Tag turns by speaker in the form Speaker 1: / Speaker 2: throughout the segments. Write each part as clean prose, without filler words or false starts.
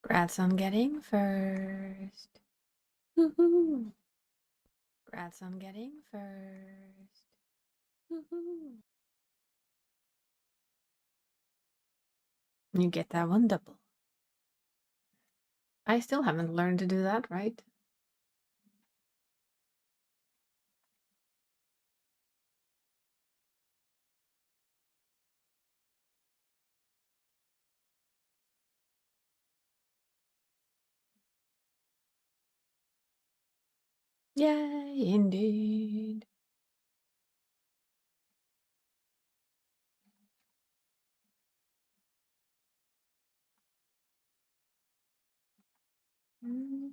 Speaker 1: Congrats on getting first. Woohoo! Congrats on getting first. Woohoo! You get that one double. I still haven't learned to do that, right? Yay, indeed. Mm.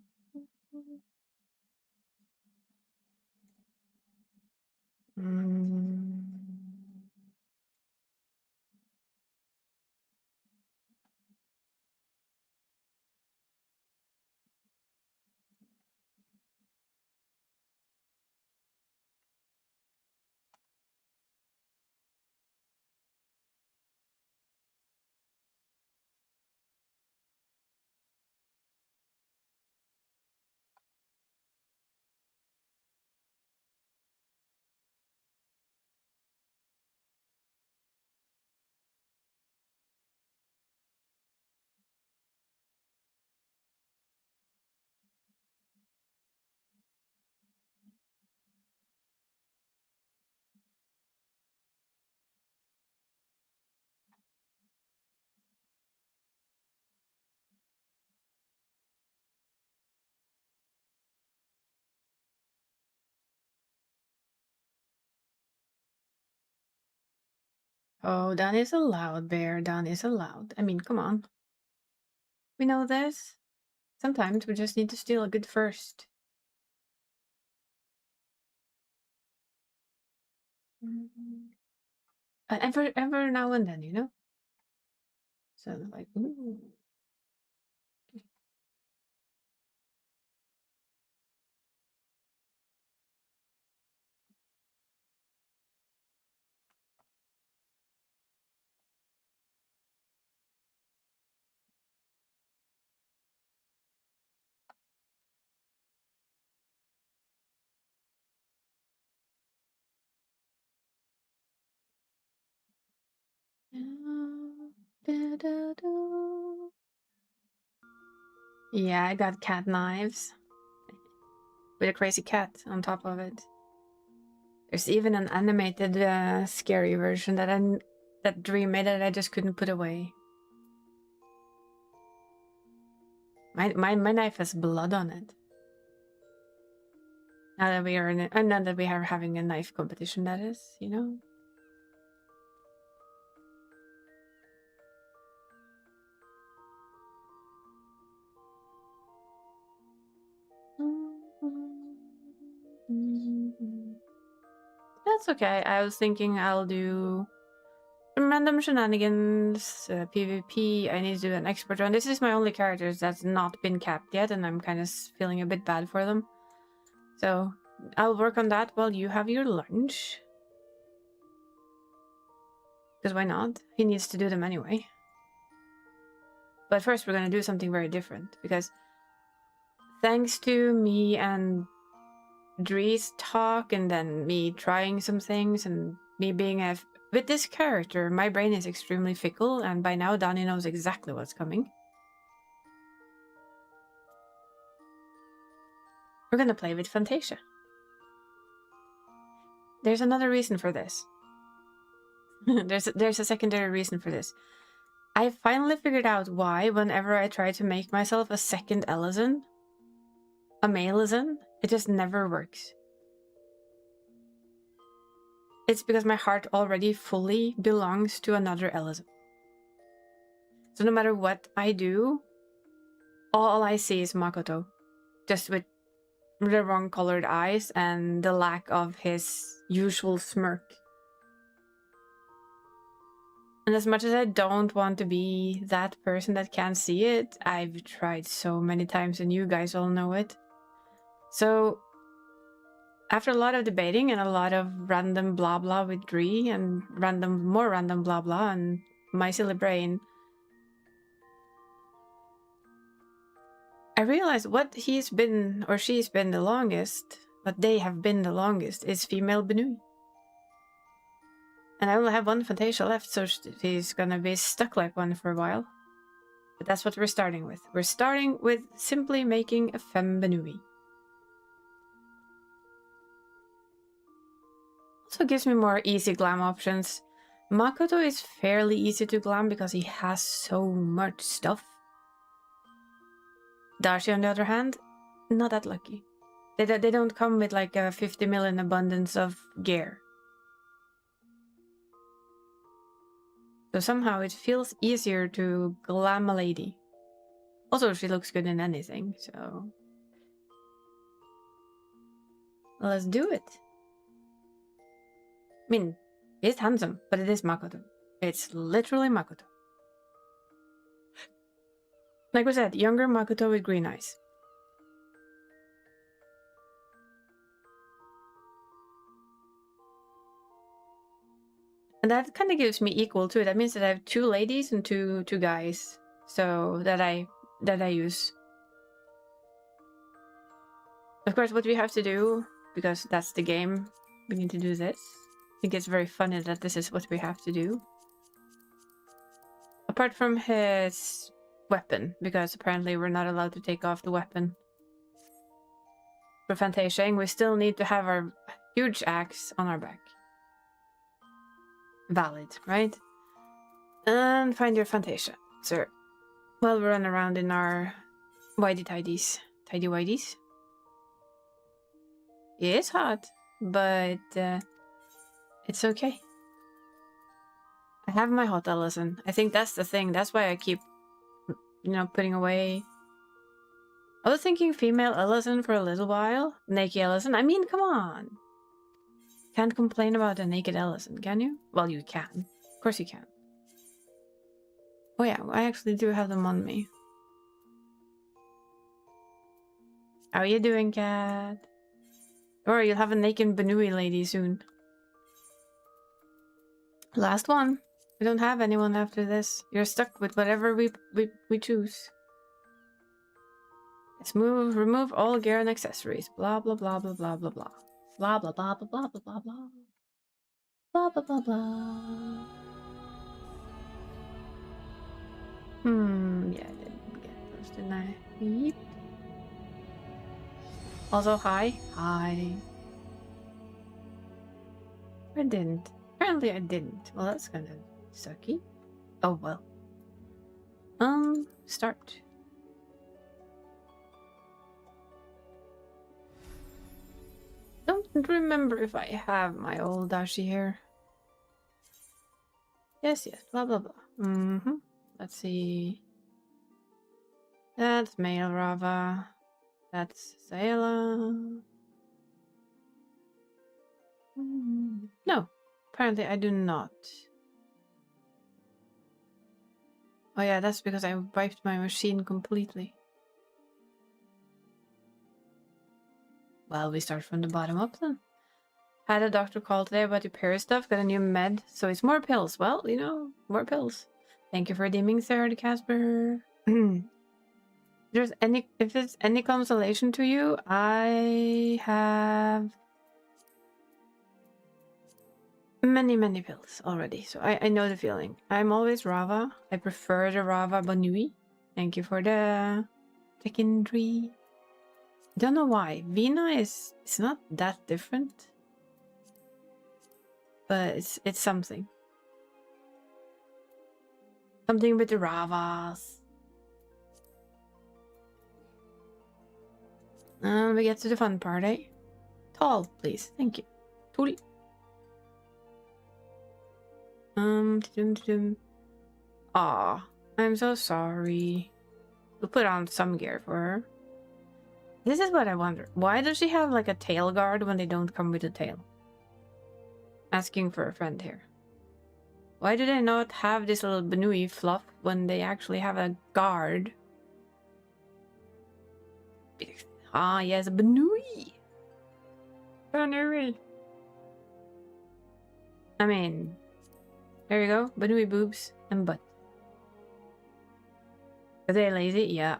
Speaker 1: Oh, Dan is allowed, Bear. Dan is allowed. I mean, come on. We know this. Sometimes we just need to steal a good first. Every now and then, you know? So, like, ooh. Yeah, I got cat knives. With a crazy cat on top of it. There's even an animated scary version that Dream made that I just couldn't put away. My knife has blood on it. Now that we are now that we are having a knife competition, that is, you know. That's okay. I was thinking I'll do random shenanigans, PvP. I need to do an expert run. This is my only characters that's not been capped yet, and I'm kind of feeling a bit bad for them. So I'll work on that while you have your lunch. Because why not? He needs to do them anyway. But first we're going to do something very different. Because thanks to me and Dree's talk and then me trying some things and me being with this character, my brain is extremely fickle, and by now Donnie knows exactly what's coming. We're gonna play with Fantasia. There's another reason for this. there's a secondary reason for this. I finally figured out why whenever I try to make myself a second Ellison, a male Ellison, it just never works. It's because my heart already fully belongs to another Ellison. So no matter what I do, all I see is Makoto. Just with the wrong colored eyes and the lack of his usual smirk. And as much as I don't want to be that person that can't see it, I've tried so many times and you guys all know it. So after a lot of debating and a lot of random blah blah with Dree and more random blah blah and my silly brain, I realized what he's been, or she's been the longest, what they have been the longest, is female Benui. And I only have one Fantasia left, so she's gonna be stuck like one for a while. But that's what we're starting with. We're starting with simply making a femme Benui. Also gives me more easy glam options. Makoto is fairly easy to glam because he has so much stuff. Dashi, on the other hand, not that lucky. They don't come with like a 50 million abundance of gear. So somehow it feels easier to glam a lady. Also, she looks good in anything, so... let's do it. I mean, he's handsome, but it is Makoto. It's literally Makoto. Like we said, younger Makoto with green eyes. And that kind of gives me equal too. That means that I have 2 ladies and two guys. So that I use. Of course, what we have to do, because that's the game, we need to do this. I think it's very funny that this is what we have to do. Apart from his weapon, because apparently we're not allowed to take off the weapon. For Fantasia, we still need to have our huge axe on our back. Valid, right? And find your Fantasia, sir. While we run around in our whitey-tidies. Tidy-whities. It is hot, but it's okay. I have my hot Ellison. I think that's the thing. That's why I keep, you know, putting away. I was thinking female Ellison for a little while. Naked Ellison. I mean, come on. Can't complain about a naked Ellison, can you? Well, you can. Of course you can. Oh yeah, I actually do have them on me. How are you doing, cat? Or you'll have a naked Benui lady soon. Last one. We don't have anyone after this. You're stuck with whatever we choose. Let's remove all gear and accessories. Blah blah blah blah blah blah blah. Blah blah blah blah blah blah blah blah. Blah blah blah blah. Yeah, I didn't get those, didn't I? Yep. Also, hi. Hi. I didn't. Apparently I didn't. Well, that's kind of sucky. Oh, well. Start. Don't remember if I have my old Dashi here. Yes, blah blah blah. Let's see. That's male Rava. That's Sayla. No, apparently I do not. Oh yeah, that's because I wiped my machine completely. Well, we start from the bottom up then. Had a doctor call today about your peri stuff, got a new med, so it's more pills. Well, you know, more pills. Thank you for deeming, Sarah Casper. If it's any consolation to you, I have many pills already, so I know the feeling. I'm always Rava. I prefer the Rava Banui. Thank you for the secondary. Don't know why. Vina is not that different, but it's something. Something with the Ravas. And we get to the fun part, eh? Tall, please. Thank you. Tuli. Aw, I'm so sorry. We'll put on some gear for her. This is what I wonder. Why does she have like a tail guard when they don't come with a tail? Asking for a friend here. Why do they not have this little Benui fluff when they actually have a guard? Ah, yes, Benui. Benui. I mean, there you go. Benui boobs and butt. Are they lazy? Yeah.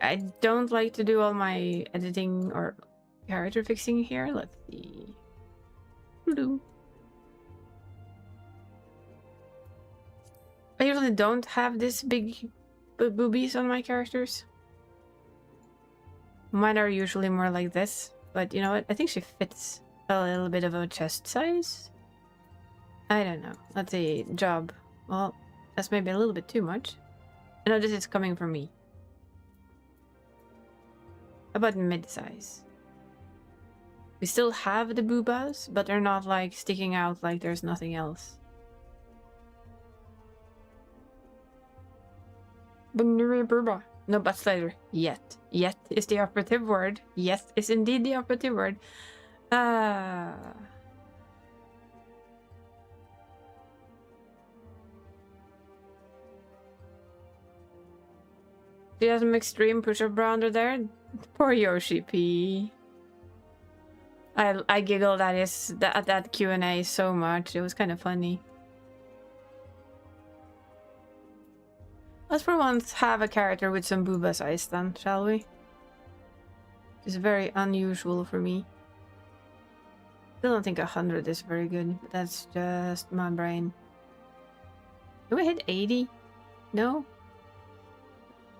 Speaker 1: I don't like to do all my editing or character fixing here. Let's see. I usually don't have this big boobies on my characters. Mine are usually more like this, but you know what? I think she fits a little bit of a chest size. I don't know. Let's see. Job. Well, that's maybe a little bit too much. I know this is coming from me. About mid-size. We still have the boobas, but they're not like sticking out like there's nothing else. Booba. No butt slider. Yet. Yet is the operative word. Yes is indeed the operative word. She has some extreme push-up bra under there. Poor Yoshi P. I giggled at that Q&A so much. It was kind of funny. Let's for once have a character with some booba size then, shall we? It's very unusual for me. Still don't think 100 is very good, but that's just my brain. Did we hit 80? No?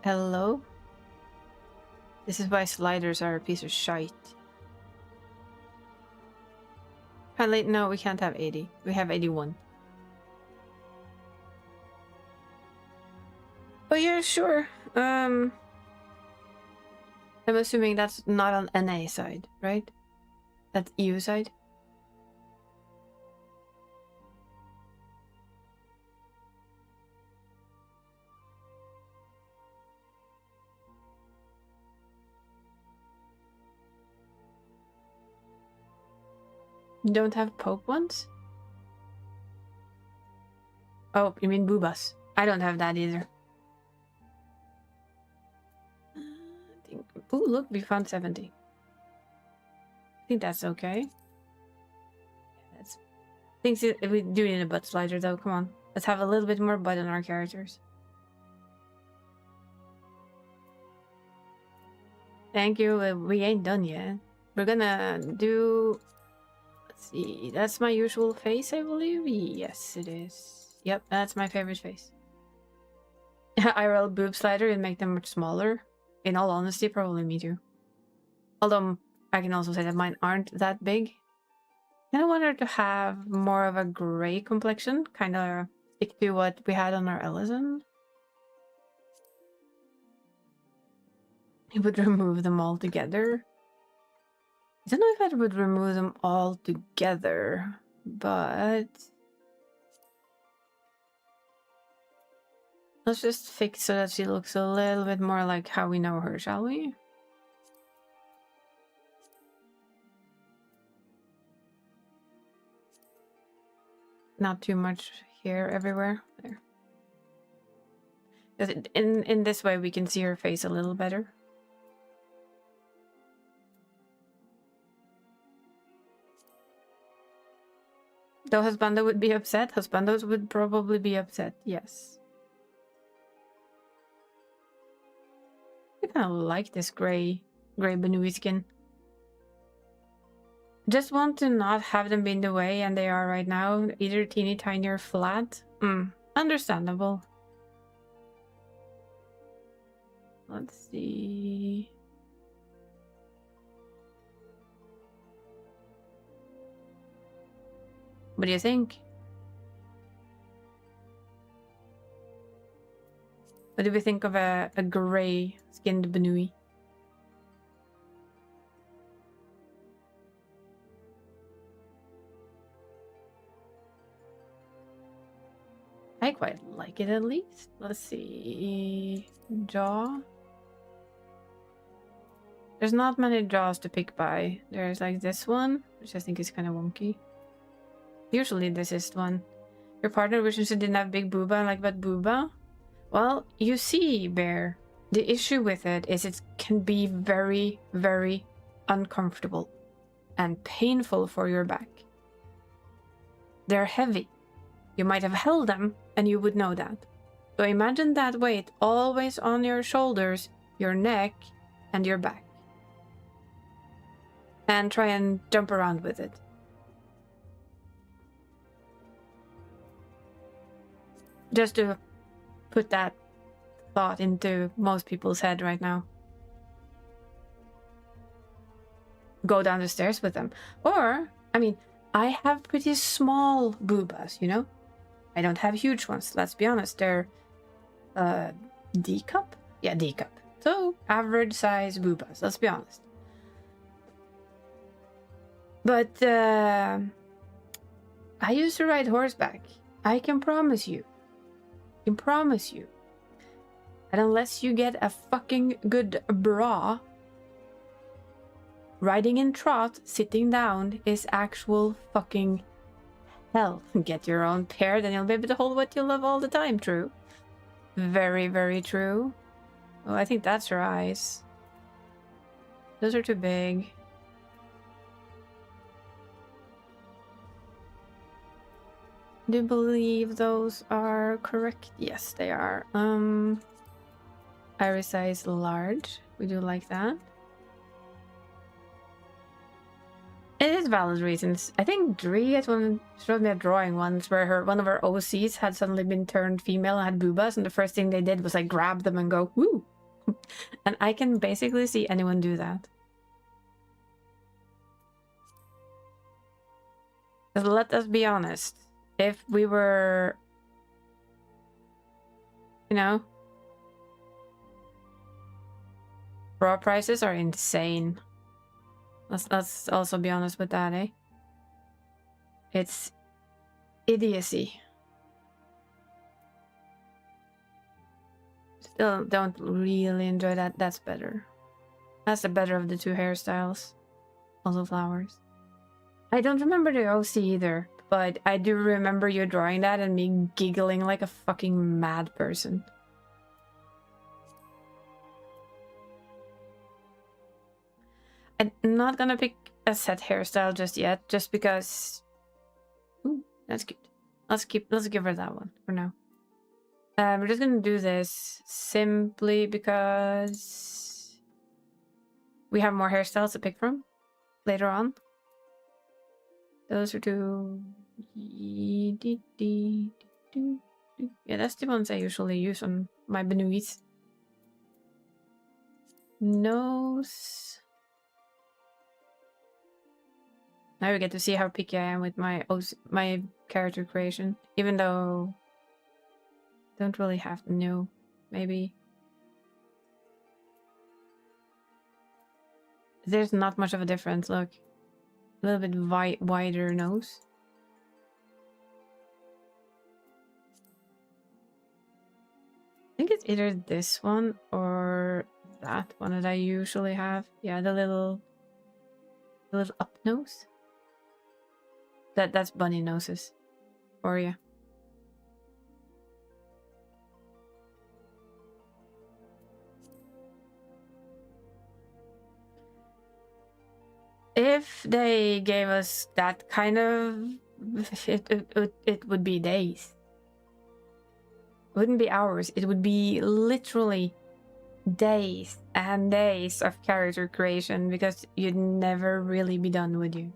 Speaker 1: Hello? This is why sliders are a piece of shite. Highlight? No, we can't have 80. We have 81. Oh yeah, sure. I'm assuming that's not on NA side, right? That's EU side? You don't have Pope ones? Oh, you mean boobas? I don't have that either. Ooh, look, we found 70. I think that's okay. That's things we do need a butt slider though. Come on, let's have a little bit more butt on our characters. Thank you. We ain't done yet. We're gonna do. Let's see. That's my usual face, I believe. Yes, it is. Yep, that's my favorite face. IRL boob slider and make them much smaller. In all honesty, probably me too. Although I can also say that mine aren't that big. I kind of want her to have more of a gray complexion. Kind of stick to what we had on our Ellison. It would remove them all together. I don't know if I would remove them all together, but let's just fix so that she looks a little bit more like how we know her, shall we? Not too much hair everywhere. There. In this way we can see her face a little better. Though Husbando would be upset. Husbandos would probably be upset, yes. I kind of like this gray Banui skin. Just want to not have them be in the way, and they are right now. Either teeny tiny or flat. Understandable. Let's see. What do you think? What do we think of a gray skinned Banui? I quite like it, at least. Let's see. Jaw. There's not many jaws to pick by. There's like this one, which I think is kind of wonky. Usually this is the one. Your partner wishes you didn't have big booba, like but booba. Well, you see, Bear, the issue with it is it can be very, very uncomfortable and painful for your back. They're heavy. You might have held them and you would know that. So imagine that weight always on your shoulders your neck, and your back. And try and jump around with it. Just to put that thought into most people's head right now. Go down the stairs with them. Or, I mean, I have pretty small boobas, you know? I don't have huge ones, let's be honest. They're D cup? Yeah, D cup. So, average size boobas, let's be honest. But I used to ride horseback. I can promise you. And unless you get a fucking good bra, riding in trot, sitting down, is actual fucking hell. Get your own pair, then you'll be able to hold what you love all the time. True. Very, very true. Oh, I think that's her eyes. Those are too big. Do you believe those are correct? Yes, they are. Iris size large. We do like that. It is valid reasons. I think Dree had showed me a drawing once where one of her OCs had suddenly been turned female and had boobas, and the first thing they did was like grab them and go, woo! And I can basically see anyone do that. But let us be honest. If we were, you know, bra prices are insane. Let's also be honest with that, eh? It's idiocy. Still don't really enjoy that. That's better. That's the better of the two hairstyles. Also flowers. I don't remember the OC either, but I do remember you drawing that and me giggling like a fucking mad person. I'm not gonna pick a set hairstyle just yet, just because. Ooh, that's cute. Let's give her that one for now. We're just gonna do this simply because we have more hairstyles to pick from later on. Those are two. Yeah, that's the ones I usually use on my Benoist. Nose. Now we get to see how picky I am with my character creation, even though I don't really have to know. Maybe there's not much of a difference. Look, a little bit wider nose. I think it's either this one or that one that I usually have. Yeah, the little up nose. That's bunny noses for you. If they gave us that kind of, it would be days. It wouldn't be hours. It would be literally days and days of character creation, because you'd never really be done, would you?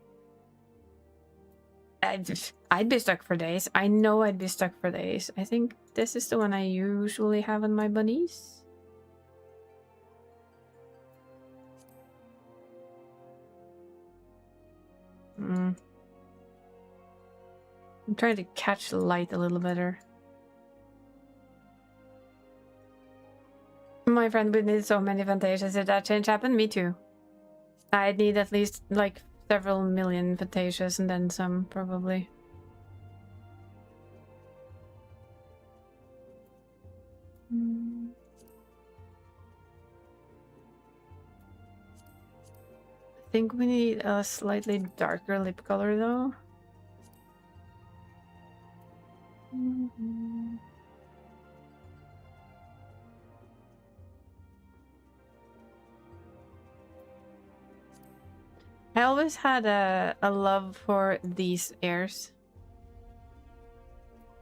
Speaker 1: I'd be stuck for days. I know I'd be stuck for days. I think this is the one I usually have on my bunnies. I'm trying to catch the light a little better. My friend would need so many Fantasias. If that change happened, me too. I'd need at least like several million Fantasias and then some, probably. I think we need a slightly darker lip color though. I always had a love for these ears.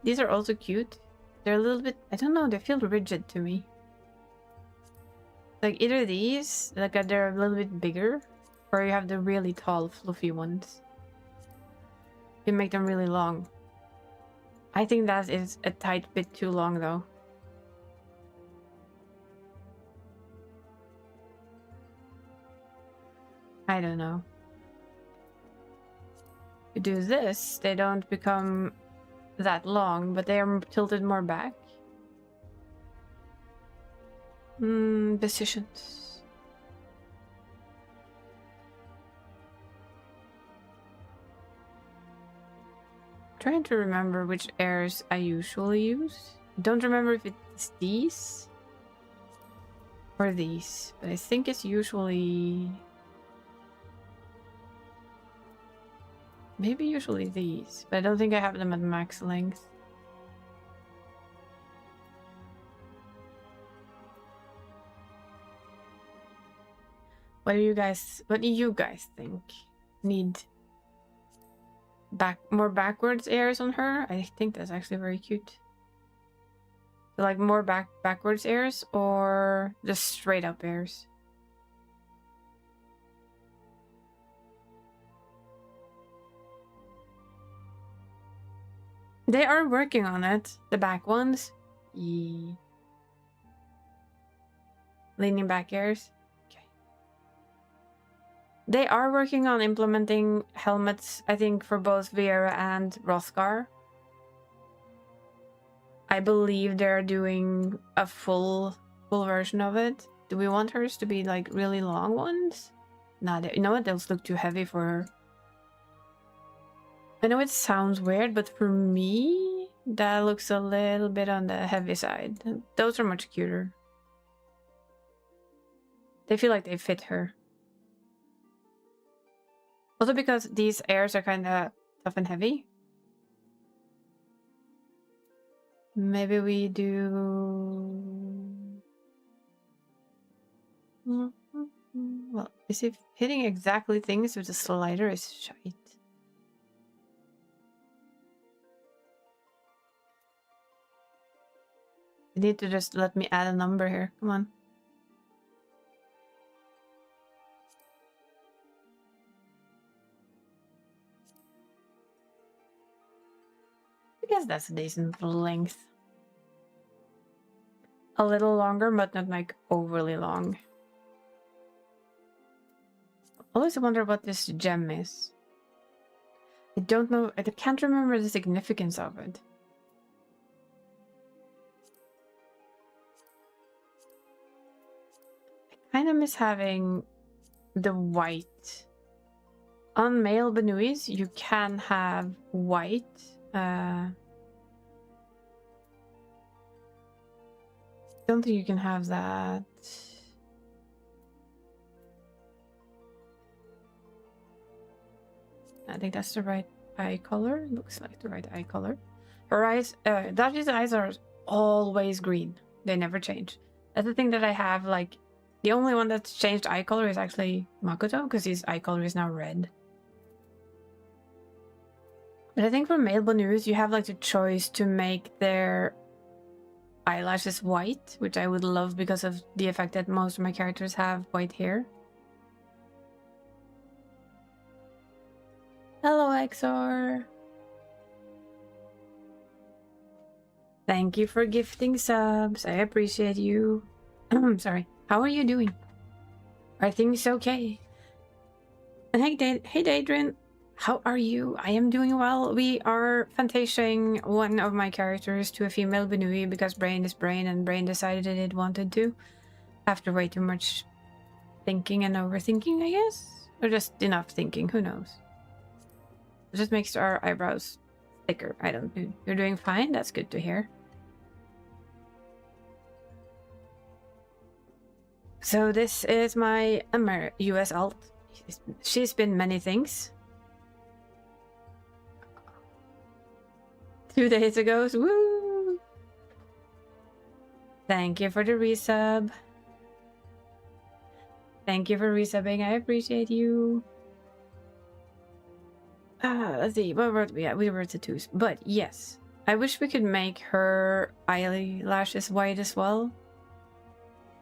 Speaker 1: These are also cute. They're a little bit, I don't know, they feel rigid to me. Like either these, like they're a little bit bigger, or you have the really tall, fluffy ones. You make them really long. I think that is a tight bit too long though. I don't know. You do this, they don't become that long, but they are tilted more back. Decisions. Trying to remember which airs I usually use. Don't remember if it's these or these, but I think it's usually maybe usually these, but I don't think I have them at max length. What do you guys think? Need more backwards airs on her? I think that's actually very cute. So like more backwards airs or just straight up airs? They are working on it. The back ones. Leaning back airs. They are working on implementing helmets, I think, for both Viera and Rothgar. I believe they're doing a full version of it. Do we want hers to be like really long ones? Nah, you know what? Those look too heavy for her. I know it sounds weird, but for me, that looks a little bit on the heavy side. Those are much cuter. They feel like they fit her. Also because these airs are kind of tough and heavy. Maybe we do... Well, is it hitting exactly things with the slider is shite. You need to just let me add a number here. Come on. I guess that's a decent length. A little longer, but not like overly long. I always wonder what this gem is. I don't know. I can't remember the significance of it. I kind of miss having the white. On male Benuis, you can have white. Don't think you can have that. I think that's the right eye color. Looks like the right eye color. Her eyes, Daji's eyes are always green. They never change. That's the thing that I have, like, the only one that's changed eye color is actually Makoto, because his eye color is now red. But I think for male Bonus, you have like the choice to make their eyelashes white, which I would love because of the effect that most of my characters have white hair. Hello, Exor. Thank you for gifting subs. I appreciate you. I'm sorry. How are you doing? Are things okay? And hey, Daedrin. How are you? I am doing well. We are fantasiaing one of my characters to a female Benui because Brain is Brain and Brain decided it wanted to. After way too much thinking and overthinking, I guess? Or just enough thinking, who knows? It just makes our eyebrows thicker. I don't know. You're doing fine? That's good to hear. So this is my US alt. She's been many things. 2 days ago. Woo! Thank you for the resub. Thank you for resubbing. I appreciate you. Let's see. What were we at? We were to 2s. But yes, I wish we could make her eyelashes white as well.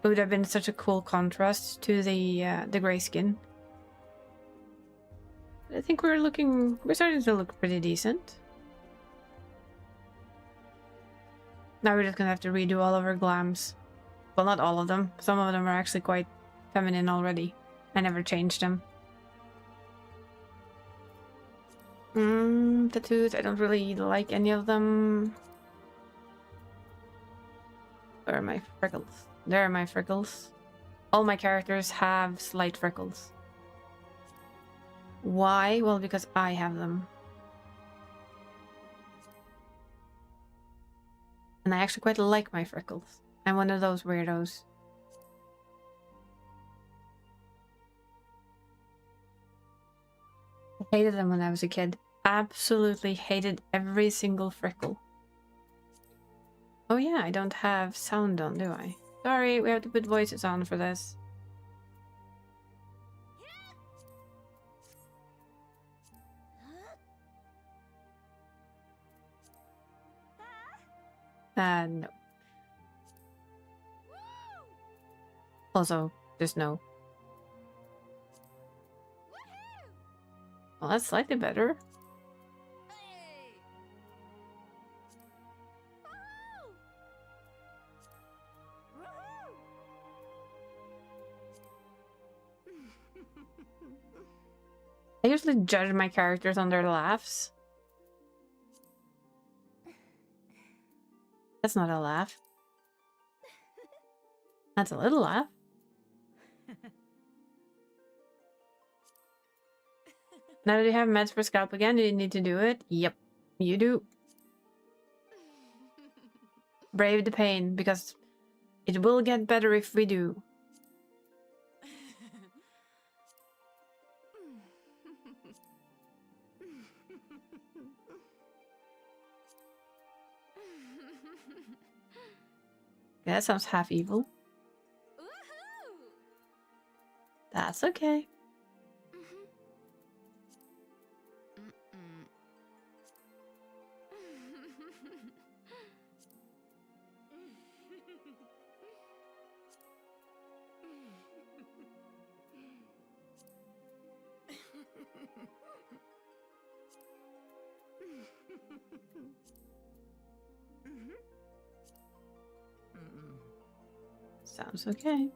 Speaker 1: It would have been such a cool contrast to the gray skin. I think we're starting to look pretty decent. Now we're just gonna have to redo all of our glams. Well, not all of them. Some of them are actually quite feminine already. I never changed them. Tattoos, I don't really like any of them. Where are my freckles? There are my freckles. All my characters have slight freckles. Why? Well, because I have them. And I actually quite like my freckles. I'm one of those weirdos. I hated them when I was a kid. Absolutely hated every single freckle. Oh yeah, I don't have sound on, do I? Sorry, we have to put voices on for this. No. Also, just no. Well, that's slightly better. I usually judge my characters on their laughs. That's not a laugh. That's a little laugh. Now that you have meds for scalp again, do you need to do it? Yep, you do. Brave the pain, because it will get better if we do. Yeah, that sounds half evil. That's okay. Sounds okay.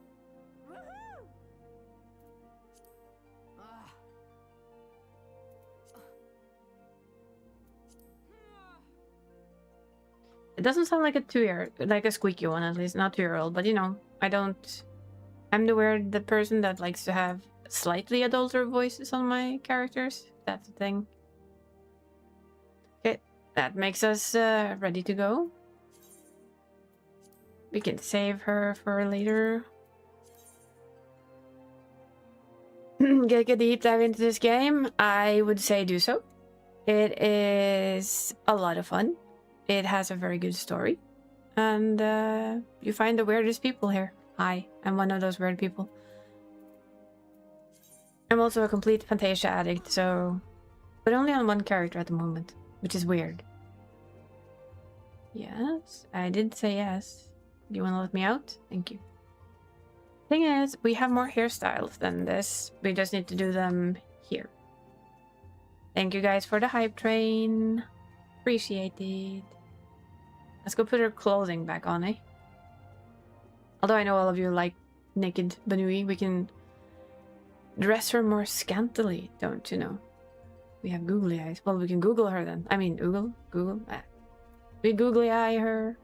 Speaker 1: It doesn't sound like a 2-year, like a squeaky one, at least not 2-year-old, but you know, I'm the person that likes to have slightly adulter voices on my characters. That's the thing. Okay, that makes us ready to go. We can save her for later. Get a deep dive into this game? I would say do so. It is a lot of fun. It has a very good story. And you find the weirdest people here. Hi, I'm one of those weird people. I'm also a complete Fantasia addict, so... But only on one character at the moment, which is weird. Yes, I did say yes. Do you want to let me out? Thank you. Thing is, we have more hairstyles than this. We just need to do them here. Thank you guys for the hype train. Appreciate it. Let's go put her clothing back on, eh? Although I know all of you like naked Banui, we can dress her more scantily, don't you know? We have googly eyes. Well, we can Google her then. I mean, Google. We googly eye her.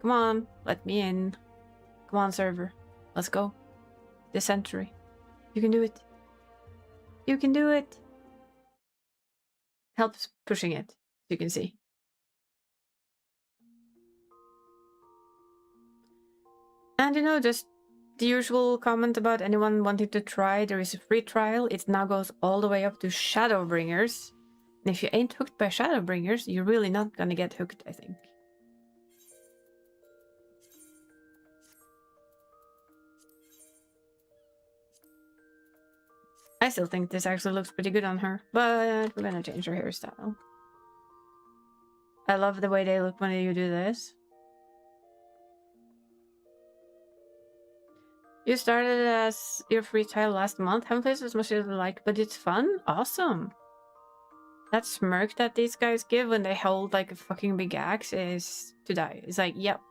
Speaker 1: Come on, let me in. Come on, server. Let's go. This century. You can do it. You can do it. Helps pushing it, you can see. And you know, just the usual comment about anyone wanting to try, there is a free trial. It now goes all the way up to Shadowbringers. And if you ain't hooked by Shadowbringers, you're really not gonna get hooked, I think. I still think this actually looks pretty good on her, but we're gonna change her hairstyle. I love the way they look when you do this. You started as your free trial last month. Haven't played as much as I like, but it's fun. Awesome. That smirk that these guys give when they hold like a fucking big axe is to die. It's like, yep.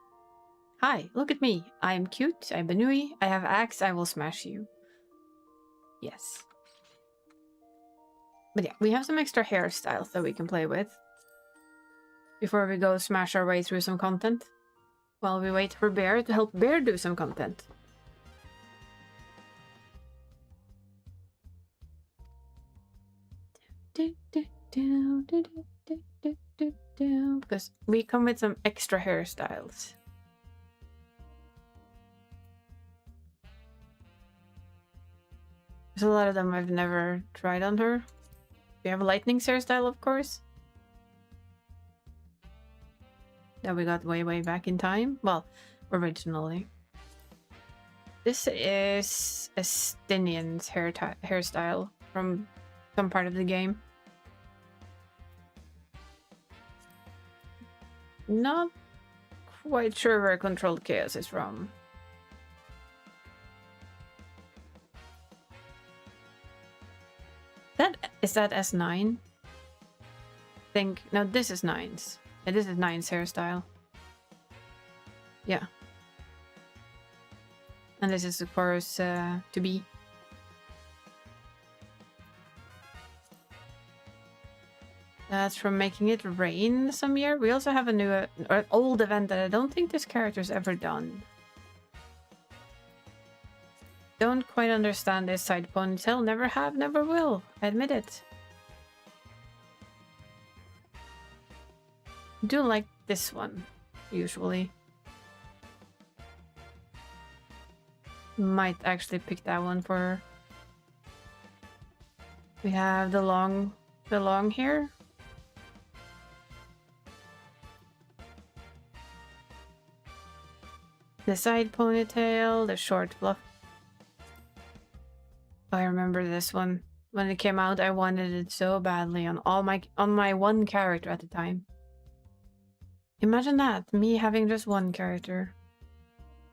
Speaker 1: Hi, look at me. I'm cute. I'm Benui. I have axe. I will smash you. Yes. But yeah, we have some extra hairstyles that we can play with before we go smash our way through some content. While we wait for Bear to help Bear do some content. Because we come with some extra hairstyles. There's a lot of them I've never tried on her. We have a lightning hairstyle, of course. That we got way back in time. Well, originally. This is Estinian's hairstyle from some part of the game. Not quite sure where Controlled Chaos is from. Is that S9? No, this is 9's. Yeah, this is 9's hairstyle. Yeah. And this is of course to be. That's from Making It Rain some year. We also have a new or an old event that I don't think this character's ever done. Don't quite understand this side ponytail. Never have, never will. I admit it. Do like this one, usually. Might actually pick that one for her. We have the long hair. The side ponytail, the short fluff. I remember this one. When it came out, I wanted it so badly on my one character at the time. Imagine that, me having just one character.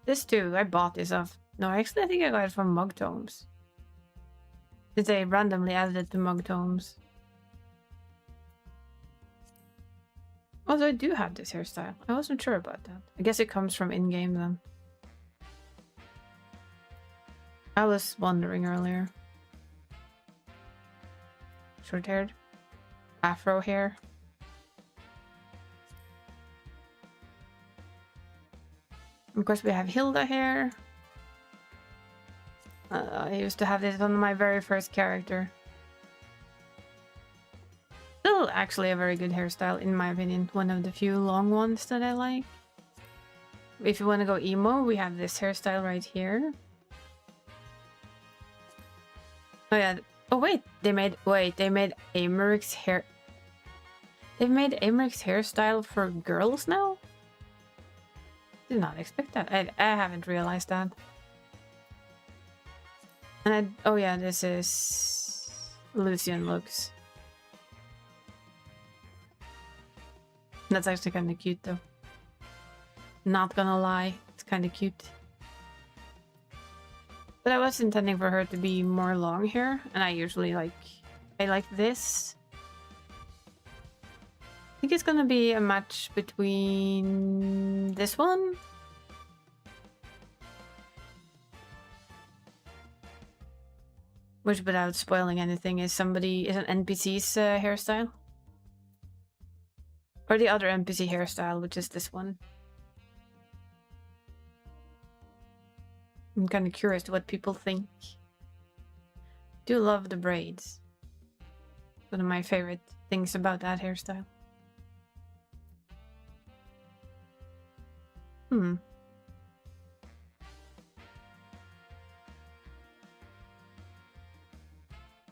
Speaker 1: This too, I bought this off. No, actually I think I got it from Mug Tomes. Did they randomly added it to Mug Tomes? Also, I do have this hairstyle. I wasn't sure about that. I guess it comes from in-game then. I was wondering earlier. Short-haired. Afro hair. Of course, we have Hilda hair. I used to have this on my very first character. Still actually a very good hairstyle, in my opinion. One of the few long ones that I like. If you want to go emo, we have this hairstyle right here. Oh yeah. Oh wait, they made Aymerich's hair. They've made Aymerich's hairstyle for girls now? Did not expect that. I haven't realized that. And oh yeah, this is Lucian looks. That's actually kind of cute though. Not gonna lie, it's kind of cute. But I was intending for her to be more long hair, and I like this. I think it's gonna be a match between this one. Which, without spoiling anything, is an NPC's hairstyle. Or the other NPC hairstyle, which is this one. I'm kind of curious to what people think. Do love the braids. One of my favorite things about that hairstyle.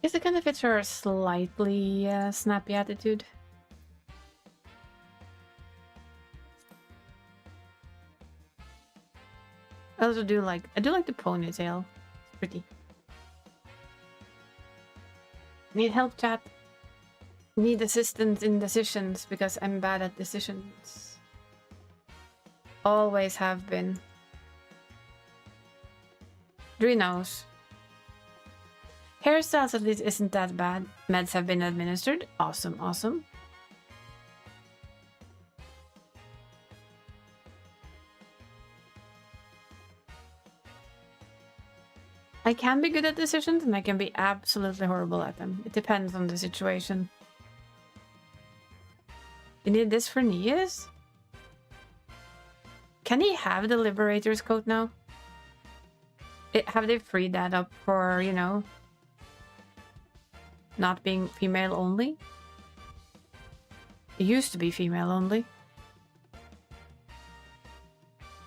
Speaker 1: Guess it kind of fits her slightly snappy attitude. I do like the ponytail. It's pretty. Need help, chat? Need assistance in decisions because I'm bad at decisions. Always have been. Dree knows. Hairstyles at least isn't that bad. Meds have been administered. Awesome, awesome. I can be good at decisions and I can be absolutely horrible at them. It depends on the situation. You need this for Nias? Can he have the Liberator's coat now? Have they freed that up for, you know, not being female only? It used to be female only.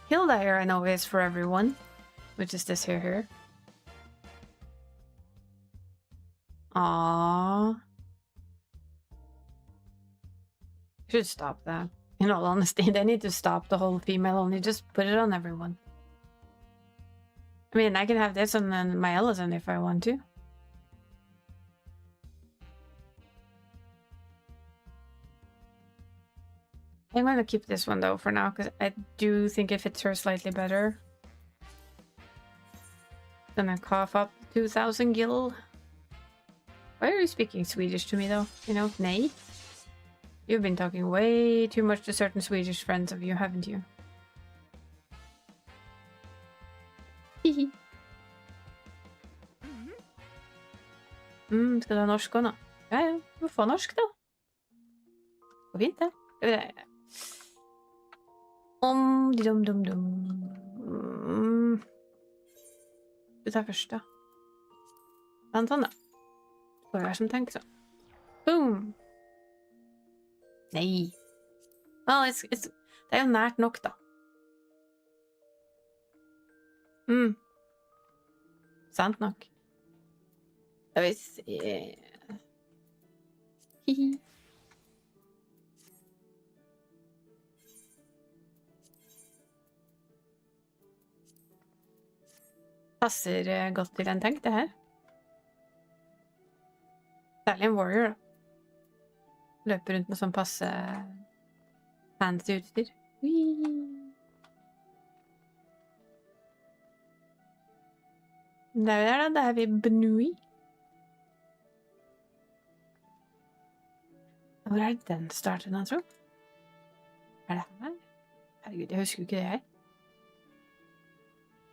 Speaker 1: Hildire I know is for everyone, which is this here. Aww. Should stop that. In all honesty, they need to stop the whole female only. Just put it on everyone. I mean, I can have this and then my Ellison if I want to. I'm going to keep this one though for now because I do think it fits her slightly better. Gonna cough up 2,000 gil. Why are you speaking Swedish to me though? You know, nej. You've been talking way too much to certain Swedish friends of you, haven't you? Hihi. Skal du ha norsk også nå? Ja, ja. Du får norsk da. Går fint det. Dum. Du tar først da. Sånn da. Får være som tenker så. Boom! Nei. Well, det er jo nært nok da. Sant nok. Da vil se... Hihi. Passer godt til en tank, det her. Særlig en warrior, da. Løper rundt med sånn passe fancy utstyr. Der er vi Benui. Hvor er det den starten, jeg tror? Er det her? Herregud, jeg husker ikke det her.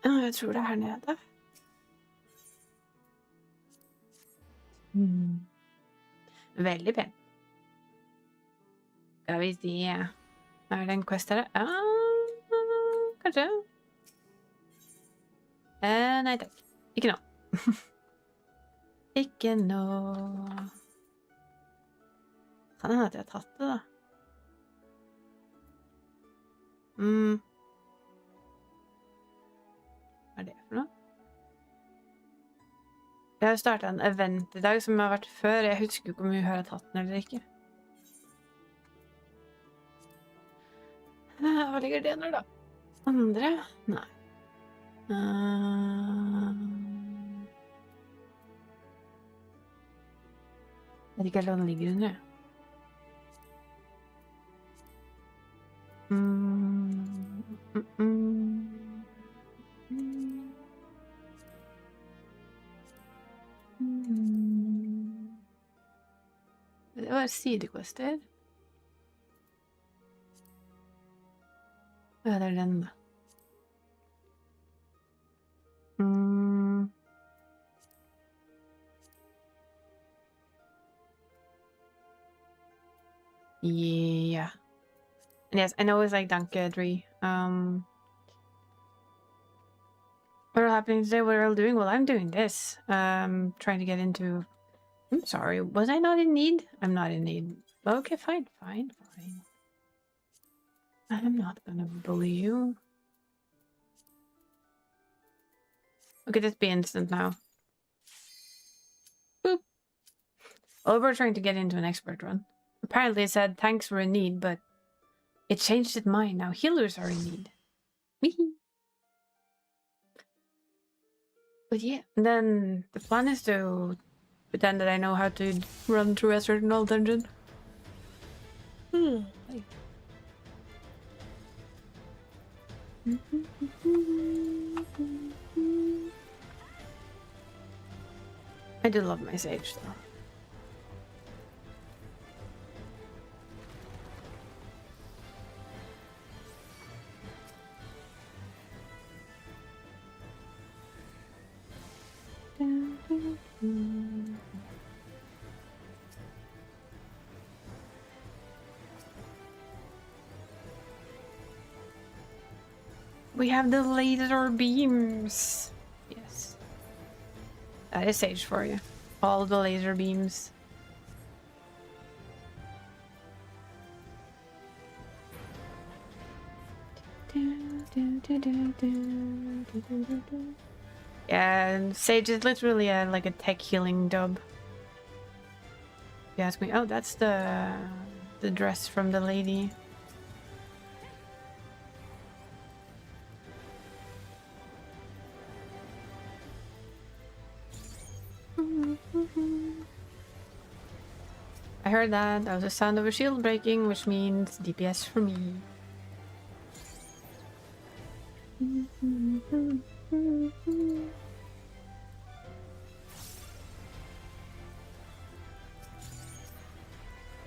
Speaker 1: Jeg tror det er her nede. Veldig pen. Skal vi se. Er det en quest her? Kanskje. Nei takk. Ikke nå. Ikke nå. Kan hende at jeg har tatt det da. Hva er det for noe? Jeg har startet en event i dag som har vært før. Jeg husker ikke om jeg har tatt den eller ikke. Hva ligger det der da? Andre? Nei. Jeg vet ikke helt hva den ligger under. Det var sidequester. Ja, det er den da. Yeah. And yes, I know it's like Dunkadry. What are happening today? What are you doing? Well, I'm doing this. Trying to get into... I'm sorry, was I not in need? I'm not in need. Okay, fine. I'm not gonna bully you. Look at this be instant now. Boop. Well, we're trying to get into an expert run. Apparently it said tanks were in need, but it changed its mind. Now healers are in need. But yeah, and then the plan is to pretend that I know how to run through a certain old dungeon. I do love my sage though. We have the laser beams. Yes. That is sage for you. All the laser beams. Yeah, and sage is literally like a tech healing dub. If you ask me. Oh, that's the dress from the lady. I heard that. That was the sound of a shield breaking, which means DPS for me. I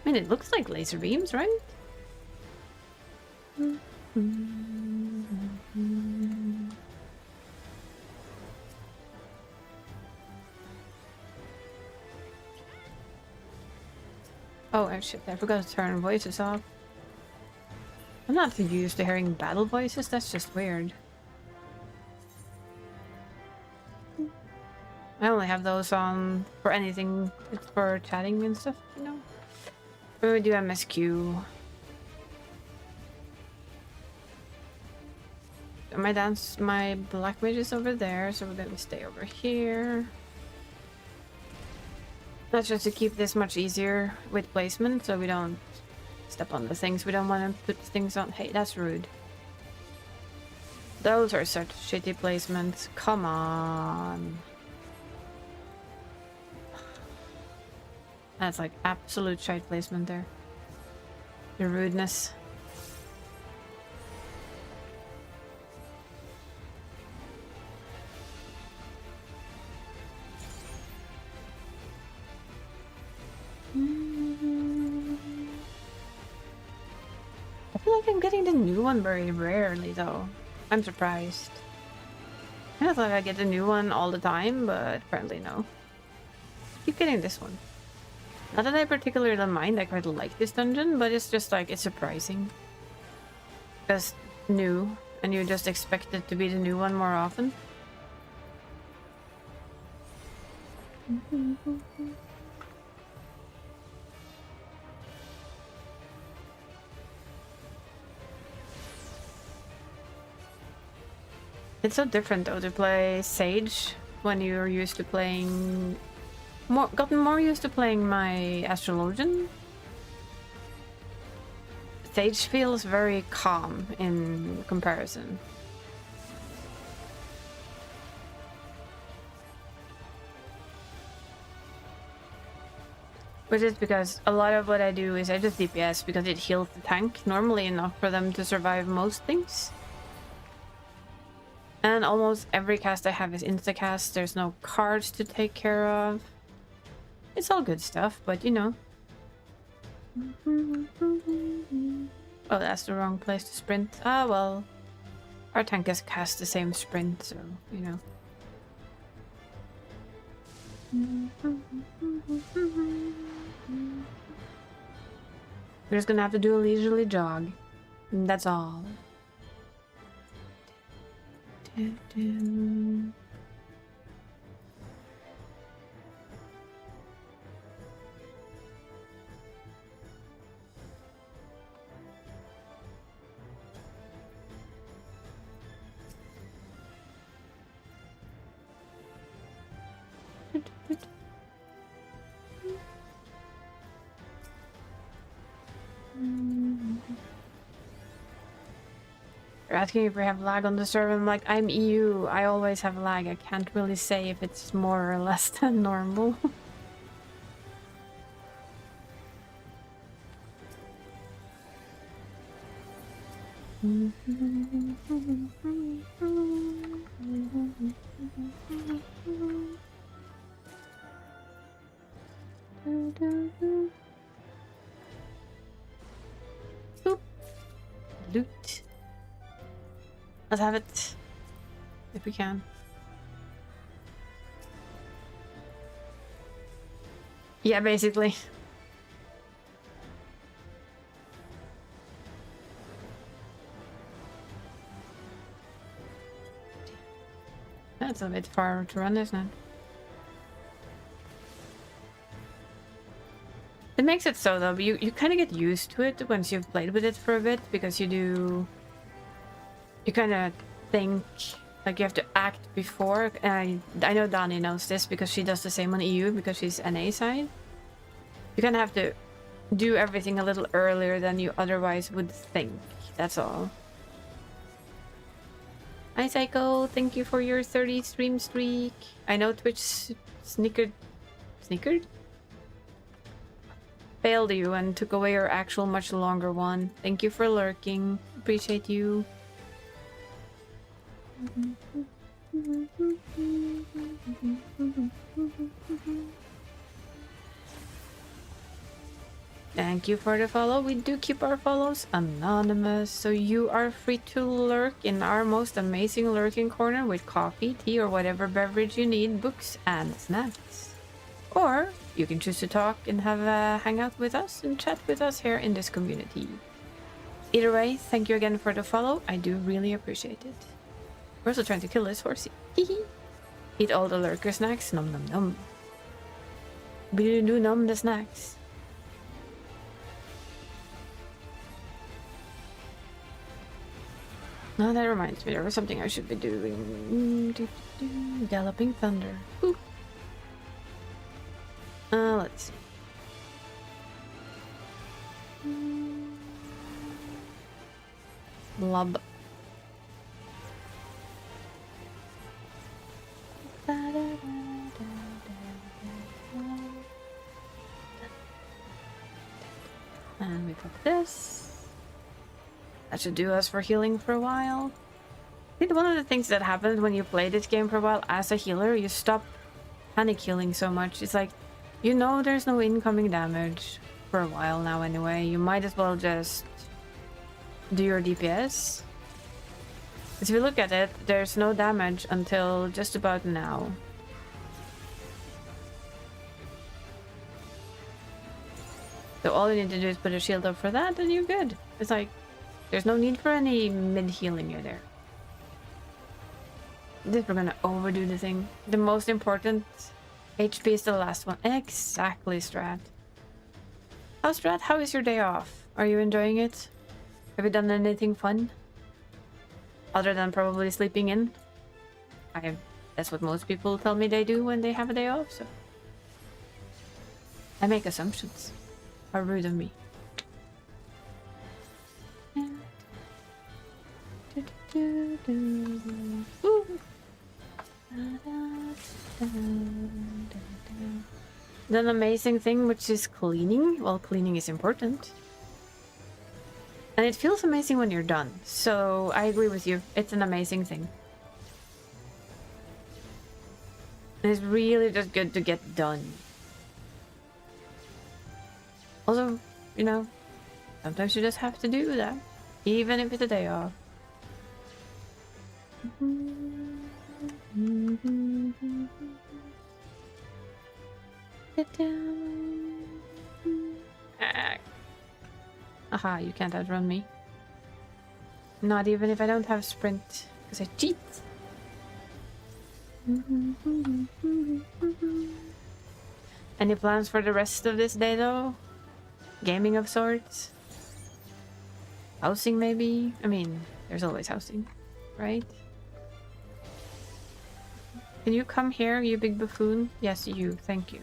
Speaker 1: mean, it looks like laser beams, right? Oh, shit, I forgot to turn voices off. I'm not used to hearing battle voices, that's just weird. I only have those on for anything, it's for chatting and stuff, you know? When we do MSQ. My black mage is over there, so we're gonna stay over here. That's just to keep this much easier with placement, so we don't step on the things we don't want to put things on. Hey, that's rude. Those are such shitty placements. Come on. That's like absolute shite placement there. The rudeness. I feel like I'm getting the new one very rarely though. I'm surprised. I thought I'd get the new one all the time, but apparently no. Keep getting this one. Not that I particularly mind, I quite like this dungeon, but it's just like, it's surprising. Because new, and you just expect it to be the new one more often. It's so different though to play Sage when you're used to playing... gotten more used to playing my Astrologian. Sage feels very calm in comparison. Which is because a lot of what I do is I just DPS because it heals the tank normally enough for them to survive most things. And almost every cast I have is insta-cast, there's no cards to take care of. It's all good stuff, but you know. Oh, that's the wrong place to sprint. Ah, well. Our tank has cast the same sprint, so, you know. We're just gonna have to do a leisurely jog. And that's all. You're asking if we have lag on the server. I'm like, I'm EU. I always have lag. I can't really say if it's more or less than normal. Oop. Loot. Let's have it. If we can. Yeah, basically. That's a bit far to run, isn't it? It makes it so though, but you kind of get used to it once you've played with it for a bit, because you kind of think, like you have to act before. I know Dani knows this because she does the same on EU because she's NA side. You kind of have to do everything a little earlier than you otherwise would think. That's all. Hi Psycho, thank you for your 30 stream streak. I know Twitch snickered? Failed you and took away your actual much longer one. Thank you for lurking. Appreciate you. Thank you for the follow. We do keep our follows anonymous, so you are free to lurk in our most amazing lurking corner with coffee, tea, or whatever beverage you need, books, and snacks. Or you can choose to talk and have a hangout with us and chat with us here in this community. Either way, thank you again for the follow. I do really appreciate it. We're also trying to kill this horsey. Eat all the lurker snacks. Nom nom nom. We do nom the snacks. No, that reminds me. There was something I should be doing. Galloping Thunder. Ooh. Let's see. Blob. And we put this. That should do us for healing for a while. I think one of the things that happens when you play this game for a while as a healer, you stop panic healing so much. It's like, you know there's no incoming damage for a while now anyway. You might as well just do your DPS. Because if you look at it, there's no damage until just about now. So all you need to do is put a shield up for that and you're good. It's like, there's no need for any mid-healing you there. This we're gonna overdo the thing. The most important HP is the last one. Exactly, Strat. Oh, Strat, how is your day off? Are you enjoying it? Have you done anything fun? Other than probably sleeping in? That's what most people tell me they do when they have a day off, so... I make assumptions. How rude of me. An amazing thing, which is cleaning. Well, cleaning is important. And it feels amazing when you're done. So I agree with you. It's an amazing thing. And it's really just good to get done. Also, you know, sometimes you just have to do that. Even if it's a day off. Get down. Aha, you can't outrun me. Not even if I don't have sprint, because I cheat. Any plans for the rest of this day though? Gaming of sorts? Housing maybe? I mean, there's always housing, right? Can you come here, you big buffoon? Yes, you. Thank you.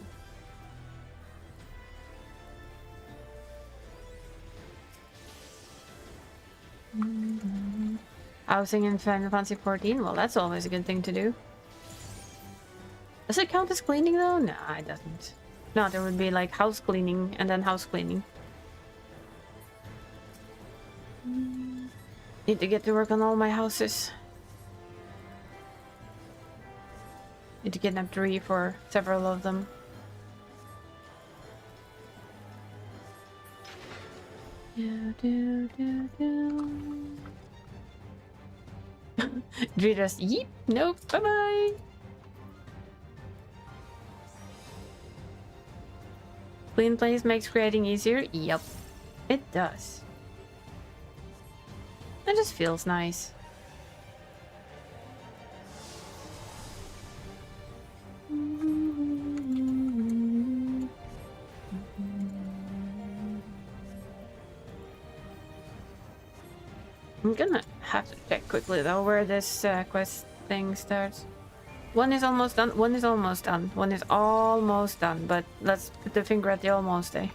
Speaker 1: Housing in Final Fantasy 14? Well, that's always a good thing to do. Does it count as cleaning though? Nah, it doesn't. No, there would be like house cleaning and then house cleaning. Need to get to work on all my houses. Need to kidnap 3 for several of them. Dre just yeep. Nope. Bye bye. Clean place makes creating easier. Yep, it does. It just feels nice. I'm gonna have to check quickly though where this quest thing starts. One is almost done. One is almost done. One is almost done. But let's put the finger at the almost, eh?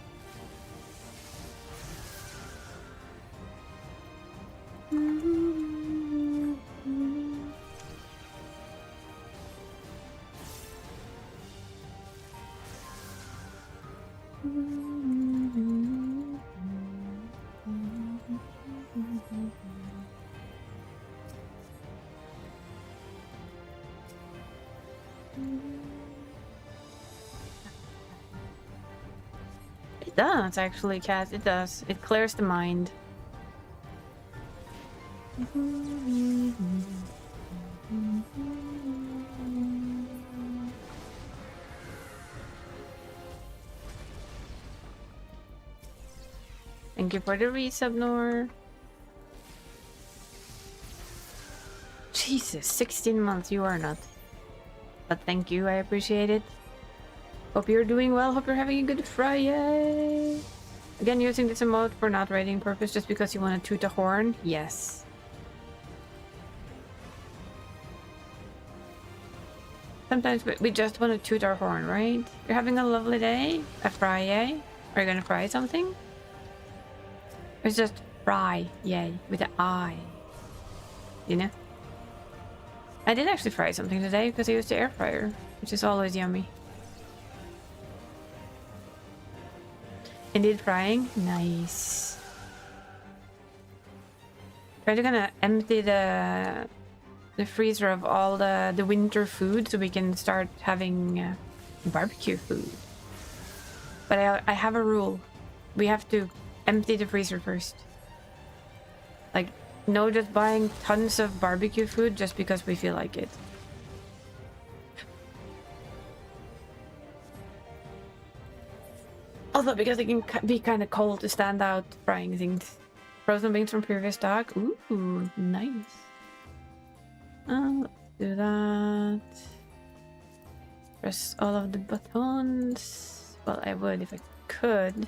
Speaker 1: It does actually, Cat. It does. It clears the mind. Thank you for the resub, Nor. Jesus, 16 months. You are not. But thank you. I appreciate it. Hope you're doing well. Hope you're having a good Friday. Again, using this emote for not raiding purpose just because you want to toot a horn? Yes. Sometimes we just want to toot our horn, right? You're having a lovely day? A Friyay? Are you gonna fry something? It's just fry, yay, with an I. You know? I did actually fry something today because I used the air fryer, which is always yummy. Indeed, frying? Nice. We're gonna empty the freezer of all the winter food so we can start having barbecue food. But I have a rule. We have to empty the freezer first. Like, no just buying tons of barbecue food just because we feel like it. Also because it can be kind of cold to stand out frying things. Frozen wings from previous stock. Ooh, nice. Let's do that. Press all of the buttons. Well, I would if I could.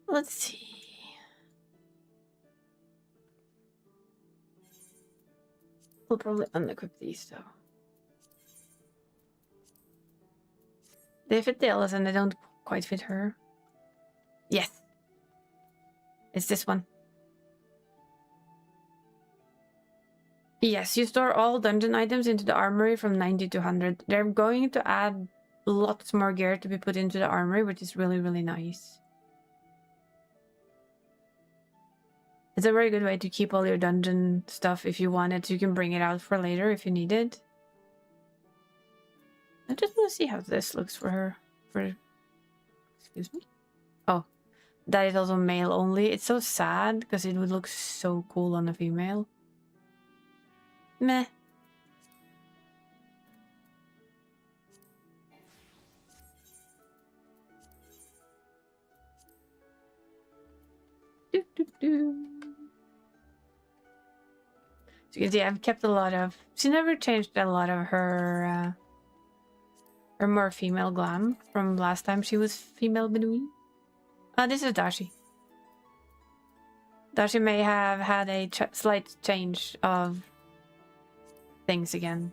Speaker 1: Let's see. We'll probably unequip these though. They fit the Alice and they don't quite fit her. Yes. It's this one. Yes, you store all dungeon items into the armory from 90 to 100. They're going to add lots more gear to be put into the armory, which is really, really nice. It's a very good way to keep all your dungeon stuff if you want it. You can bring it out for later if you need it. I just want to see how this looks for her. Excuse me? Oh, that is also male only. It's so sad because it would look so cool on a female. Meh. So you can see I've kept a lot of... She never changed a lot of her more female glam from last time she was female Bedouin. This is Dashi. Dashi may have had a slight change of things again.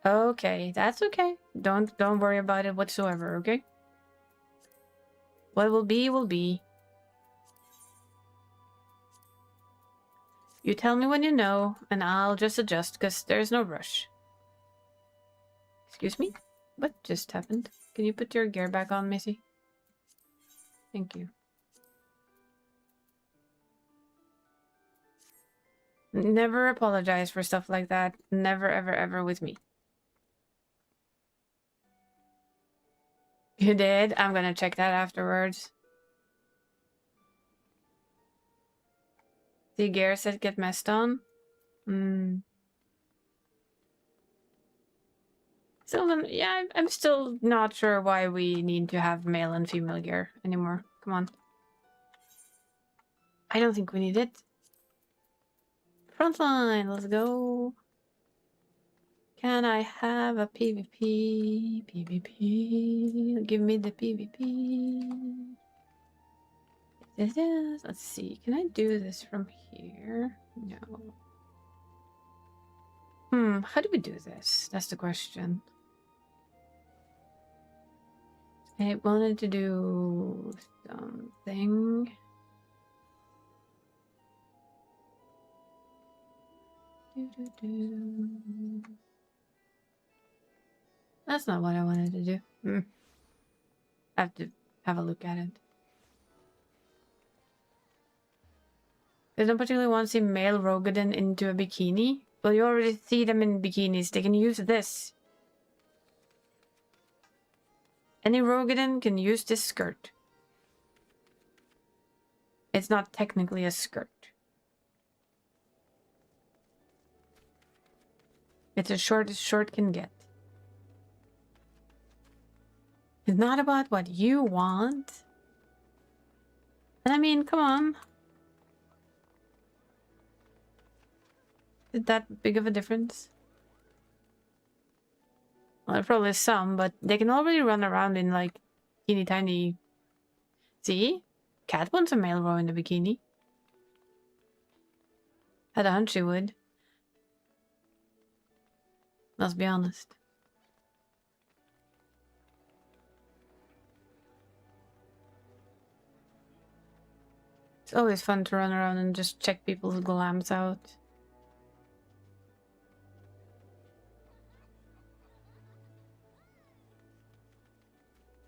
Speaker 1: Okay, that's okay. Don't worry about it whatsoever, okay? What will be, will be. You tell me when you know, and I'll just adjust, because there's no rush. Excuse me? What just happened? Can you put your gear back on, Missy? Thank you. Never apologize for stuff like that. Never, ever, ever with me. You did? I'm gonna check that afterwards. The gear set get messed on? Still, yeah, I'm still not sure why we need to have male and female gear anymore. Come on. I don't think we need it. Frontline, let's go. Can I have a PvP? PvP. Give me the PvP. Let's see. Can I do this from here? No. How do we do this? That's the question. I wanted to do something. That's not what I wanted to do. I have to have a look at it. They don't particularly want to see male Rogadin into a bikini. Well, you already see them in bikinis. They can use this. Any Rogadin can use this skirt. It's not technically a skirt. It's as short as short can get. It's not about what you want. And I mean, come on. Is that big of a difference? Well, probably some, but they can already run around in like teeny tiny. See? Cat wants a male row in the bikini. Had a hunch she would. Let's be honest. It's always fun to run around and just check people's glams out.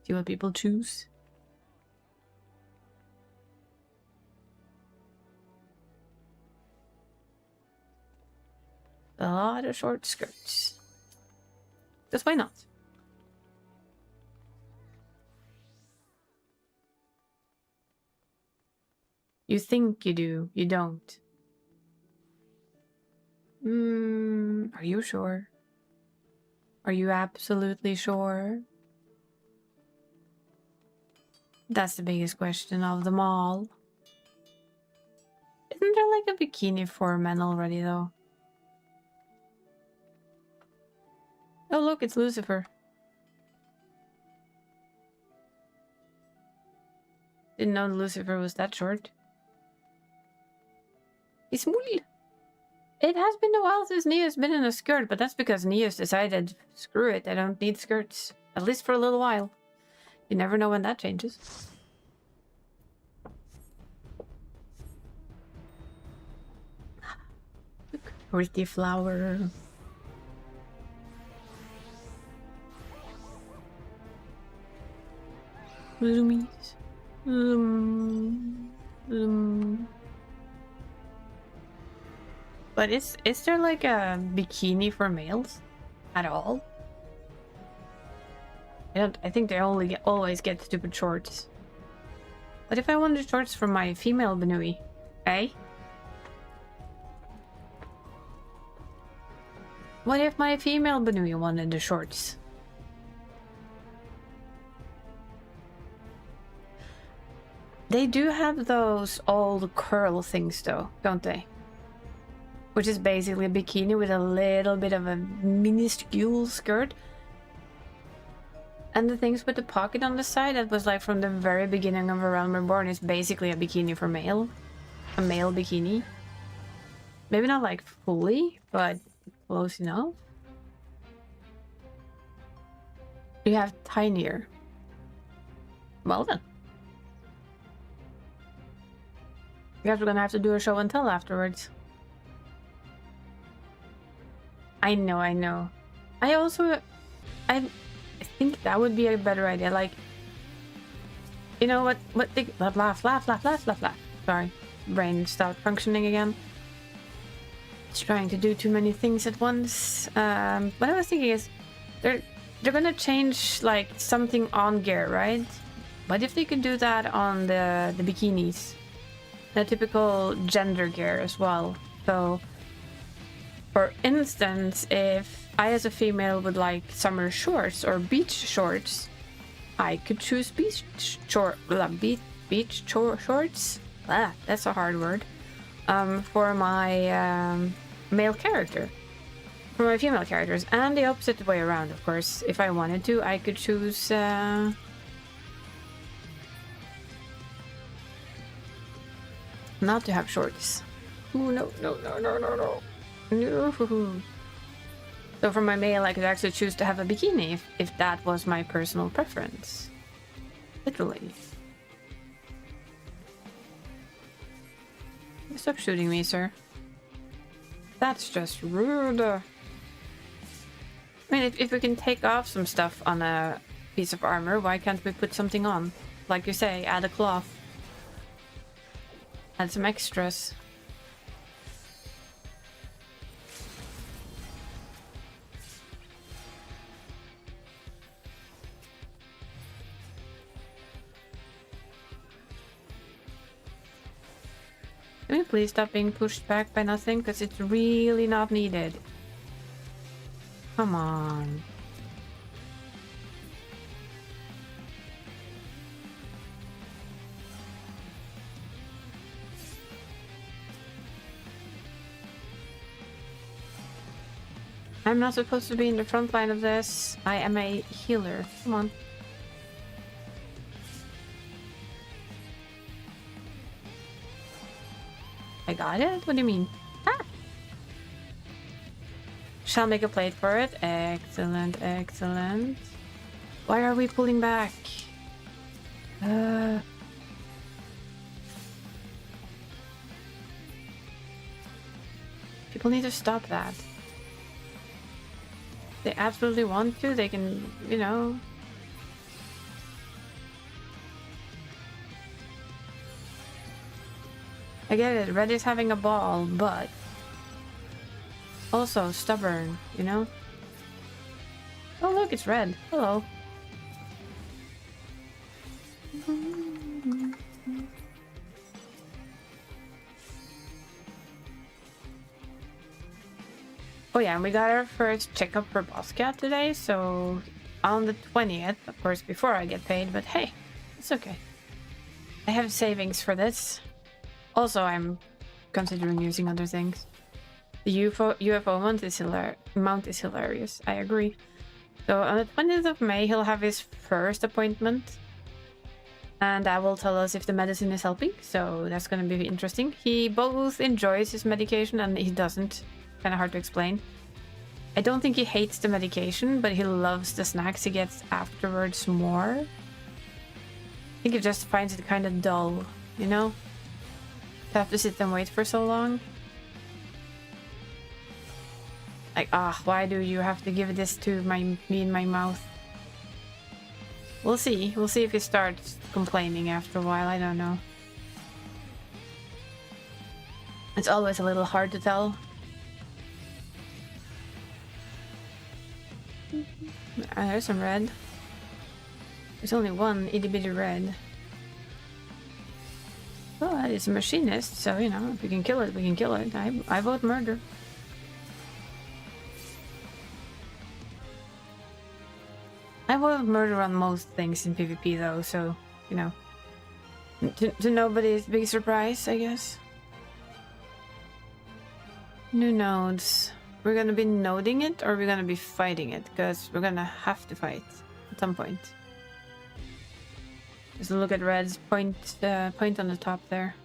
Speaker 1: See what people choose. A lot of short skirts. Just why not? You think you do, you don't. Are you sure? Are you absolutely sure? That's the biggest question of them all. Isn't there like a bikini for men already though? Oh look, it's Lucifer. Didn't know Lucifer was that short. He's small. It has been a while since Neo's been in a skirt, but that's because Neo's decided, screw it, I don't need skirts. At least for a little while. You never know when that changes. Pretty flower. Zoomies. But is there like a bikini for males at all? I think they always get stupid shorts. But if I wanted shorts for my female Benui, eh? What if my female Benui wanted the shorts? They do have those old curl things though, don't they? Which is basically a bikini with a little bit of a minuscule skirt. And the things with the pocket on the side, that was like from the very beginning of A Realm Reborn, is basically a bikini for male. A male bikini. Maybe not like fully, but close enough. You have tinier. Well then. I guess we're gonna have to do a show and tell afterwards. I know. I think that would be a better idea. Like, you know what? Laugh. Sorry, brain stopped functioning again. It's trying to do too many things at once. What I was thinking is, they're gonna change like something on gear, right? What if they could do that on the bikinis, the typical gender gear as well? So, for instance, if I as a female would like summer shorts or beach shorts, I could choose beach shorts. That's a hard word. For my male character. For my female characters, and the opposite way around, of course. If I wanted to, I could choose not to have shorts. Ooh, no. No. So for my male, I could actually choose to have a bikini if that was my personal preference. Literally. Stop shooting me, sir. That's just rude. I mean, if we can take off some stuff on a piece of armor, why can't we put something on? Like you say, add a cloth. Add some extras. Can we please stop being pushed back by nothing? Because it's really not needed. Come on. I'm not supposed to be in the front line of this. I am a healer. Come on. I got it? What do you mean? Ah! Shall make a plate for it. Excellent. Why are we pulling back? People need to stop that. They absolutely want to, they can, you know. I get it, Red is having a ball, but also stubborn, you know? Oh look, it's Red. Hello. Oh yeah, and we got our first checkup for Boss Cat today, so on the 20th, of course, before I get paid, but hey, it's okay. I have savings for this. Also, I'm considering using other things. The UFO mount is hilarious, I agree. So on the 20th of May, he'll have his first appointment. And that will tell us if the medicine is helping, so that's going to be interesting. He both enjoys his medication and he doesn't. Kind of hard to explain. I don't think he hates the medication, but he loves the snacks he gets afterwards more. I think he just finds it kind of dull, you know? To have to sit and wait for so long. Like, why do you have to give this to me in my mouth? We'll see. We'll see if he starts complaining after a while. I don't know. It's always a little hard to tell. There's some red. There's only one itty bitty red. Well, that is a machinist, so you know, if we can kill it, we can kill it. I vote murder. I vote murder on most things in PvP though, so you know, to nobody's big surprise, I guess. New nodes. We're gonna be noding it, or we're gonna be fighting it, because we're gonna have to fight at some point. Just look at Red's point on the top there.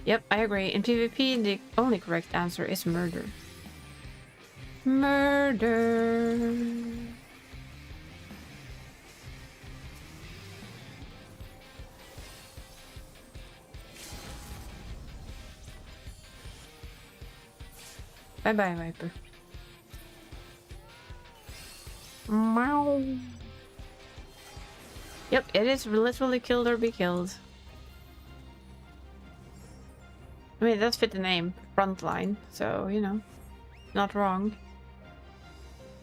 Speaker 1: Yep, I agree. In PvP, the only correct answer is murder. Murder. Bye-bye, Viper. Meow. Yep, it is literally killed or be killed. I mean, it does fit the name, Frontline, so, you know, not wrong.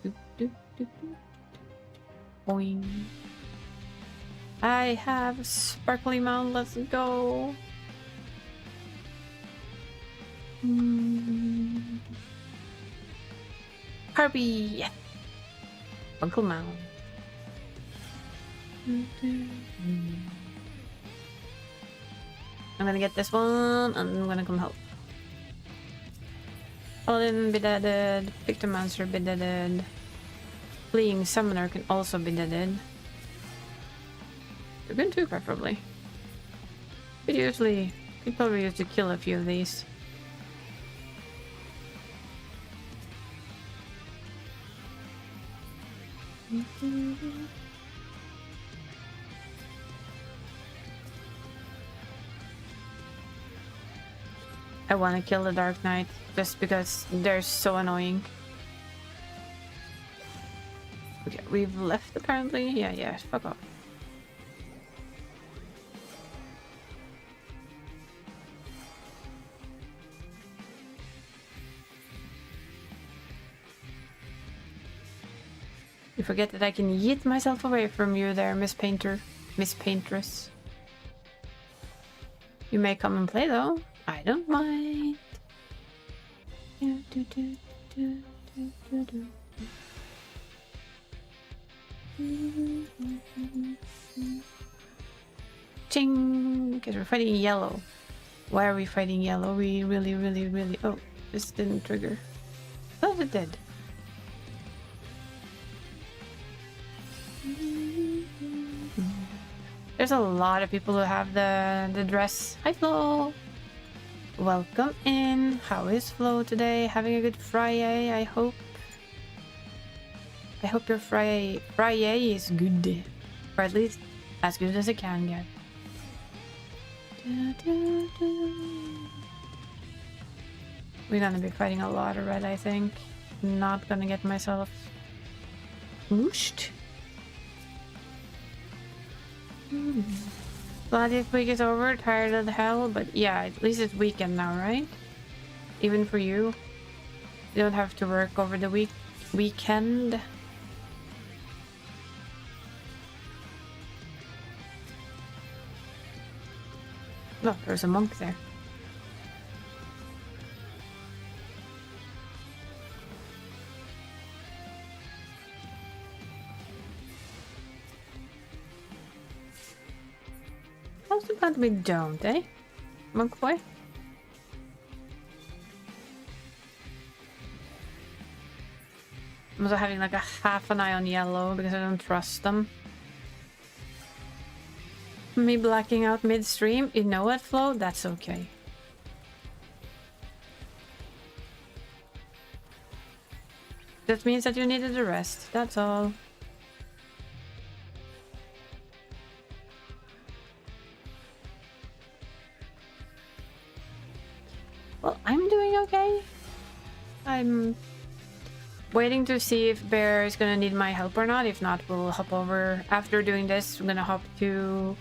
Speaker 1: Doop, doop, doop, doop. Boing. I have a sparkly mount, let's go. Harvey! Uncle Mount. I'm gonna get this one, and I'm gonna come help. Paladin be deaded. Victor Monster be deaded. Fleeing Summoner can also be deaded. You're good too, preferably. Could probably use to kill a few of these. I want to kill the Dark Knight just because they're so annoying. Okay, we've left apparently. Yeah, fuck off. You forget that I can yeet myself away from you there, Miss Paintress. You may come and play though. I don't mind. Ching! Because we're fighting yellow. Why are we fighting yellow? We really... Oh, this didn't trigger. Oh, it did. There's a lot of people who have the dress. Hi, Flo! Welcome in. How is Flo today? Having a good Friyay, I hope. I hope your Friyay is good. Or at least as good as it can get. We're gonna be fighting a lot of red, I think. Not gonna get myself whooshed. Glad this week is over, tired of the hell, but yeah, at least it's weekend now, right? Even for you. You don't have to work over the weekend. Look, there's a monk there. Also glad we don't, eh? Monk boy? I'm also having like a half an eye on yellow because I don't trust them. Me blacking out midstream, you know what, Flo? That's okay. That means that you needed a rest, that's all. Well, I'm doing okay. I'm waiting to see if Bear is gonna need my help or not. If not, we'll hop over. After doing this, we're gonna hop to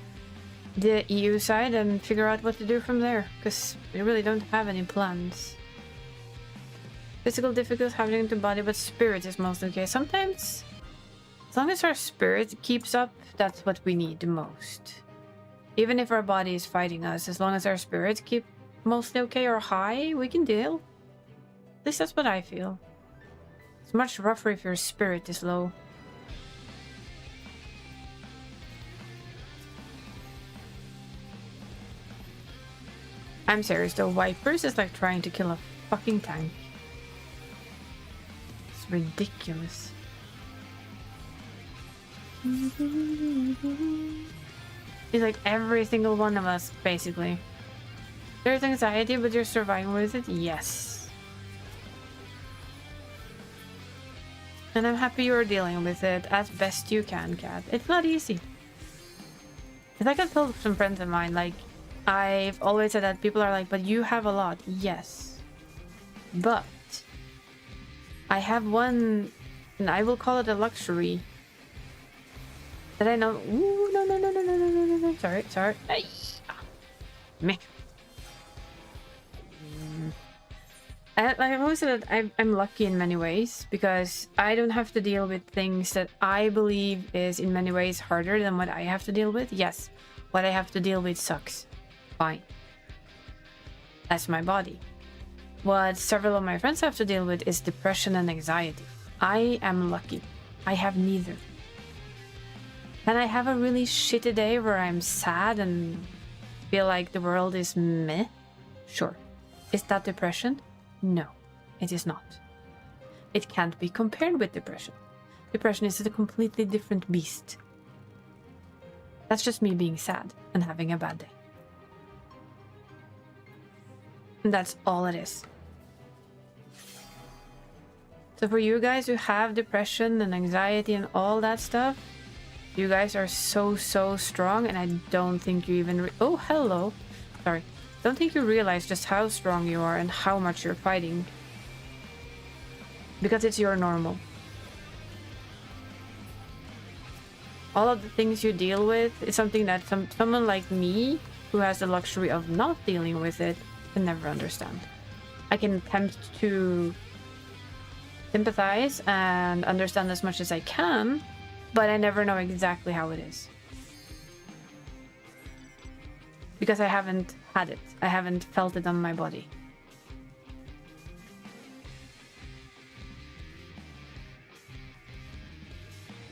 Speaker 1: the EU side and figure out what to do from there, because we really don't have any plans. Physical difficulties happening to body, but spirit is mostly okay. Sometimes, as long as our spirit keeps up, that's what we need the most. Even if our body is fighting us, as long as our spirits keep mostly okay or high, we can deal. At least that's what I feel. It's much rougher if your spirit is low. I'm serious though, Vipers is like trying to kill a fucking tank. It's ridiculous. It's like every single one of us, basically. There's anxiety, but you're surviving with it? Yes. And I'm happy you're dealing with it as best you can, Kat. It's not easy. It's like I've told some friends of mine, like, I've always said that people are like, but you have a lot. Yes. But I have one, and I will call it a luxury, that I know. Ooh, no. Sorry. Ay. Meh. I've always said that I'm lucky in many ways because I don't have to deal with things that I believe is in many ways harder than what I have to deal with. Yes, what I have to deal with sucks. Fine. That's my body. What several of my friends have to deal with is depression and anxiety. I am lucky. I have neither. Can I have a really shitty day where I'm sad and feel like the world is meh? Sure. Is that depression? No, it is not. It can't be compared with depression. Depression is a completely different beast. That's just me being sad and having a bad day. And that's all it is. So for you guys who have depression and anxiety and all that stuff, you guys are so strong, and I don't think you even oh, hello. Sorry. Don't think you realize just how strong you are and how much you're fighting. Because it's your normal. All of the things you deal with is something that someone like me, who has the luxury of not dealing with it, can never understand. I can attempt to sympathize and understand as much as I can, but I never know exactly how it is. Because I haven't had it. I haven't felt it on my body.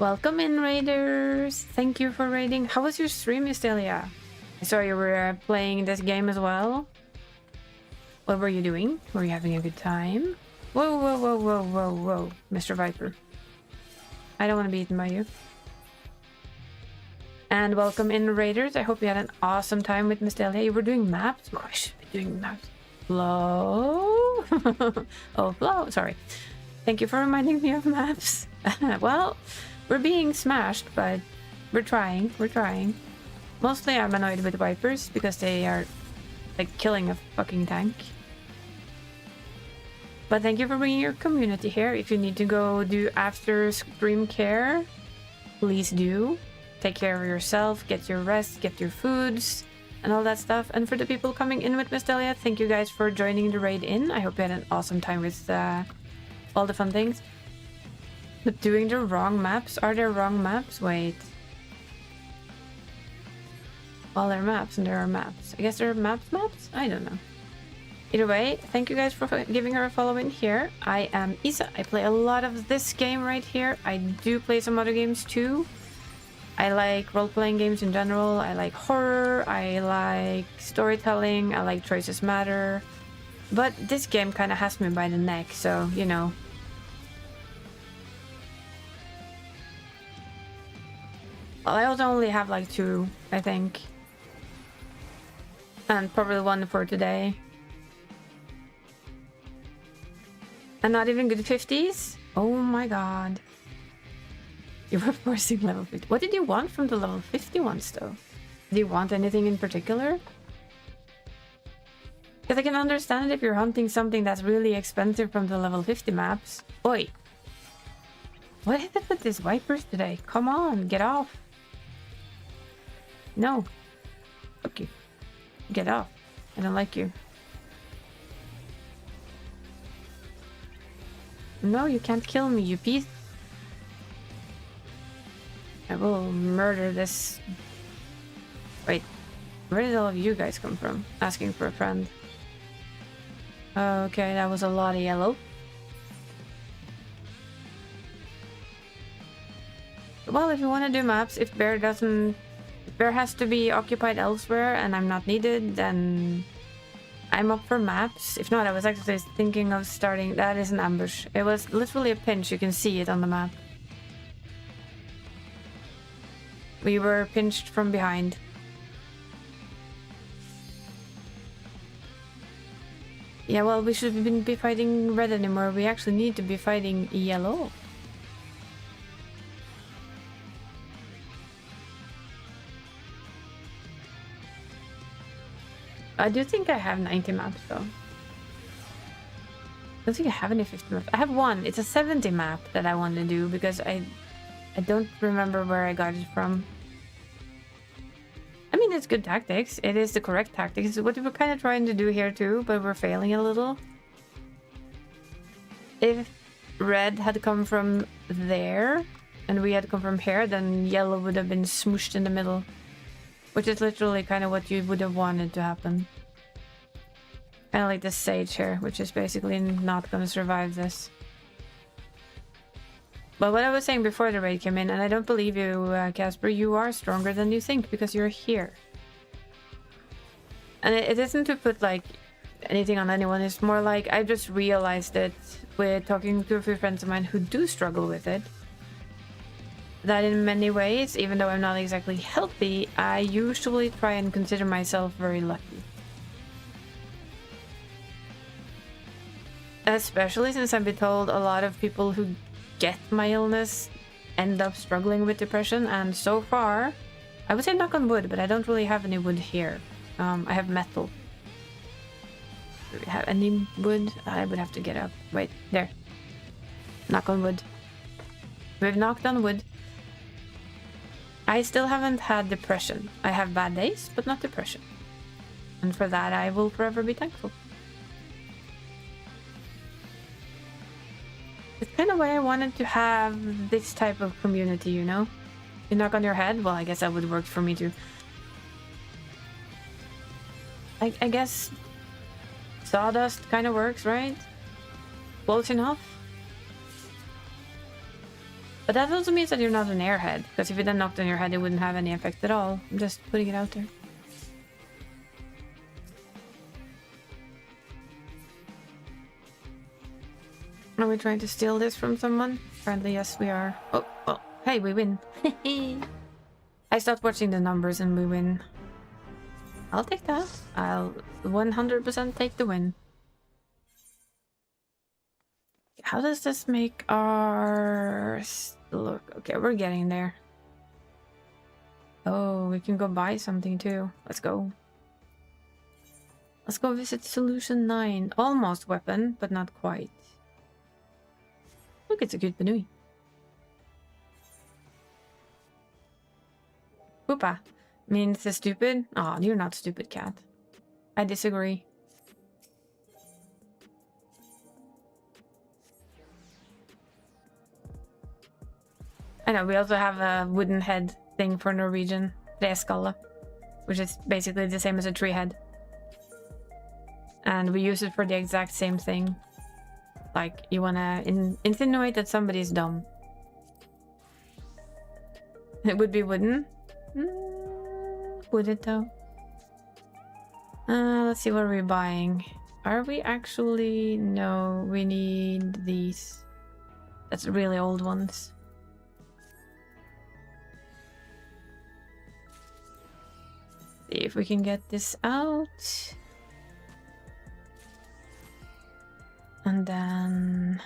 Speaker 1: Welcome in, raiders. Thank you for raiding. How was your stream, Estelia? I saw you were playing this game as well. What were you doing? Were you having a good time? Whoa, Mr. Viper. I don't want to be eaten by you. And welcome in, raiders. I hope you had an awesome time with Miss Delia. You were doing maps? Oh, I should be doing maps. Flow? Oh, flow. Sorry. Thank you for reminding me of maps. Well, we're being smashed, but we're trying. We're trying. Mostly I'm annoyed with Vipers because they are like killing a fucking tank. But thank you for bringing your community here. If you need to go do after stream care, please do. Take care of yourself, get your rest, get your foods, and all that stuff. And for the people coming in with Miss Delia, thank you guys for joining the raid in. I hope you had an awesome time with all the fun things. But doing the wrong maps? Are there wrong maps? Wait. Well, there are maps and there are maps. I guess there are maps? I don't know. Either way, thank you guys for giving her a follow in here. I am Isa. I play a lot of this game right here. I do play some other games too. I like role-playing games in general. I like horror. I like storytelling. I like Choices Matter. But this game kind of has me by the neck, so, you know. Well, I also only have like 2, I think. And probably 1 for today. And not even good 50s? Oh my god. You were forcing level 50. What did you want from the level 50 ones, though? Do you want anything in particular? Because I can understand it if you're hunting something that's really expensive from the level 50 maps. Oi! What is it with these Vipers today? Come on, get off. No. Fuck you. Get off. I don't like you. No, you can't kill me, you piece. I will murder this. Wait, where did all of you guys come from? Asking for a friend. Okay, that was a lot of yellow. Well, if you want to do maps, if Bear doesn't... If Bear has to be occupied elsewhere and I'm not needed, then I'm up for maps. If not, I was actually thinking of starting... That is an ambush. It was literally a pinch. You can see it on the map. We were pinched from behind. Yeah, well, we shouldn't be fighting red anymore. We actually need to be fighting yellow. I do think I have 90 maps though. I don't think I have any 50 maps. I have one. It's a 70 map that I want to do because I don't remember where I got it from. I mean, it's good tactics. It is the correct tactics. It's what we're kind of trying to do here too, but we're failing a little. If red had come from there and we had come from here, then yellow would have been smooshed in the middle. Which is literally kind of what you would have wanted to happen. Kind of like this sage here, which is basically not going to survive this. But what I was saying before the raid came in, and I don't believe you, Casper, you are stronger than you think because you're here. And it isn't to put like anything on anyone, it's more like I just realized it with talking to a few friends of mine who do struggle with it. That in many ways, even though I'm not exactly healthy, I usually try and consider myself very lucky. Especially since I've been told a lot of people who get my illness end up struggling with depression, and so far, I would say knock on wood, but I don't really have any wood here. I have metal. Do we have any wood? I would have to get up. Wait, there. Knock on wood. We've knocked on wood. I still haven't had depression. I have bad days, but not depression. And for that, I will forever be thankful. It's kind of why I wanted to have this type of community, you know? You knock on your head? Well, I guess that would work for me too. I guess sawdust kind of works, right? Close enough. But that also means that you're not an airhead, because if you then knocked on your head, it wouldn't have any effect at all. I'm just putting it out there. Are we trying to steal this from someone? Apparently, yes, we are. Oh, well, hey, we win. I stopped watching the numbers and we win. I'll take that. I'll 100% take the win. How does this make our look? Okay, we're getting there. Oh, we can go buy something too. Let's go. Let's go visit Solution 9. Almost weapon, but not quite. Look, it's a cute Benui. Poopa means the stupid. Oh, you're not stupid, cat. I disagree. I know, we also have a wooden head thing for Norwegian. Treskalle, which is basically the same as a tree head. And we use it for the exact same thing. Like, you wanna insinuate that somebody's dumb. It would be wooden. Would it though? Let's see, what are we buying? Are we actually... No, we need these. That's really old ones. See if we can get this out. And then...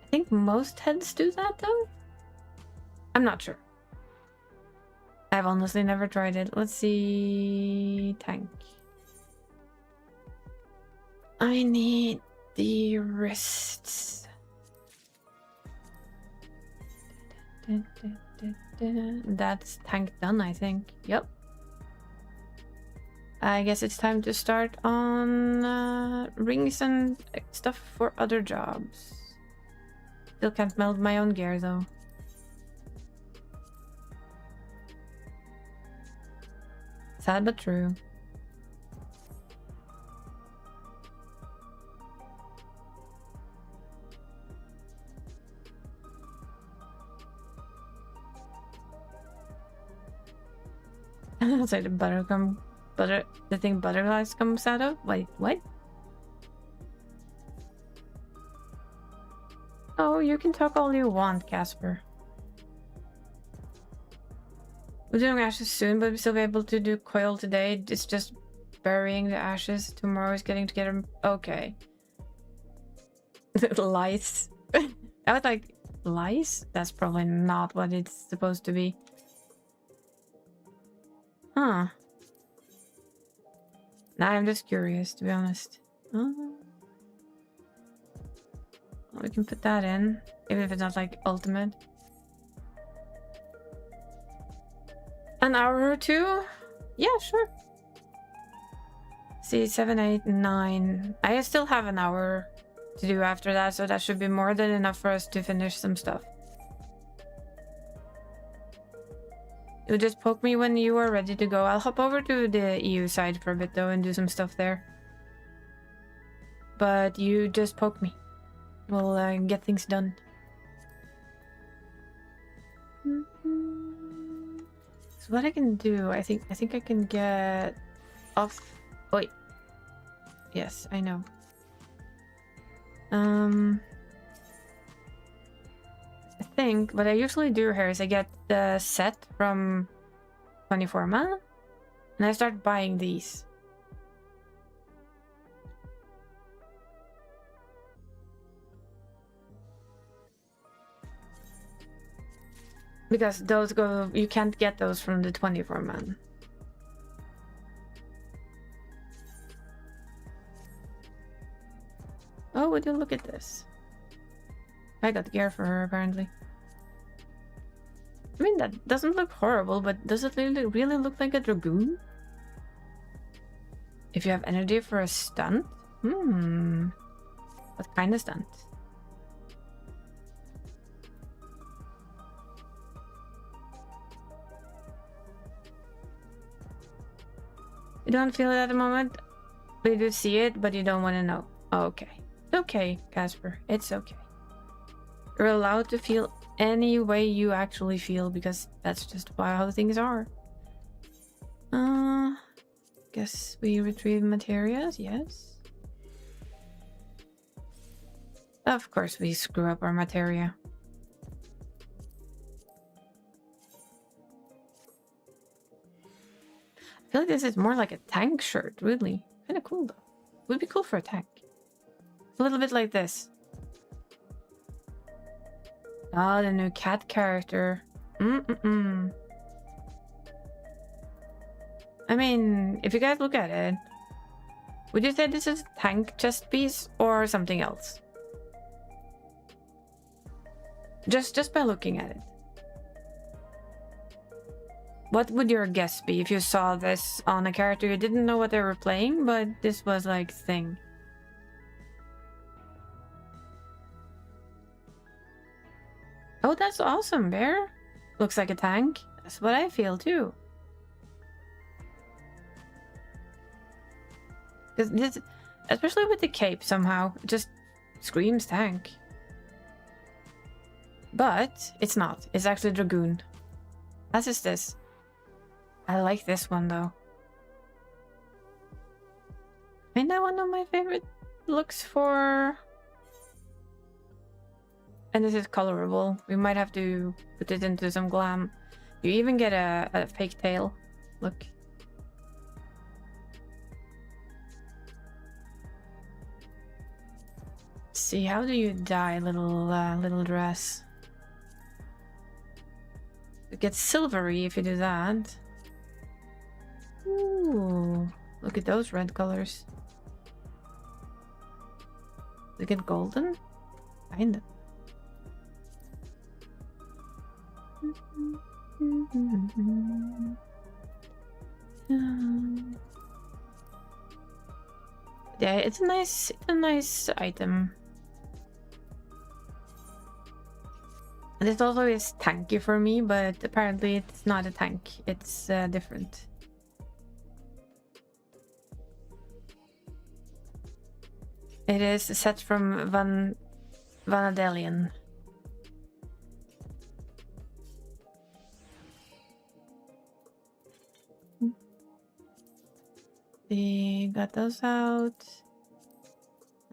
Speaker 1: I think most heads do that though? I'm not sure. I've honestly never tried it. Let's see... Tank. I need the wrists. That's tank done, I think. Yep. I guess it's time to start on rings and stuff for other jobs. Still can't meld my own gear though. Sad but true. It's like the the thing butterflies comes out of? Wait, what? Oh, you can talk all you want, Casper. We're doing ashes soon, but we still be able to do coil today. It's just burying the ashes. Tomorrow is getting together. Okay. Lice. I was like, lice? That's probably not what it's supposed to be. Huh. Now I'm just curious, to be honest. Oh. Well, we can put that in, even if it's not like ultimate. An hour or two? Yeah, sure. See, 7, 8, 9. I still have an hour to do after that, so that should be more than enough for us to finish some stuff. You just poke me when you are ready to go. I'll hop over to the EU side for a bit though and do some stuff there. But you just poke me. We'll get things done. So what I can do, I think I can get off. Wait. Yes, I know. I think what I usually do here is I get the set from 24 mana and I start buying these. Because those go, you can't get those from the 24 mana. Oh, would you look at this? I got gear for her, apparently. I mean, that doesn't look horrible, but does it really look like a dragoon? If you have energy for a stunt? What kind of stunt? You don't feel it at the moment? You do see it, but you don't want to know. Okay. It's okay, Casper. It's okay. You're allowed to feel any way you actually feel, because that's just how things are. Guess we retrieve materials, yes. Of course we screw up our materia. I feel like this is more like a tank shirt, really. Kind of cool though. Would be cool for a tank. A little bit like this. Oh, the new cat character. I mean, if you guys look at it, would you say this is a tank chest piece or something else? Just by looking at it. What would your guess be if you saw this on a character you didn't know what they were playing, but this was like thing? Oh, that's awesome, Bear. Looks like a tank. That's what I feel too. Because this, especially with the cape somehow, it just screams tank. But it's not. It's actually Dragoon. As is this. I like this one though. Ain't that one of my favorite looks for... And this is colorable. We might have to put it into some glam. You even get a fake tail. Look. Let's see, how do you dye little dress? It gets silvery if you do that. Ooh, look at those red colors. Look at golden? Kinda. Yeah, it's a nice item. This also is tanky for me, but apparently it's not a tank. It's different. It is a set from Vanadelian. We got those out.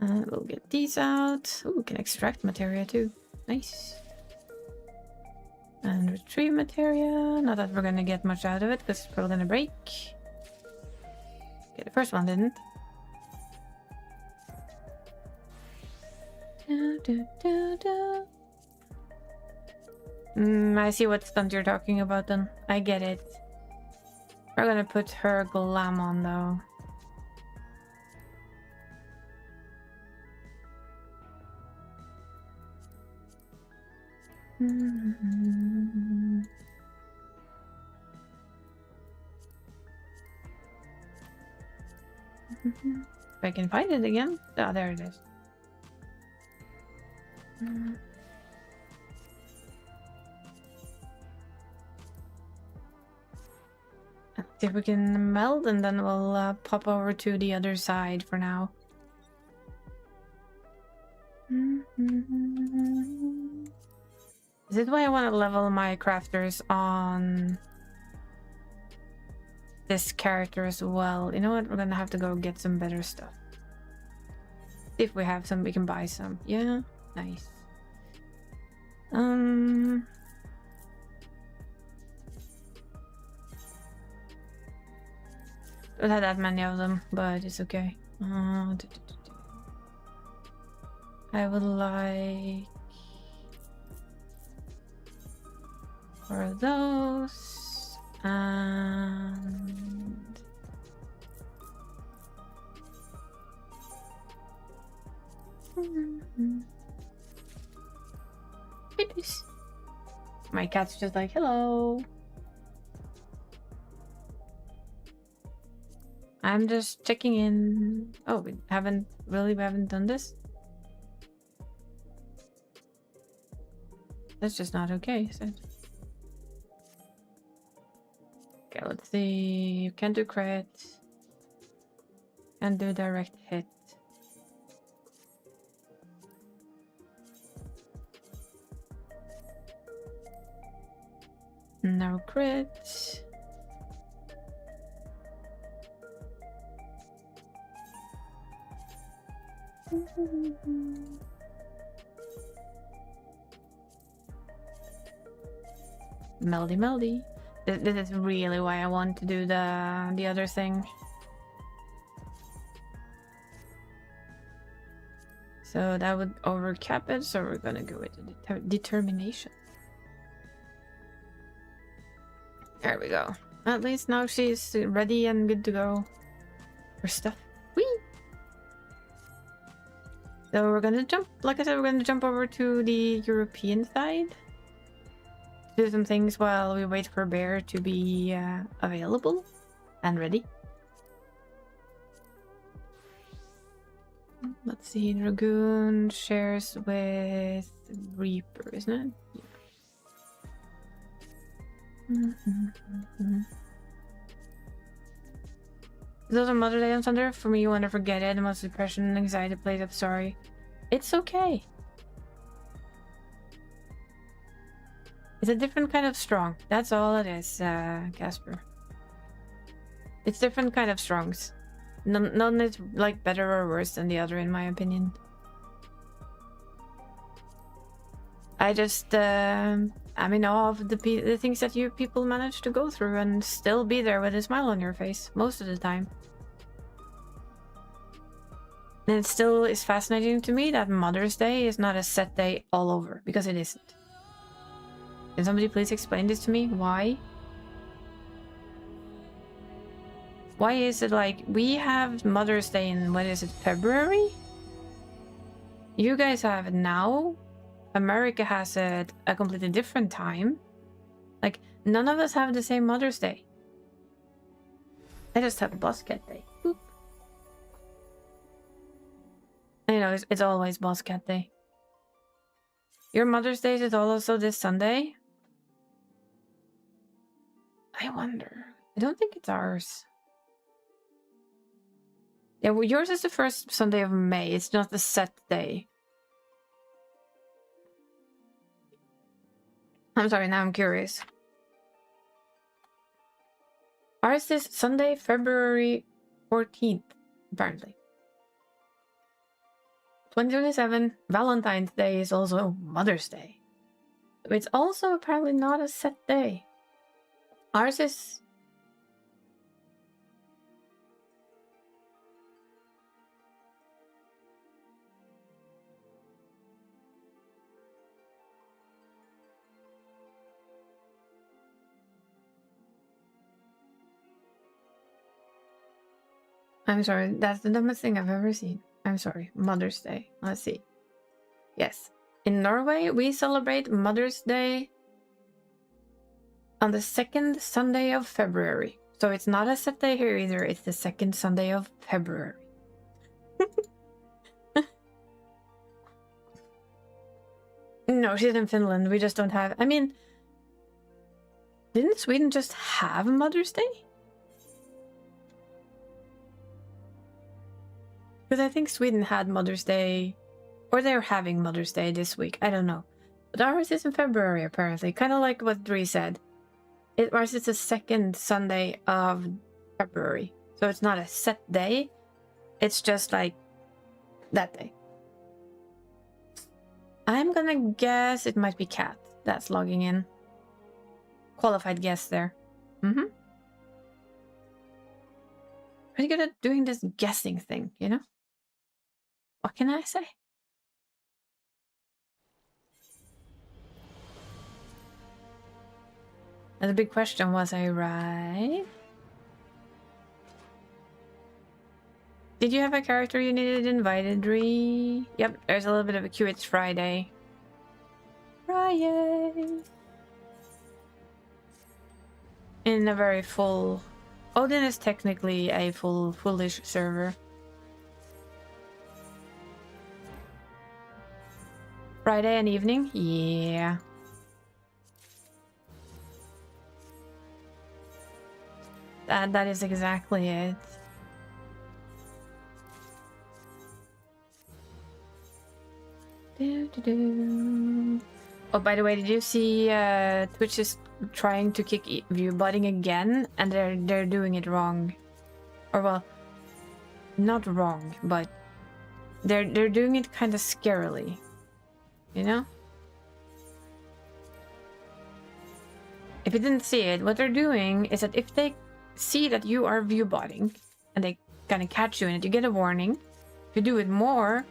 Speaker 1: And we'll get these out. Oh, we can extract materia too. Nice. And retrieve materia. Not that we're gonna get much out of it, because it's probably gonna break. Okay, the first one didn't. I see what stunt you're talking about then. I get it. We're gonna put her glam on though. If I can find it again. Oh, there it is. See if we can meld, and then we'll pop over to the other side for now. Is this why I want to level my crafters on this character as well? You know what? We're gonna have to go get some better stuff. See if we have some, we can buy some. Yeah, nice. Don't have that many of them, but it's okay. I would like for those and babies. My cat's just like, hello. I'm just checking in. Oh, we haven't done this. That's just not okay, is it? Okay, let's see. Can't do crit. Can't do direct hit. No crit. Meldy. This is really why I want to do the other thing. So that would overcap it, so we're gonna go with the determination. There we go. At least now she's ready and good to go for stuff. Whee! So we're gonna jump, like I said, we're gonna jump over to the European side. Do some things while we wait for Bear to be available and ready. Let's see, Dragoon shares with Reaper, isn't it? Yeah. Is those a Mother Day on Sunday? For me, you want to forget it. The most depression and anxiety plays up. Sorry. It's okay. It's a different kind of strong. That's all it is, Casper. It's different kind of strongs. None is like better or worse than the other, in my opinion. I just, I'm in awe of the things that you people manage to go through and still be there with a smile on your face most of the time. And it still is fascinating to me that Mother's Day is not a set day all over, because it isn't. Can somebody please explain this to me? Why? Why is it like we have Mother's Day in, what is it, February? You guys have it now. America has it a completely different time. Like, none of us have the same Mother's Day. I just have Boss Cat Day. Boop. You know, it's always Boss Cat Day. Your Mother's Day is also this Sunday? I wonder. I don't think it's ours. Yeah, well, yours is the first Sunday of May. It's not the set day. I'm sorry, now I'm curious. Ours is Sunday, February 14th, apparently. 2027, Valentine's Day is also Mother's Day. It's also apparently not a set day. Ours is... I'm sorry, that's the dumbest thing I've ever seen. I'm sorry. Mother's Day. Let's see. Yes. In Norway, we celebrate Mother's Day on the second Sunday of February. So it's not a set day here either. It's the second Sunday of February. No, she's in Finland. We just don't have... I mean... Didn't Sweden just have Mother's Day? Because I think Sweden had Mother's Day... Or they're having Mother's Day this week. I don't know. But ours is in February, apparently. Kind of like what Dre said. Ours is the second Sunday of February. So it's not a set day. It's just like... that day. I'm gonna guess it might be Cat that's logging in. Qualified guess there. Mm-hmm. Pretty good at doing this guessing thing, you know? What can I say? And the big question, was I right? Did you have a character you needed invited, Dree? Yep, there's a little bit of a queue. It's Friday. Friyay! In a very full... Odin is technically a fullish server. Friday and evening? Yeah. That is exactly it. Oh, by the way, did you see Twitch is trying to kick view botting again, and they're doing it wrong, or well, not wrong, but they're doing it kind of scarily, you know? If you didn't see it, what they're doing is that if they see that you are view botting and they kind of catch you in it, you get a warning. If you do it more,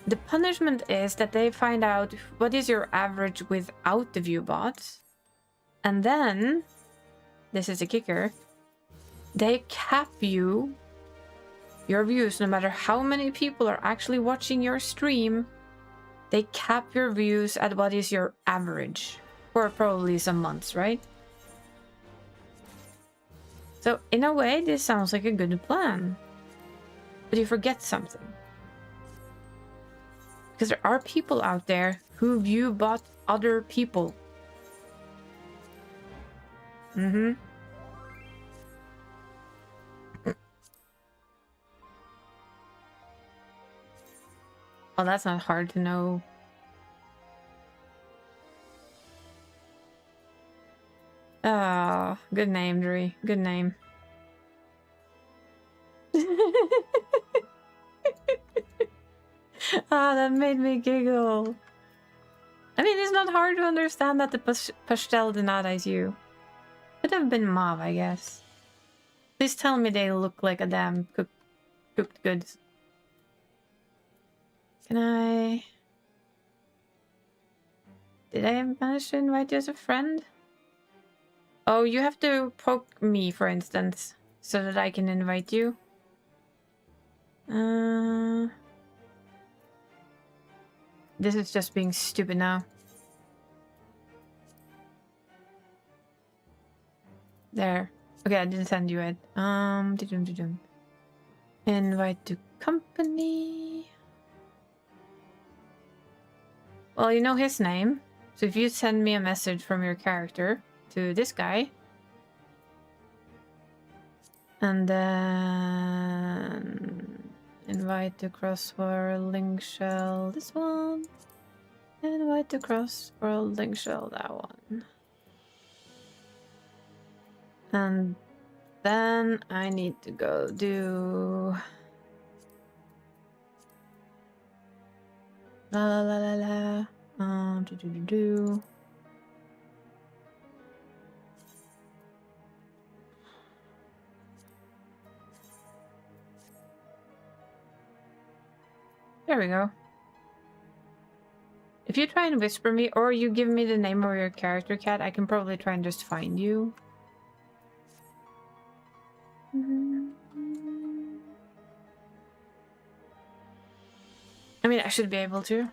Speaker 1: the punishment is that they find out what is your average without the view bots. And then, this is a kicker, they cap your views. No matter how many people are actually watching your stream, they cap your views at what is your average for probably some months, right? So in a way, this sounds like a good plan. But you forget something. Because there are people out there who view bot other people. Mm-hmm. Well, that's not hard to know. Oh, good name, Dree. Good name. Ah, that made me giggle. I mean, it's not hard to understand that the pastel denies you. Could have been mauve, I guess. Please tell me they look like a damn cooked goods. Can I... Did I manage to invite you as a friend? Oh, you have to poke me, for instance, so that I can invite you. This is just being stupid now. There. Okay, I didn't send you it. Invite to company. Well, you know his name. So if you send me a message from your character to this guy, and then invite to crossworld link shell this one, invite to crossworld link shell that one, and then I need to go do la la la la la do. There we go. If you try and whisper me, or you give me the name of your character, Cat, I can probably try and just find you. I mean, I should be able to.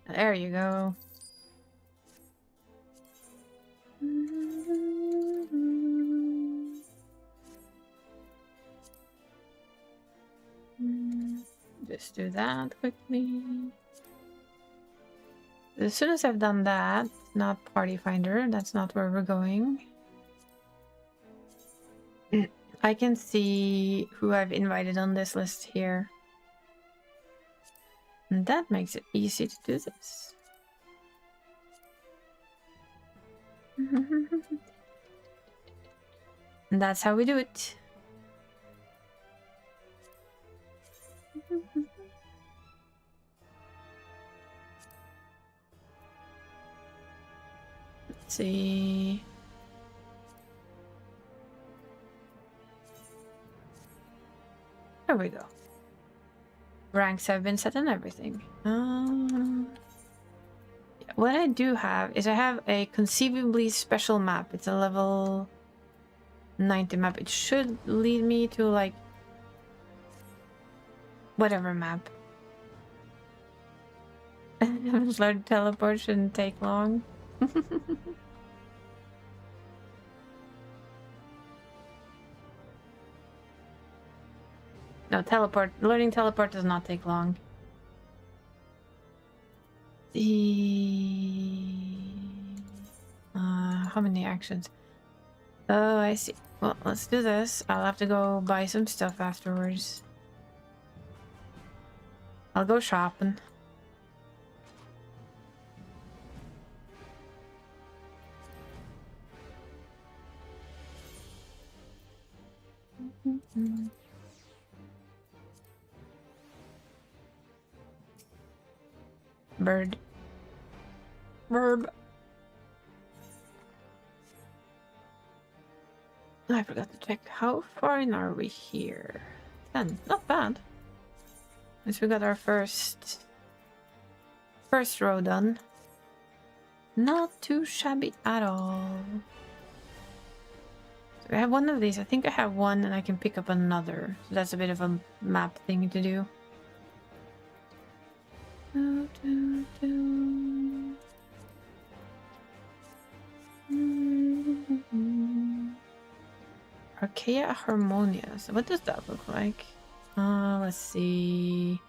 Speaker 1: There you go. Just do that quickly. As soon as I've done that, not party finder, that's not where we're going. I can see who I've invited on this list here. And that makes it easy to do this. And that's how we do it. Let's see. There we go. Ranks have been set and everything. What I do have is I have a conceivably special map. It's a level 90 map. It should lead me to like whatever map. Learn teleport shouldn't take long. No, learning teleport does not take long. How many actions? Oh, I see. Well, let's do this. I'll have to go buy some stuff afterwards. I'll go shopping. Bird. Verb. I forgot to check. How far in are we here? 10. Not bad. At least we got our first row done. Not too shabby at all. So I have one of these. I think I have one and I can pick up another. So that's a bit of a map thing to do. Archaea Harmonia. So what does that look like? Let's see.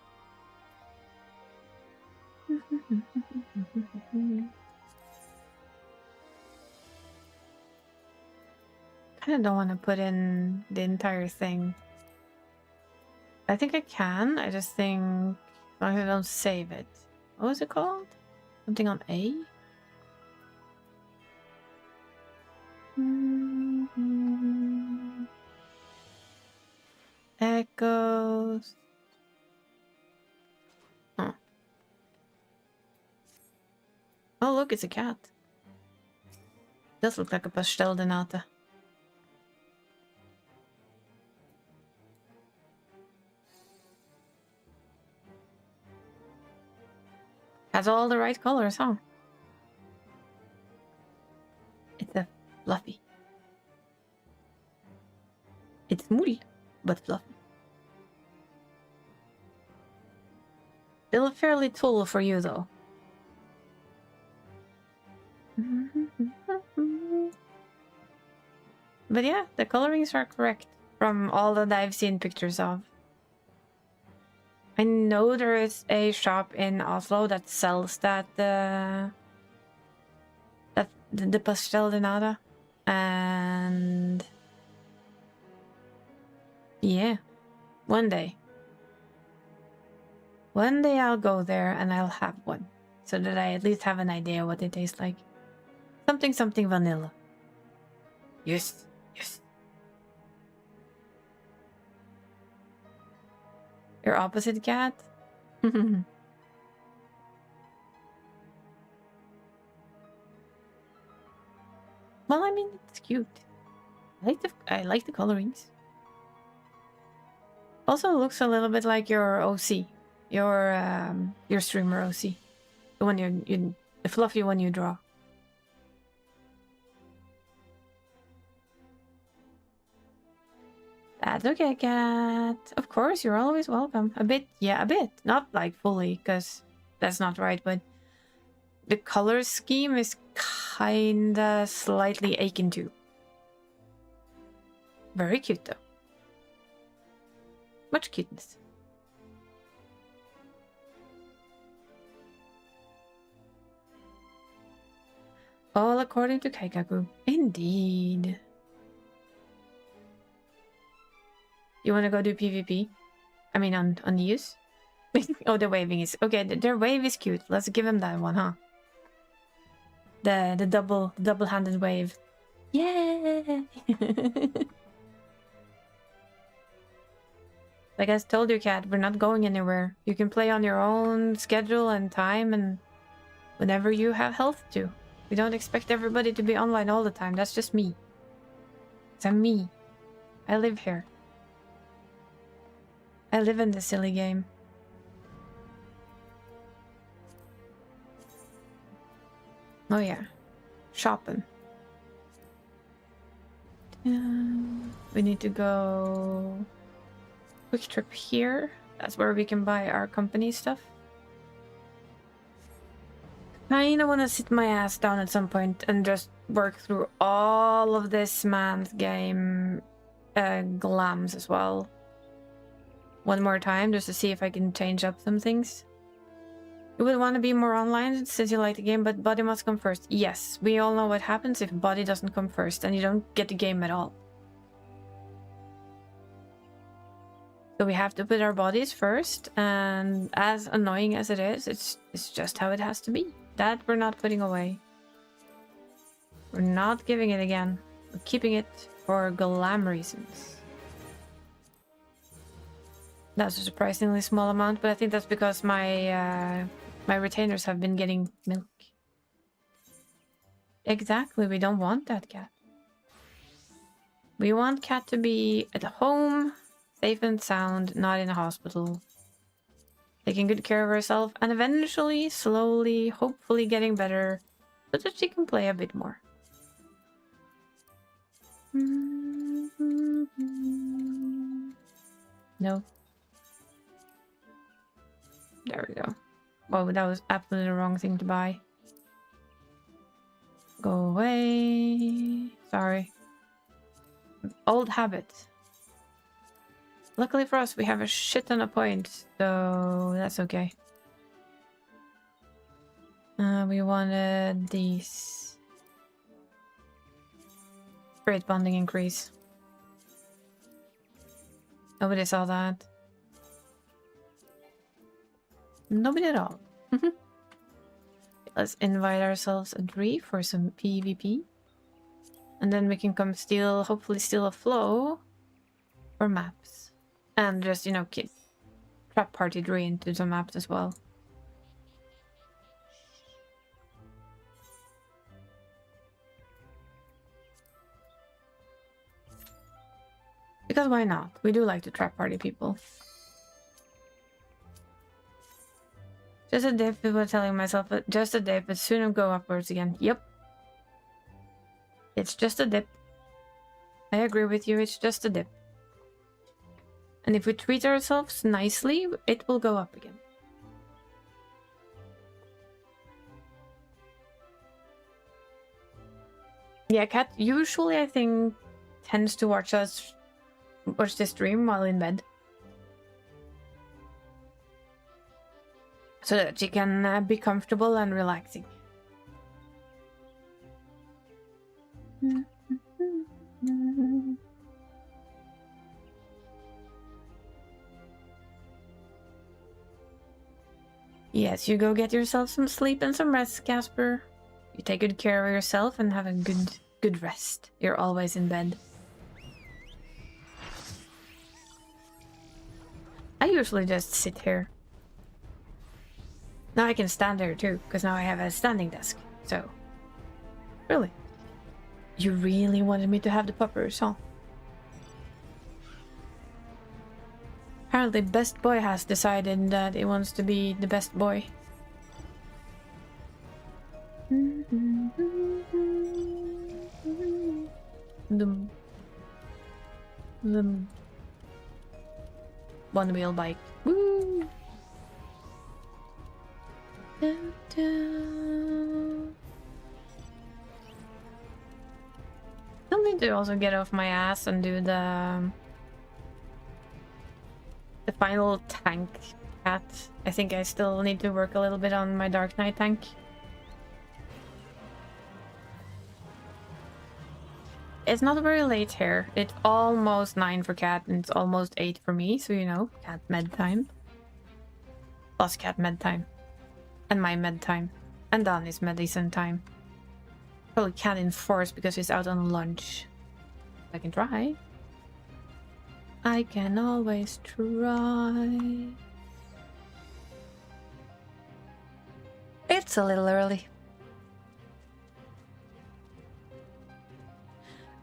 Speaker 1: Kinda don't want to put in the entire thing. I think I can. I just think as long as I don't save it. What was it called? Something on A? Echoes. Huh. Oh, look, it's a cat. Does look like a pastel de nata. Has all the right colors, huh? It's a fluffy. It's small, but fluffy. Still fairly tall for you, though. But yeah, the colorings are correct from all that I've seen pictures of. I know there is a shop in Oslo that sells that the pastel de nata, and yeah, one day I'll go there and I'll have one, so that I at least have an idea what they taste like. Something vanilla. Yes. Your opposite cat? Well, I mean, it's cute. I like the colorings. Also looks a little bit like your OC. Your streamer OC. The one the fluffy one you draw. That's okay, cat. Of course, you're always welcome. A bit, yeah, a bit. Not like fully, because that's not right, but the color scheme is kinda slightly akin to. Very cute, though. Much cuteness. All according to Kaikaku. Indeed. You want to go do PvP? I mean, on use? Oh, the waving is... Okay, their wave is cute. Let's give him that one, huh? The double-handed wave. Yay! Like I told you, Cat, we're not going anywhere. You can play on your own schedule and time and whenever you have health to. We don't expect everybody to be online all the time. That's just me. It's me. I live here. I live in this silly game. Oh yeah. Shopping. We need to go... Quick trip here. That's where we can buy our company stuff. I kinda wanna sit my ass down at some point and just work through all of this man's game glams as well. One more time, just to see if I can change up some things. You would want to be more online since you like the game, but body must come first. Yes, we all know what happens if body doesn't come first and you don't get the game at all. So we have to put our bodies first, and as annoying as it is, it's just how it has to be. That we're not putting away. We're not giving it again. We're keeping it for glam reasons. That's a surprisingly small amount, but I think that's because my my retainers have been getting milk. Exactly, we don't want that cat. We want cat to be at home, safe and sound, not in a hospital. Taking good care of herself and eventually, slowly, hopefully getting better so that she can play a bit more. No. There we go. Oh, that was absolutely the wrong thing to buy. Go away. Sorry. Old habit. Luckily for us, we have a shit ton of points, so that's okay. We wanted these. Spirit bonding increase. Nobody saw that. Nobody at all. Let's invite ourselves a Dree for some PvP. And then we can come steal, hopefully steal a flow or maps. And just, you know, keep trap party Dree into some maps as well. Because why not? We do like to trap party people. Just a dip, people are telling myself, just a dip, but soon it'll go upwards again. Yep. It's just a dip. I agree with you, it's just a dip. And if we treat ourselves nicely, it will go up again. Yeah, Cat usually, I think, tends to watch this stream while in bed. So that she can be comfortable and relaxing. Yes, you go get yourself some sleep and some rest, Casper. You take good care of yourself and have a good rest. You're always in bed. I usually just sit here. Now I can stand there too, because now I have a standing desk. So, really? You really wanted me to have the puppers, huh? Apparently Best Boy has decided that he wants to be the best boy. One wheel bike. Woo! Still need to also get off my ass and do the final tank cat. I think I still need to work a little bit on my Dark Knight tank. It's not very late here. It's almost 9 for cat and it's almost 8 for me, so you know, cat med time. Plus cat med time. And my med time. And Donnie's medicine time. Probably can't enforce because he's out on lunch. I can try. I can always try. It's a little early.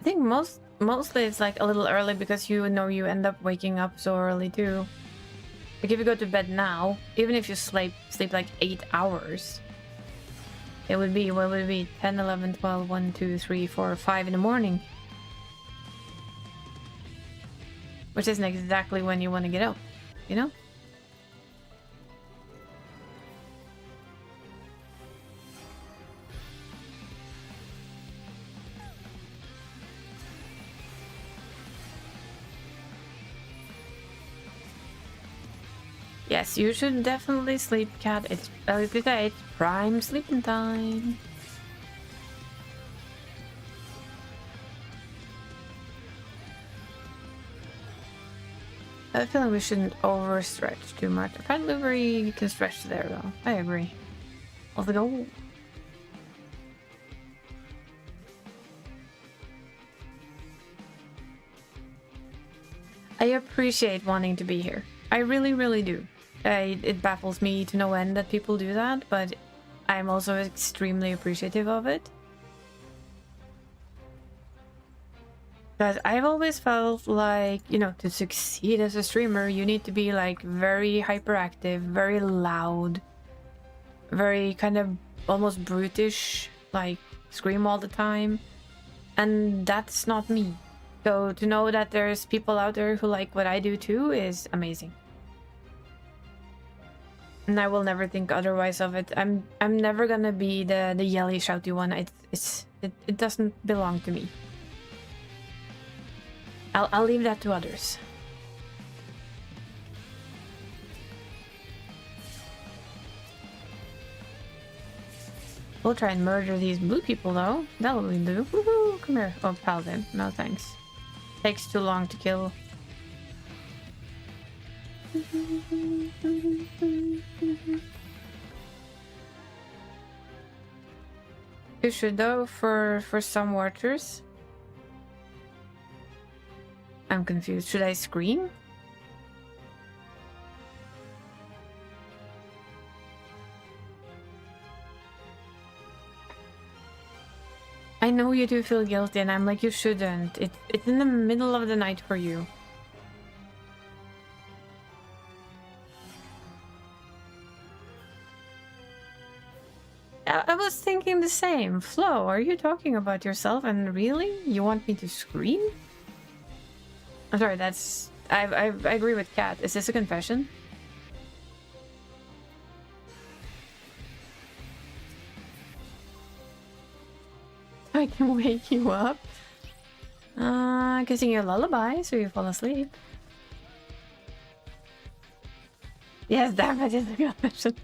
Speaker 1: I think mostly it's like a little early because you know you end up waking up so early too. Like if you go to bed now, even if you sleep like 8 hours, it would be, what would it be, 10, 11, 12, 1, 2, 3, 4, 5 in the morning. Which isn't exactly when you want to get up, you know? Yes, you should definitely sleep, cat. It's it's prime sleeping time. I feel like we shouldn't overstretch too much. Apparently we can stretch there though. I agree. Let's go. I appreciate wanting to be here. I really, really do. It baffles me to no end that people do that, but I'm also extremely appreciative of it. Because I've always felt like, you know, to succeed as a streamer, you need to be like very hyperactive, very loud, very kind of almost brutish, like scream all the time. And that's not me. So to know that there's people out there who like what I do too is amazing. And I will never think otherwise of it. I'm never gonna be the yelly, shouty one. It doesn't belong to me. I'll leave that to others. We'll try and murder these blue people though. That will we do. Woohoo! Come here. Oh, paladin. No thanks. Takes too long to kill. You should though for some watchers. I'm confused. Should I scream? I know you do feel guilty and I'm like, you shouldn't. It's in the middle of the night for you. I was thinking the same. Flo, are you talking about yourself and really? You want me to scream? I'm sorry, that's... I agree with Kat. Is this a confession? I can wake you up. I can sing you a lullaby so you fall asleep. Yes, damn it, it's a confession.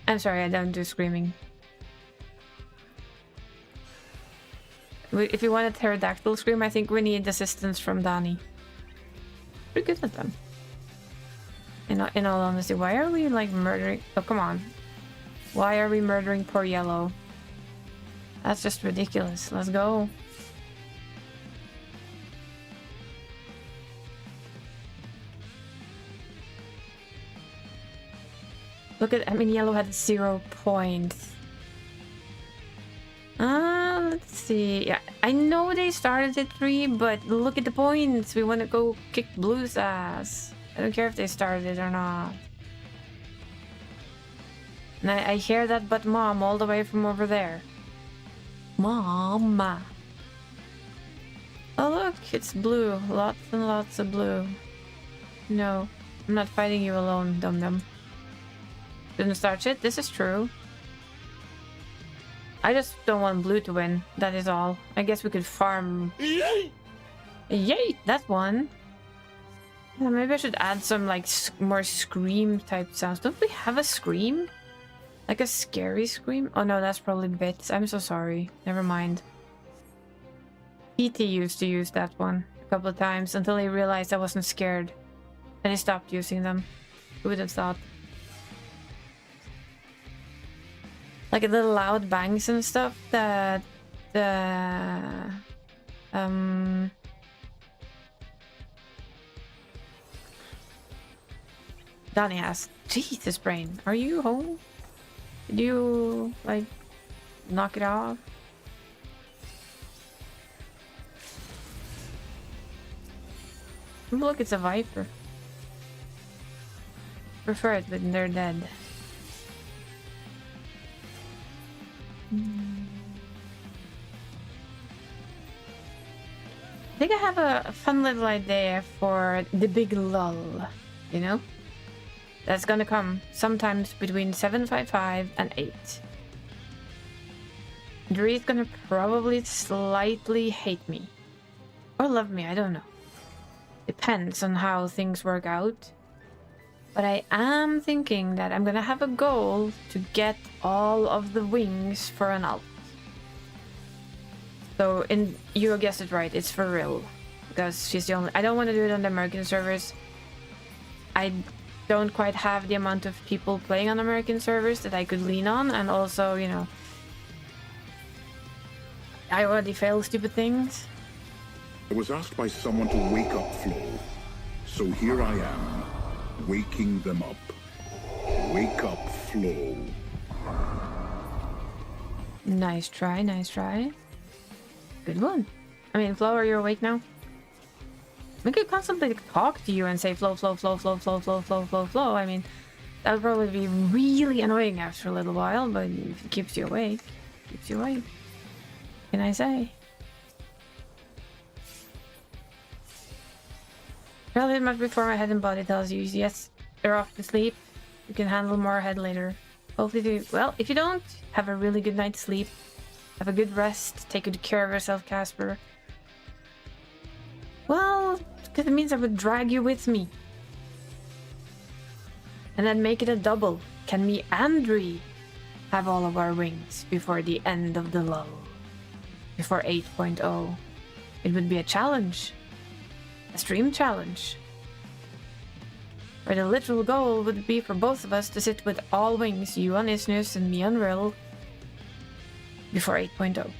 Speaker 1: I'm sorry, I don't do screaming. If you want a pterodactyl scream, I think we need assistance from Donnie. Pretty good at them. In all honesty, why are we like murdering? Oh, come on. Why are we murdering poor Yellow? That's just ridiculous. Let's go. Look at, I mean, Yellow had 0 points. Let's see. Yeah, I know they started at 3, but look at the points. We want to go kick Blue's ass. I don't care if they started it or not. And I hear that but mom all the way from over there. Mama. Oh look, it's blue. Lots and lots of blue. No, I'm not fighting you alone, dum-dum. Didn't start shit, this is true. I just don't want blue to win, that is all. I guess we could farm... Yay! Yay! That's one. Yeah, maybe I should add some like more scream type sounds. Don't we have a scream? Like a scary scream? Oh no, that's probably bits. I'm so sorry. Never mind. PT used to use that one a couple of times until he realized I wasn't scared. And he stopped using them. Who would have thought? Like the loud bangs and stuff that Donnie has. Jesus, brain. Are you home? Did you, like, knock it off? Look, it's a viper. Prefer it when they're dead. I think I have a fun little idea for the big lull, you know? That's gonna come sometimes between 7:55 and 8. Dree's gonna probably slightly hate me. Or love me, I don't know. Depends on how things work out. But I am thinking that I'm gonna have a goal to get all of the wings for an alt. So, you guessed it right, it's for real. Because she's the only... I don't want to do it on the American servers. I don't quite have the amount of people playing on American servers that I could lean on. And also, you know... I already fail stupid things.
Speaker 2: I was asked by someone to wake up Flo. So here I am, waking them up. Wake up, Flo.
Speaker 1: Nice try, nice try. Good one. I mean, Flo, are you awake now? We could constantly talk to you and say Flo, Flo, Flo, Flo, Flo, Flo, Flo, Flo, Flo. I mean, that would probably be really annoying after a little while, but if it keeps you awake, keeps you awake. What can I say? Probably much before my head and body tells you, yes, you're off to sleep. You can handle more ahead later. Hopefully, well, if you don't, have a really good night's sleep. Have a good rest. Take good care of yourself, Casper. Well, because it means I would drag you with me. And then make it a double. Can me and Dree have all of our wings before the end of the lull? Before 8.0. It would be a challenge. A stream challenge. Where the literal goal would be for both of us to sit with all wings, you on Isnus and me on Rill, before 8.0.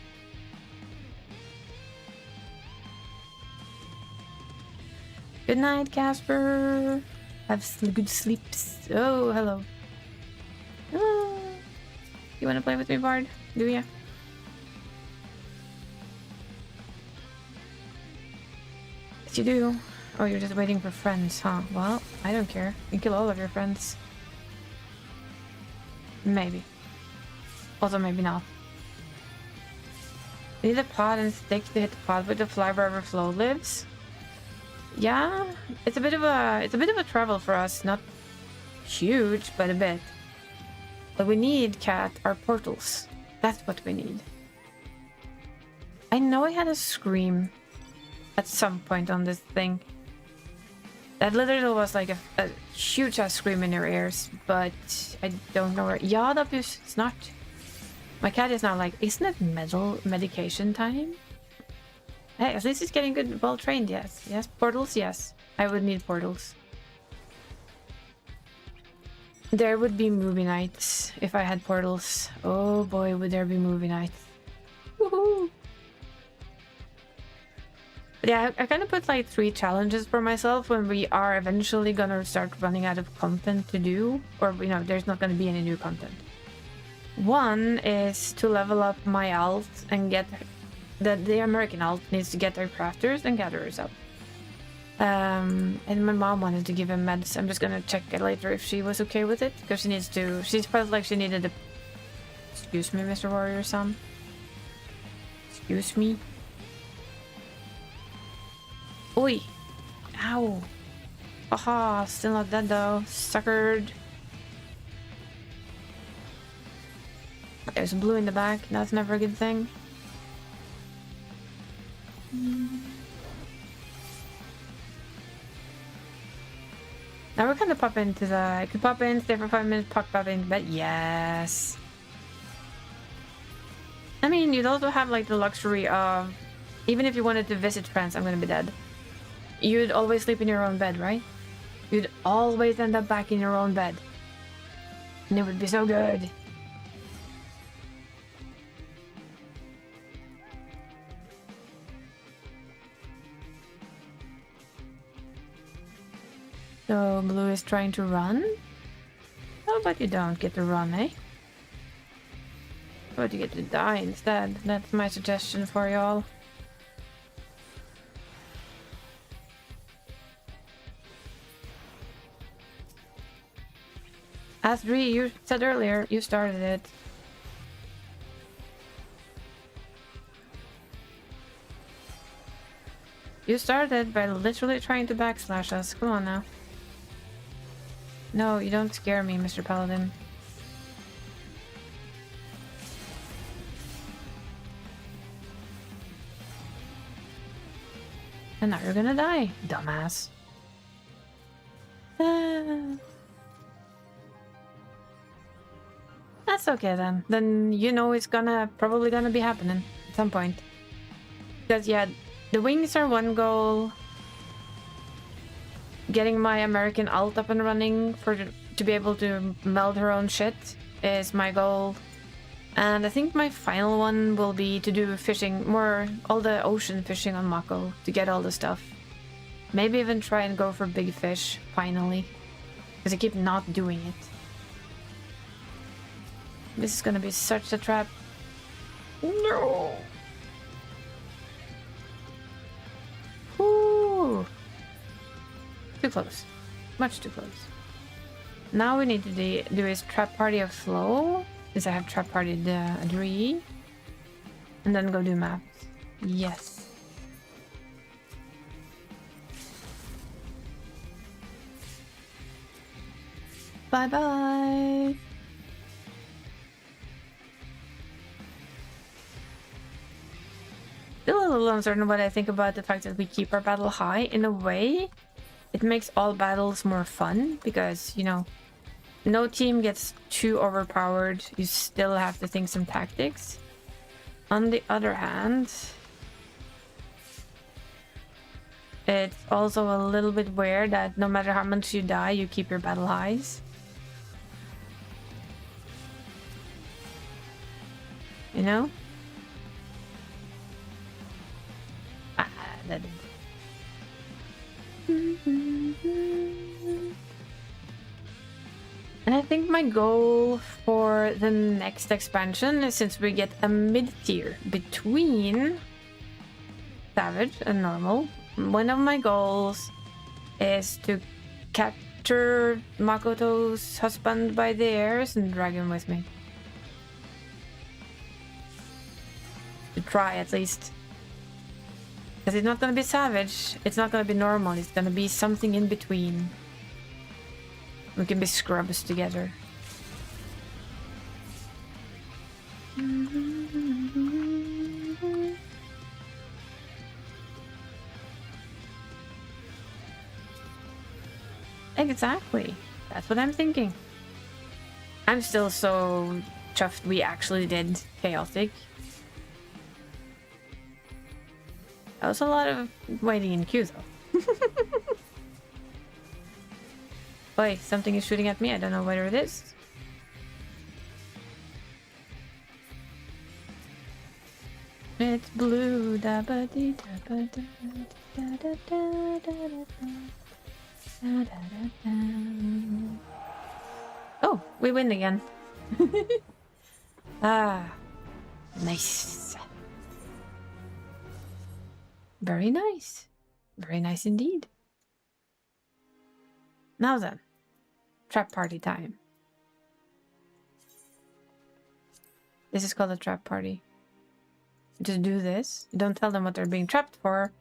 Speaker 1: Good night, Casper. Have good sleeps. Oh, hello. Oh. You want to play with me, Bard? Do ya? Yes, you do. Oh, you're just waiting for friends, huh? Well, I don't care. You kill all of your friends. Maybe. Also, maybe not. You need a pod and stick to hit the pod with the fly wherever Flo lives. Yeah, it's a bit of a travel for us. Not huge, but a bit. But we need, Cat, our portals. That's what we need. I know I had a scream at some point on this thing. That literally was like a huge ass scream in your ears, but I don't know where. Ja, that is snart. My cat is now like, isn't it medication time? Hey, at least he's getting good, well trained, yes. Yes, portals, yes. I would need portals. There would be movie nights if I had portals. Oh boy, would there be movie nights. Woohoo! But yeah, I kind of put like 3 challenges for myself when we are eventually gonna start running out of content to do. Or, you know, there's not gonna be any new content. One is to level up my alt and get... The American alt needs to get their crafters and gatherers up. And my mom wanted to give him meds. I'm just gonna check it later if she was okay with it, because she needs to. She felt like she needed a. Excuse me, Mr. Warrior Son. Excuse me. Oi! Ow! Aha! Still not dead though. Suckered. There's blue in the back. That's never a good thing. Now we're gonna pop into the. I could pop in, stay for 5 minutes, pop in, but yes. I mean, you'd also have like the luxury of, even if you wanted to visit friends, I'm gonna be dead. You'd always sleep in your own bed, right? You'd always end up back in your own bed. And it would be so good. So Blue is trying to run? How about you don't get to run, eh? How about you get to die instead? That's my suggestion for y'all. As Dree, you said earlier, you started it. You started by literally trying to backslash us. Come on now. No, you don't scare me, Mr. Paladin. And now you're gonna die, dumbass. That's okay then. Then you know it's probably gonna be happening at some point. Because yeah, the wings are one goal. Getting my American alt up and running to be able to meld her own shit is my goal. And I think my final one will be to do fishing, all the ocean fishing on Mako to get all the stuff. Maybe even try and go for big fish, finally. Because I keep not doing it. This is gonna be such a trap. No! Ooh. Too close. Much too close. Now we need to do is trap party of flow. Since I have trap party the Dree. And then go do maps. Yes. Bye bye. Still a little uncertain what I think about the fact that we keep our battle high. In a way, it makes all battles more fun because, you know, no team gets too overpowered. You still have to think some tactics. On the other hand, it's also a little bit weird that no matter how much you die, you keep your battle highs. You know? Ah, that is. And I think my goal for the next expansion is, since we get a mid-tier between Savage and Normal, one of my goals is to capture Makoto's husband by the ears and drag him with me. To try, at least. Because it's not gonna be Savage, it's not gonna be Normal, it's gonna be something in between. We can be scrubs together. Exactly. That's what I'm thinking. I'm still so chuffed we actually did Chaotic. That was a lot of waiting in queue though. Boy, something is shooting at me. I don't know whether it is. It's blue. Da ba dee da ba da da da da da da da. Oh, we win again. Ah, nice. Very nice. Very nice indeed. Now then. Trap party time. This is called a trap party. Just do this. Don't tell them what they're being trapped for.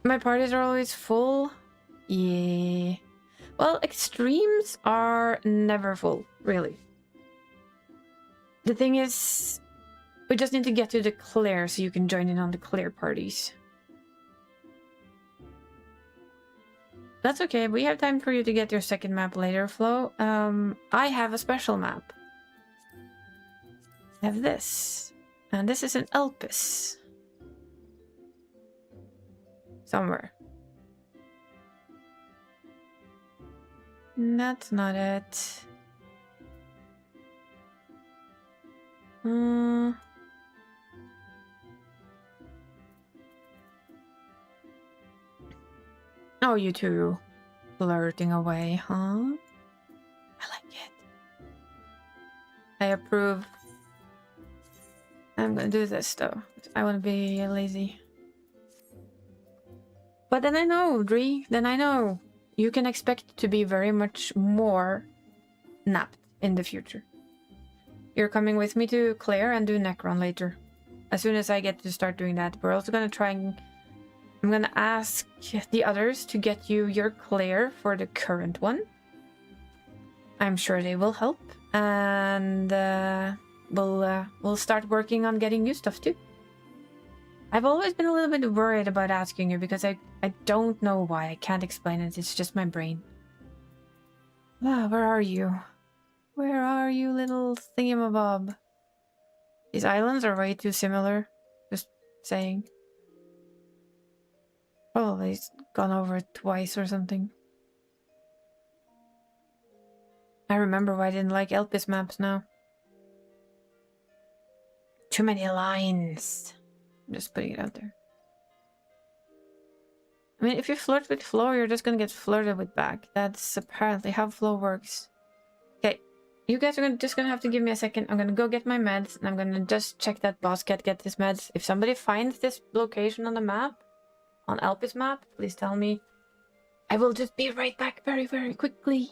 Speaker 1: My parties are always full. Yeah. Well, extremes are never full, really. The thing is, we just need to get to the clear so you can join in on the clear parties. That's okay, we have time for you to get your second map later, Flo. I have a special map. I have this. And this is an Elpis. Somewhere. That's not it. Oh, you two flirting away, huh? I like it. I approve. I'm gonna do this though. I want to be lazy. But then I know, Dree. Then I know. You can expect to be very much more napped in the future. You're coming with me to Claire and do Necron later. As soon as I get to start doing that, we're also gonna try and... I'm gonna ask the others to get you your Claire for the current one. I'm sure they will help. And we'll start working on getting new stuff too. I've always been a little bit worried about asking you because I don't know why. I can't explain it. It's just my brain. Ah, where are you? Where are you, little thingamabob? These islands are way too similar. Just saying. Probably gone over it twice or something. I remember why I didn't like Elpis maps now. Too many lines. I'm just putting it out there. I mean, if you flirt with Flo, you're just gonna get flirted with back. That's apparently how Flo works. Okay, you guys are just gonna have to give me a second. I'm gonna go get my meds, and I'm gonna just check that boss cat get his meds. If somebody finds this location on the map, on Elpis map, please tell me. I will just be right back very, very quickly.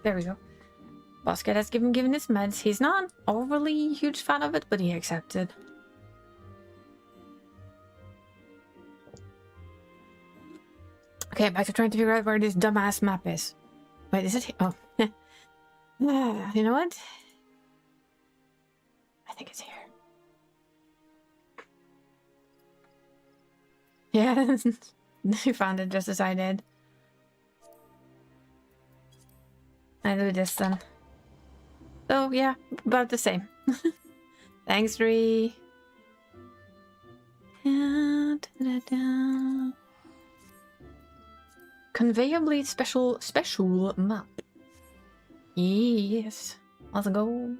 Speaker 1: There we go. Boss cat has given his meds. He's not overly huge fan of it, but he accepted. Okay, back to trying to figure out where this dumbass map is. Wait, is it? Oh. You know what? I think it's here. Yeah, you found it just as I did. I do this then. So yeah, about the same. Thanks, Ree. Conveyably special map. Yes. Let's go.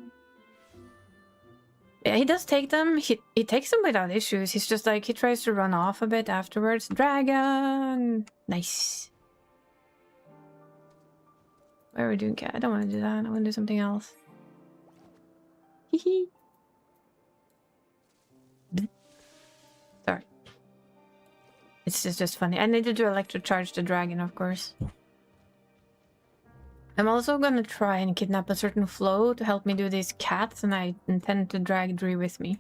Speaker 1: Yeah, he does take them. He takes them without issues. He's just like, he tries to run off a bit afterwards. Dragon! Nice. Why are we doing cat? I don't want to do that. I want to do something else. Hee. Sorry. It's just funny. I needed to electric charge the dragon, of course. I'm also gonna try and kidnap a certain flow to help me do these cats, and I intend to drag Dree with me.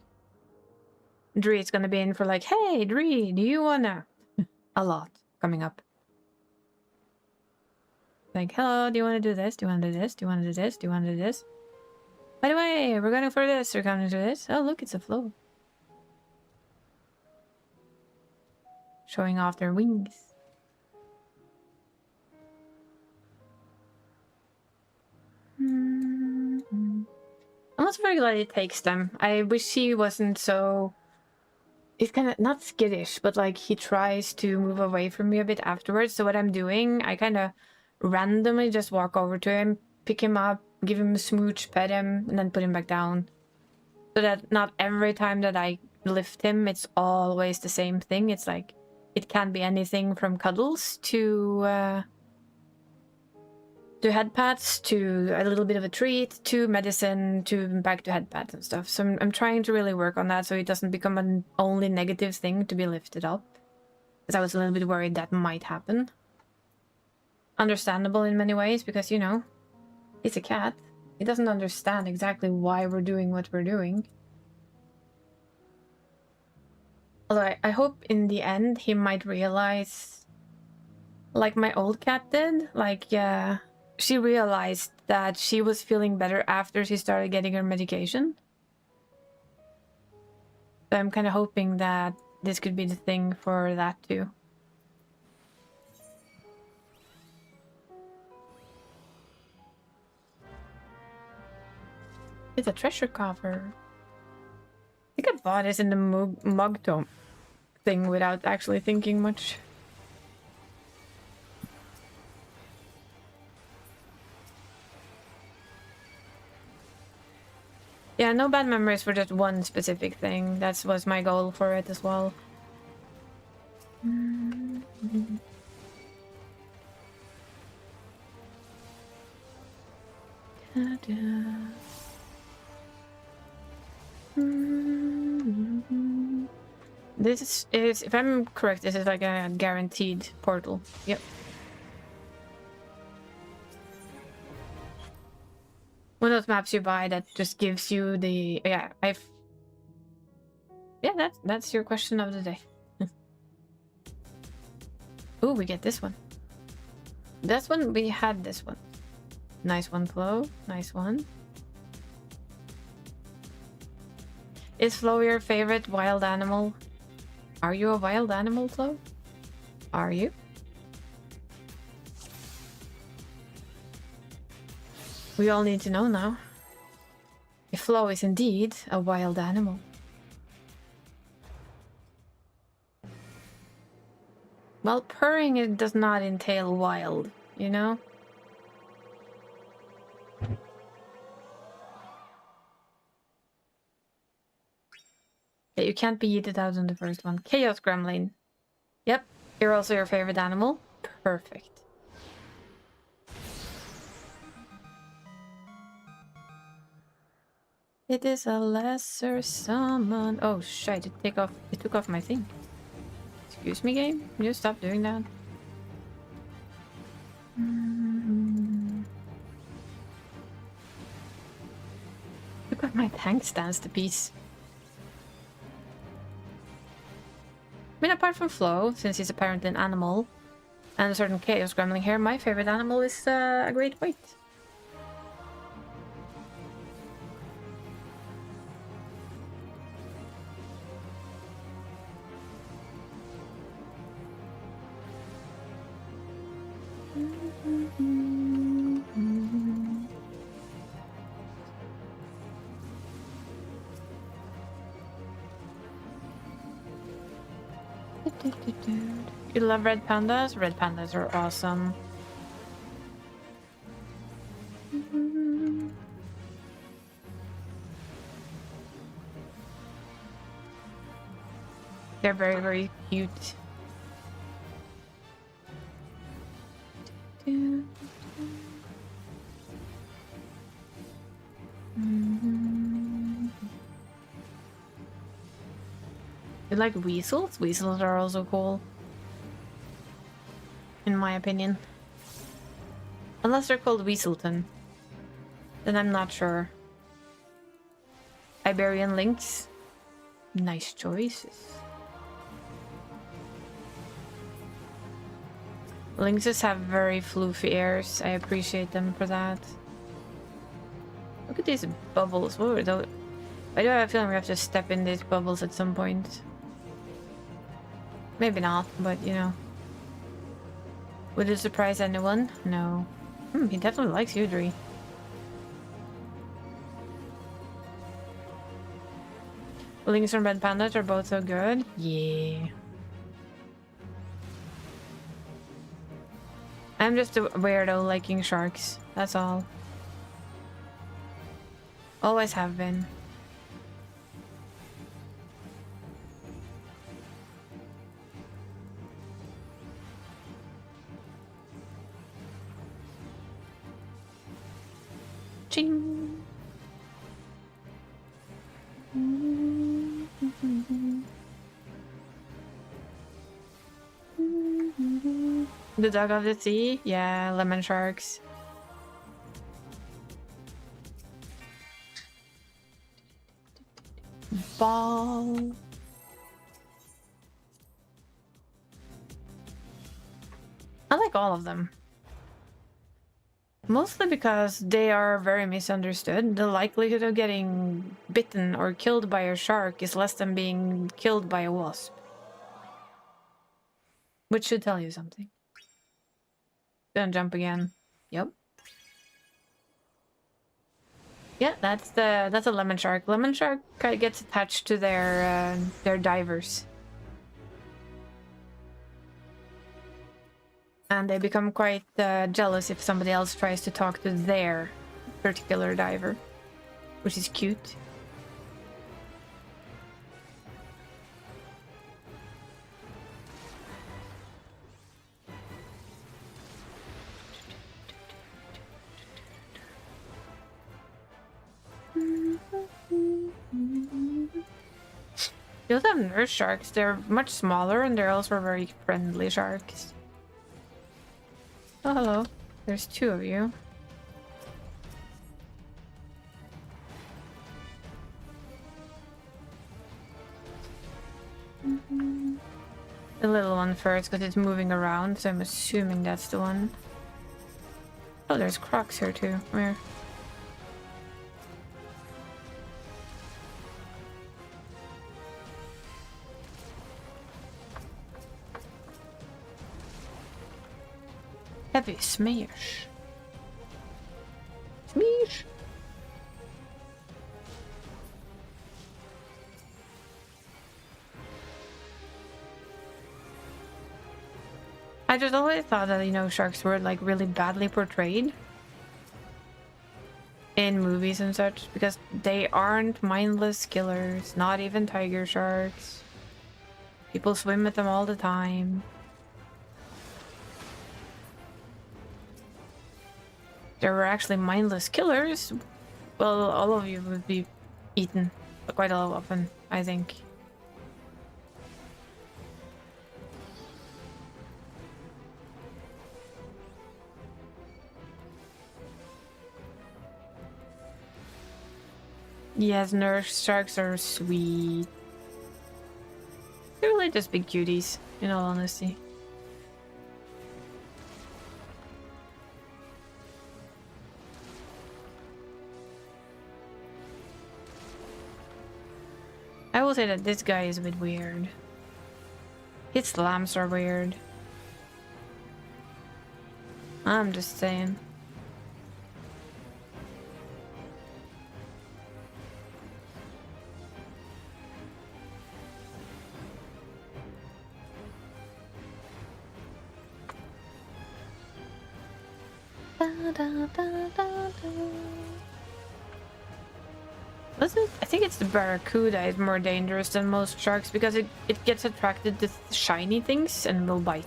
Speaker 1: Dree is gonna be in for like, hey, Dree, do you wanna? A lot coming up. Like, hello, do you wanna do this? Do you wanna do this? Do you wanna do this? Do you wanna do this? By the way, we're going for this. We're gonna do this. Oh, look, it's a flow. Showing off their wings. I'm also very glad he takes them. I wish he wasn't so... He's kind of not skittish, but like he tries to move away from me a bit afterwards. So what I'm doing, I kind of randomly just walk over to him, pick him up, give him a smooch, pet him, and then put him back down. So that not every time that I lift him, it's always the same thing. It's like, it can be anything from cuddles to head pats, to a little bit of a treat, to medicine, to back to head pats and stuff. So I'm trying to really work on that so it doesn't become an only negative thing to be lifted up. Because I was a little bit worried that might happen. Understandable in many ways, because, you know, he's a cat. He doesn't understand exactly why we're doing what we're doing. Although I hope in the end he might realize, like my old cat did, like, yeah, she realized that she was feeling better after she started getting her medication. So I'm kind of hoping that this could be the thing for that too. It's a treasure coffer. I think I bought this in the mug tome thing without actually thinking much. Yeah, no bad memories for just one specific thing. That was my goal for it as well. This is, if I'm correct, this is like a guaranteed portal. Yep. One of those maps you buy that just gives you the... Yeah, Yeah, that's your question of the day. Ooh, we get this one. This one, we had this one. Nice one, Flo. Nice one. Is Flo your favorite wild animal? Are you a wild animal, Flo? Are you? We all need to know now. If Flo is indeed a wild animal. Well, purring, it does not entail wild, you know? Yeah, you can't be yeeted out on the first one. Chaos Gremlin. Yep, you're also your favorite animal. Perfect. It is a lesser summon. Oh shit, it took off my thing. Excuse me, game? Can you stop doing that? Look at my tank stands to piece. I mean, apart from Flo, since he's apparently an animal, and a certain chaos gremlin here, my favorite animal is a great white. You love red pandas? Red pandas are awesome. They're very, very cute. You like weasels? Weasels are also cool. In my opinion. Unless they're called Weaselton. Then I'm not sure. Iberian lynx. Nice choices. Lynxes have very floofy ears. I appreciate them for that. Look at these bubbles. What were those? Why do I have a feeling we have to step in these bubbles at some point? Maybe not, but you know. Would it surprise anyone? No. He definitely likes Udry. Lynx and red pandas are both so good. Yeah. I'm just a weirdo liking sharks. That's all. Always have been. Ching. The dog of the sea? Yeah, lemon sharks. Ball. I like all of them. Mostly because they are very misunderstood. The likelihood of getting bitten or killed by a shark is less than being killed by a wasp. Which should tell you something. Gonna jump again. Yep. Yeah, that's a lemon shark. Lemon shark gets attached to their divers. And they become quite jealous if somebody else tries to talk to their particular diver, which is cute. You also have nurse sharks. They're much smaller and they're also very friendly sharks. Oh, hello. There's two of you. The little one first, because it's moving around, so I'm assuming that's the one. Oh, there's crocs here too. Come here. Heavy smash. Smash. I just always thought that, you know, sharks were like really badly portrayed in movies and such because they aren't mindless killers, not even tiger sharks. People swim with them all the time. There were actually mindless killers, well, all of you would be eaten quite often, I think. Yes, nurse sharks are sweet. They're really just big cuties, in all honesty. I will say that this guy is a bit weird. His slams are weird. I'm just saying. I think it's the barracuda is more dangerous than most sharks because it gets attracted to shiny things and will bite.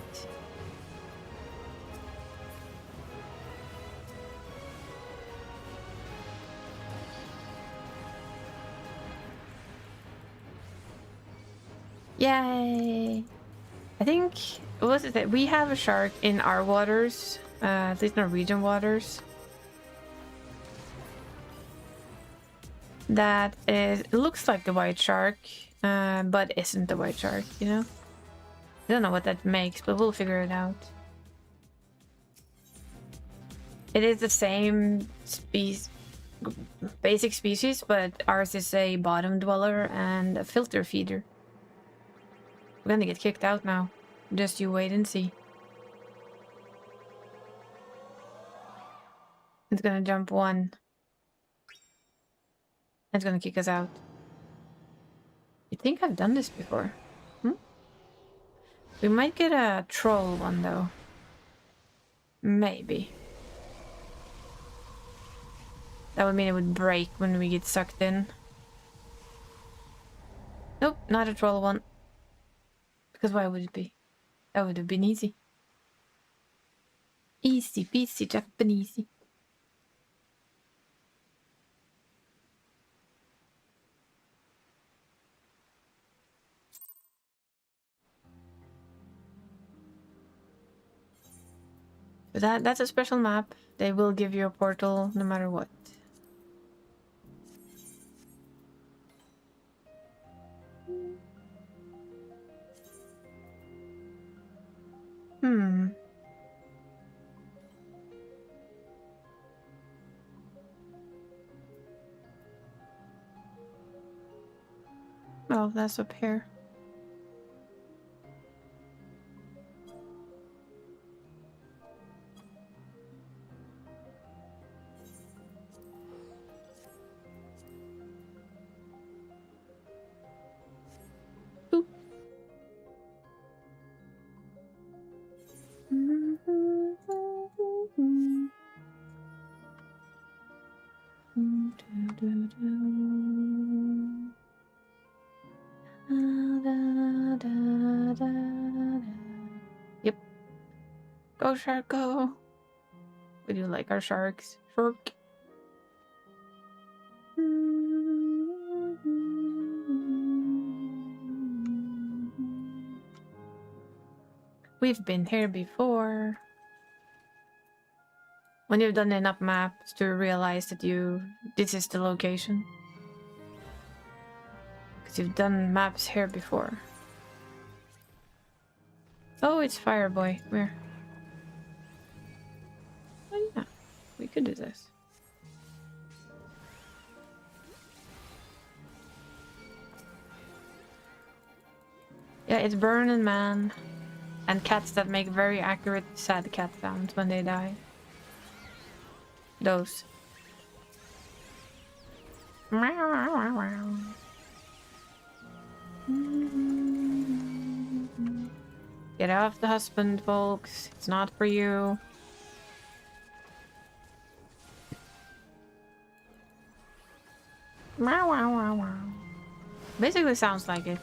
Speaker 1: Yay! I think, what was it that we have a shark in our waters, at least Norwegian waters. That is, it looks like the white shark, but isn't the white shark, you know? I don't know what that makes, but we'll figure it out. It is the same basic species, but ours is a bottom dweller and a filter feeder. We're gonna get kicked out now. Just you wait and see. It's gonna jump one. It's gonna kick us out. You think I've done this before? Hmm? We might get a troll one though. Maybe. That would mean it would break when we get sucked in. Nope, not a troll one. Because why would it be? That would have been easy. Easy peasy Japanesey. But that's a special map. They will give you a portal no matter what. Oh, that's up here. Ooh. Yep. Go shark, go. We do like our sharks. Shark. We've been here before. When you've done enough maps to realize that this is the location. Because you've done maps here before. Oh, it's Fireboy. Where? Oh yeah, we could do this. Yeah, it's Burning Man. And cats that make very accurate sad cat sounds when they die. Those. Get off the husband, folks. It's not for you. Basically sounds like it.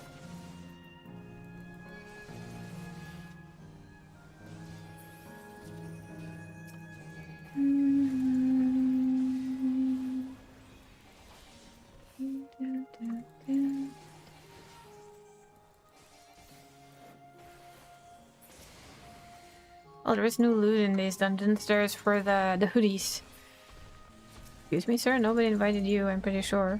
Speaker 1: Oh, there is new loot in these dungeons. There's for the hoodies. Excuse me, sir. Nobody invited you, I'm pretty sure.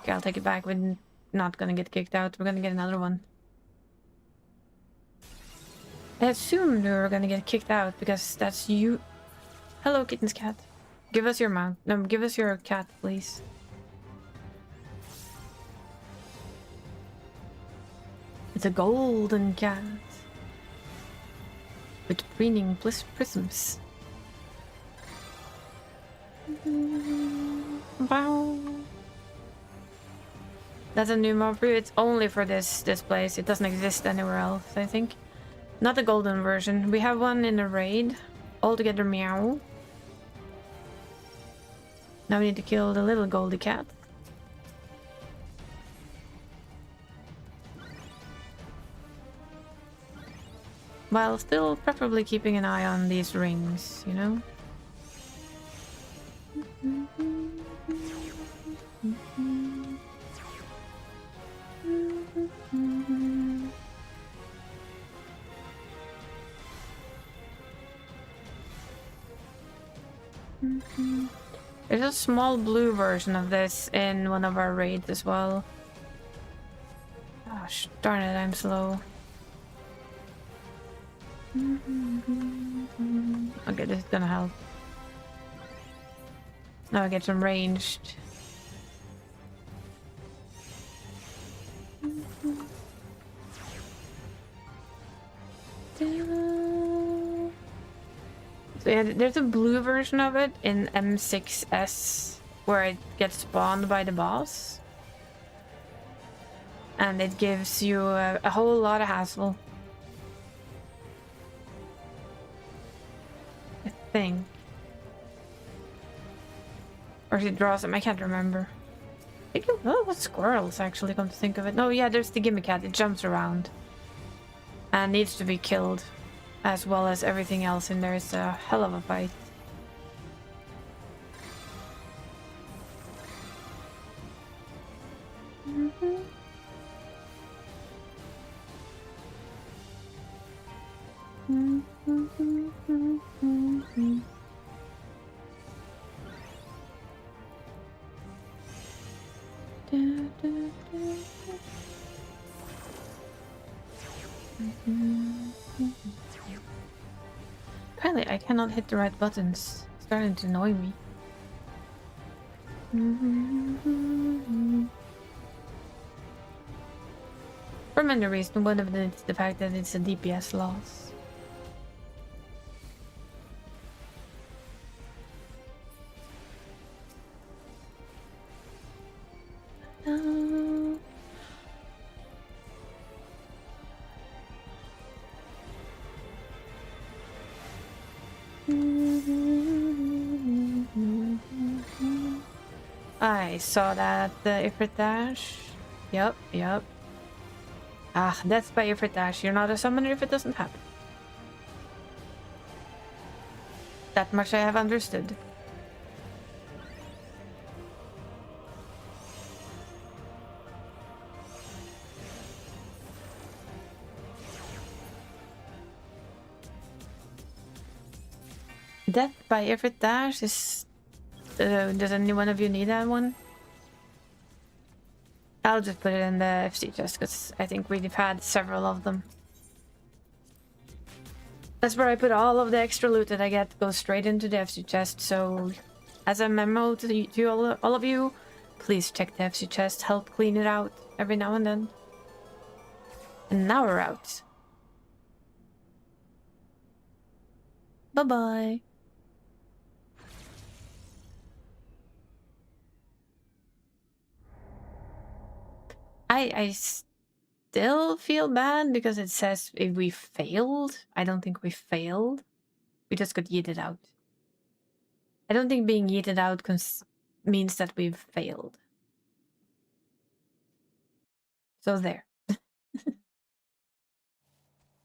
Speaker 1: Okay, I'll take it back. We're not gonna get kicked out. We're gonna get another one. I assumed we were gonna get kicked out because that's you. Hello, kitten's cat. Give us your mount. No, give us your cat, please. It's a golden cat with preening prisms. Wow. That's a new mob for you. It's only for this place. It doesn't exist anywhere else, I think. Not the golden version. We have one in the raid. Altogether meow. Now we need to kill the little goldy cat. While still preferably keeping an eye on these rings, you know? There's a small blue version of this in one of our raids as well. Gosh, darn it, I'm slow. Okay, this is gonna help. Now I get some ranged. So yeah, there's a blue version of it in M6S where it gets spawned by the boss. And it gives you a whole lot of hassle. I think. Or it draws them, I can't remember. I think it was squirrels, actually, come to think of it. No, yeah, there's the gimmick cat. It jumps around. And needs to be killed. As well as everything else in there. It's a hell of a fight. Apparently I cannot hit the right buttons. It's starting to annoy me. For many reasons, one of them is the fact that it's a DPS loss. I saw that the Ifrit dash. Yup. Ah, death by Ifrit dash. You're not a summoner if it doesn't happen. That much I have understood. Death by Ifrit dash is... does any one of you need that one? I'll just put it in the FC chest because I think we've had several of them. That's where I put all of the extra loot that I get goes straight into the FC chest. So as a memo to all of you, please check the FC chest, help clean it out every now and then. And now we're out. Bye-bye. I still feel bad because it says if we failed. I don't think we failed. We just got yeeted out. I don't think being yeeted out means that we've failed. So there.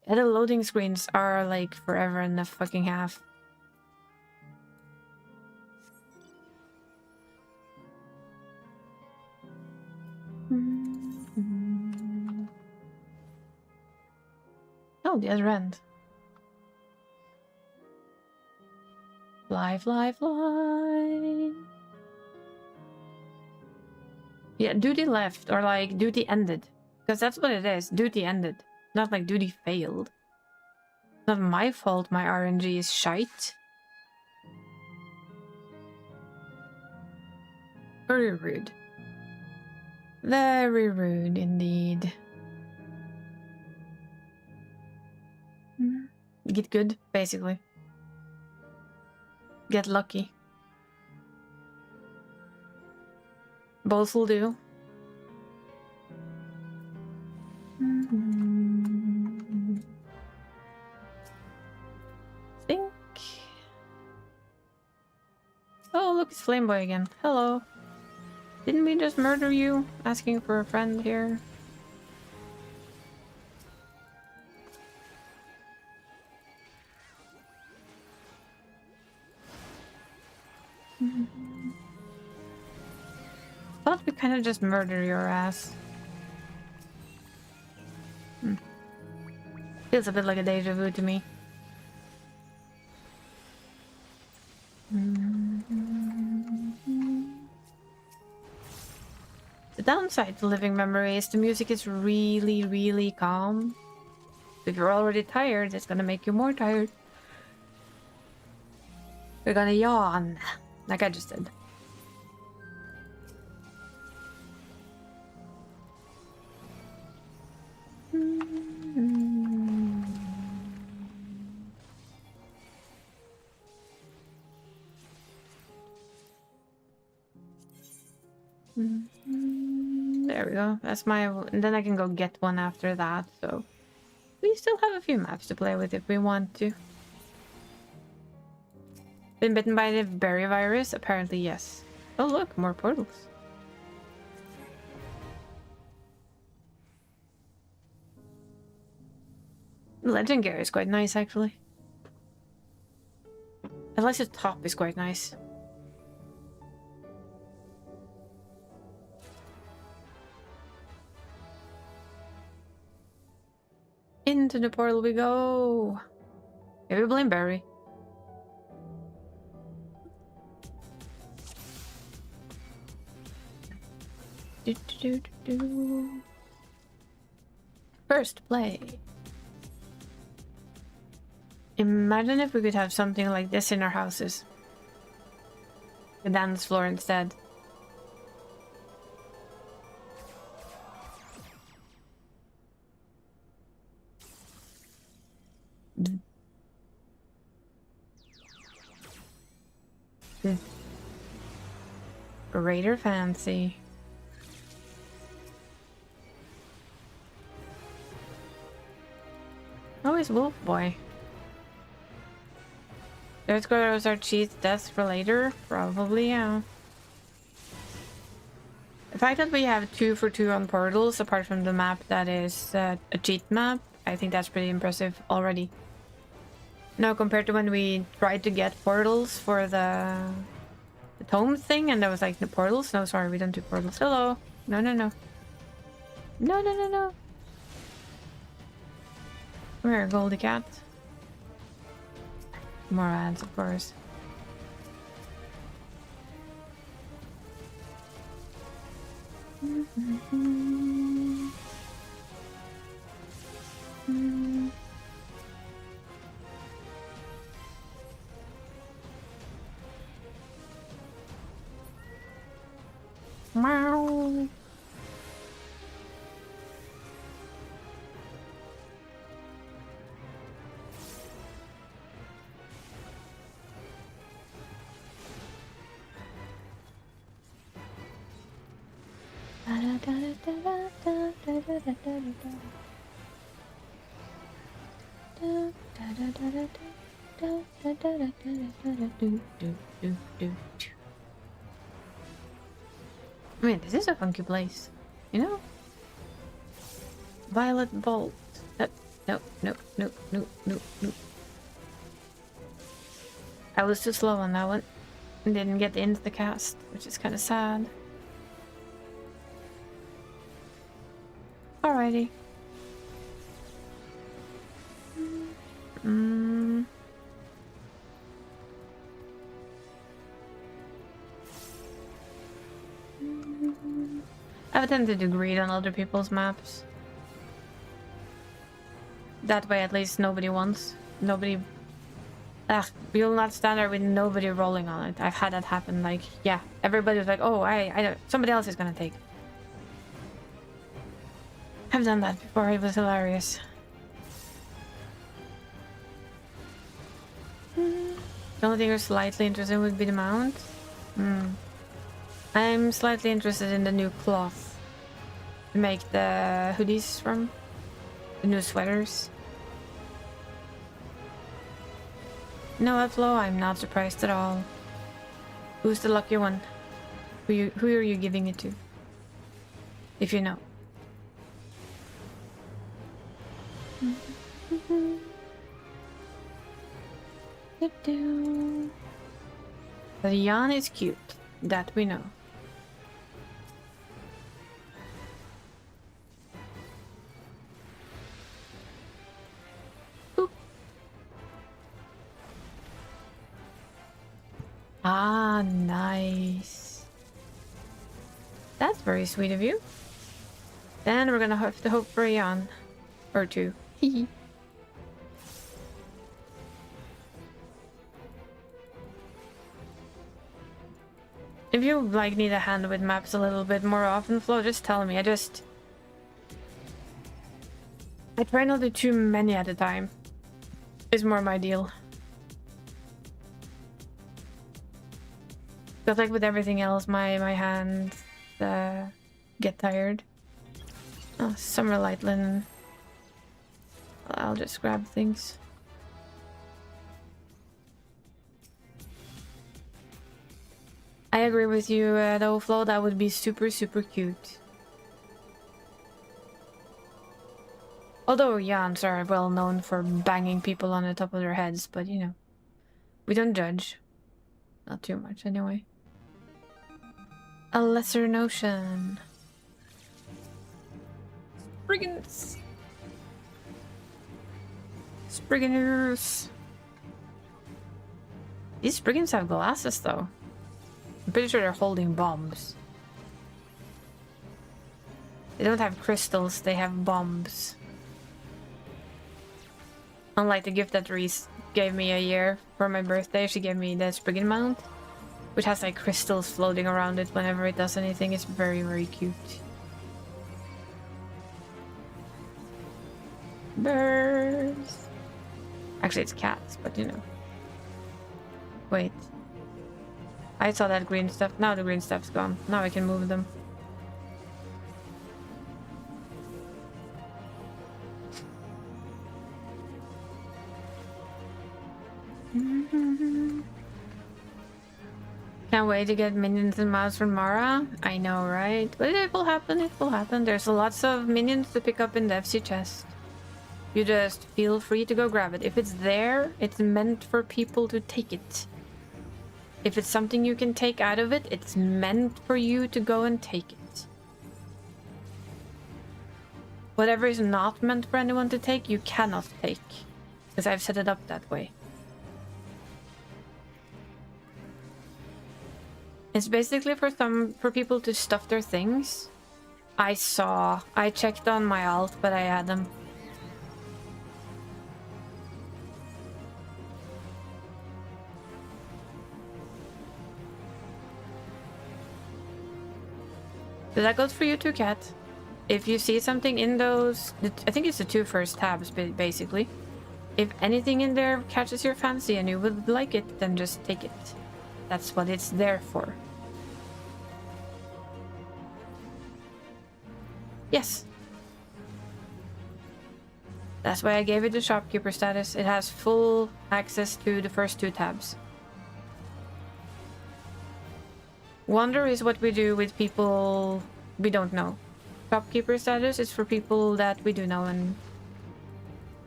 Speaker 1: The loading screens are like forever and a fucking half. Oh, the other end. Fly, fly, fly. Yeah, duty left, or like duty ended. Because that's what it is. Duty ended. Not like duty failed. Not my fault my RNG is shite. Very rude. Very rude indeed. Get good, basically. Get lucky. Both will do. Think. Oh, look, it's Flameboy again. Hello. Didn't we just murder you? Asking for a friend here. Thought we kind of just murder your ass. Feels a bit like a deja vu to me. The downside to living memory is the music is really, really calm. If you're already tired, it's gonna make you more tired. You're gonna yawn, like I just did. There we go. That's my... And then I can go get one after that, so... We still have a few maps to play with if we want to. Been bitten by the berry virus? Apparently, yes. Oh look, more portals. Legend gear is quite nice, actually. At least the top is quite nice. Into the portal we go. Maybe blame Barry. First play. Imagine if we could have something like this in our houses. The dance floor instead. Greater fancy. Oh, it's Wolf Boy. There's goes our cheese deaths for later? Probably, yeah. The fact that we have 2 for 2 on portals, apart from the map that is a cheat map, I think that's pretty impressive already. Now, compared to when we tried to get portals for the tome thing, and there was like, the portals? No, sorry, we don't do portals. Hello. No, no, no. No, no, no, no. Come here, Goldie Cat. More ads, of course. Meow. I mean, this is a funky place, you know? Violet Bolt. No, no, no, no, no, no. I was too slow on that one. Didn't get into the cast, which is kind of sad. Alrighty. I tend to do greed on other people's maps. That way at least nobody wants. Nobody... you'll not stand there with nobody rolling on it. I've had that happen, like, yeah. Everybody was like, oh, I somebody else is gonna take it. I've done that before, it was hilarious. The only thing you're slightly interested in would be the mount. I'm slightly interested in the new cloth to make the hoodies from. The new sweaters. No upflow, I'm not surprised at all. Who's the lucky one? Who are you giving it to? If you know. The Jan is cute, that we know. Boop. Ah, nice. That's very sweet of you. Then we're gonna have to hope for a Jan. Or two. Hehe. If you like need a hand with maps a little bit more often, Flo, just tell me. I try not to do too many at a time. Is more my deal. But like with everything else, my hands get tired. Oh, summer light linen. I'll just grab things. I agree with you, though, Flo. That would be super, super cute. Although Jans are well known for banging people on the top of their heads, but you know, we don't judge. Not too much, anyway. A lesser notion. Spriggans. Sprigganers. These Spriggans have glasses, though. I'm pretty sure they're holding bombs. They don't have crystals, they have bombs. Unlike the gift that Reese gave me a year for my birthday, she gave me the Spriggan mount, which has like crystals floating around it whenever it does anything. It's very, very cute. Birds. Actually, it's cats, but you know. Wait. I saw that green stuff. Now the green stuff's gone. Now I can move them. Can't wait to get minions and mouse from Mara. I know, right? But it will happen, it will happen. There's lots of minions to pick up in the FC chest. You just feel free to go grab it. If it's there, it's meant for people to take it. If it's something you can take out of it, it's meant for you to go and take it. Whatever is not meant for anyone to take, you cannot take. Because I've set it up that way. It's basically for people to stuff their things. I checked on my alt, but I had them. So that goes for you too, Cat. If you see something in those, I think it's the two first tabs, basically. If anything in there catches your fancy and you would like it, then just take it. That's what it's there for. Yes. That's why I gave it the shopkeeper status. It has full access to the first two tabs. Wonder is what we do with people we don't know. Shopkeeper status is for people that we do know and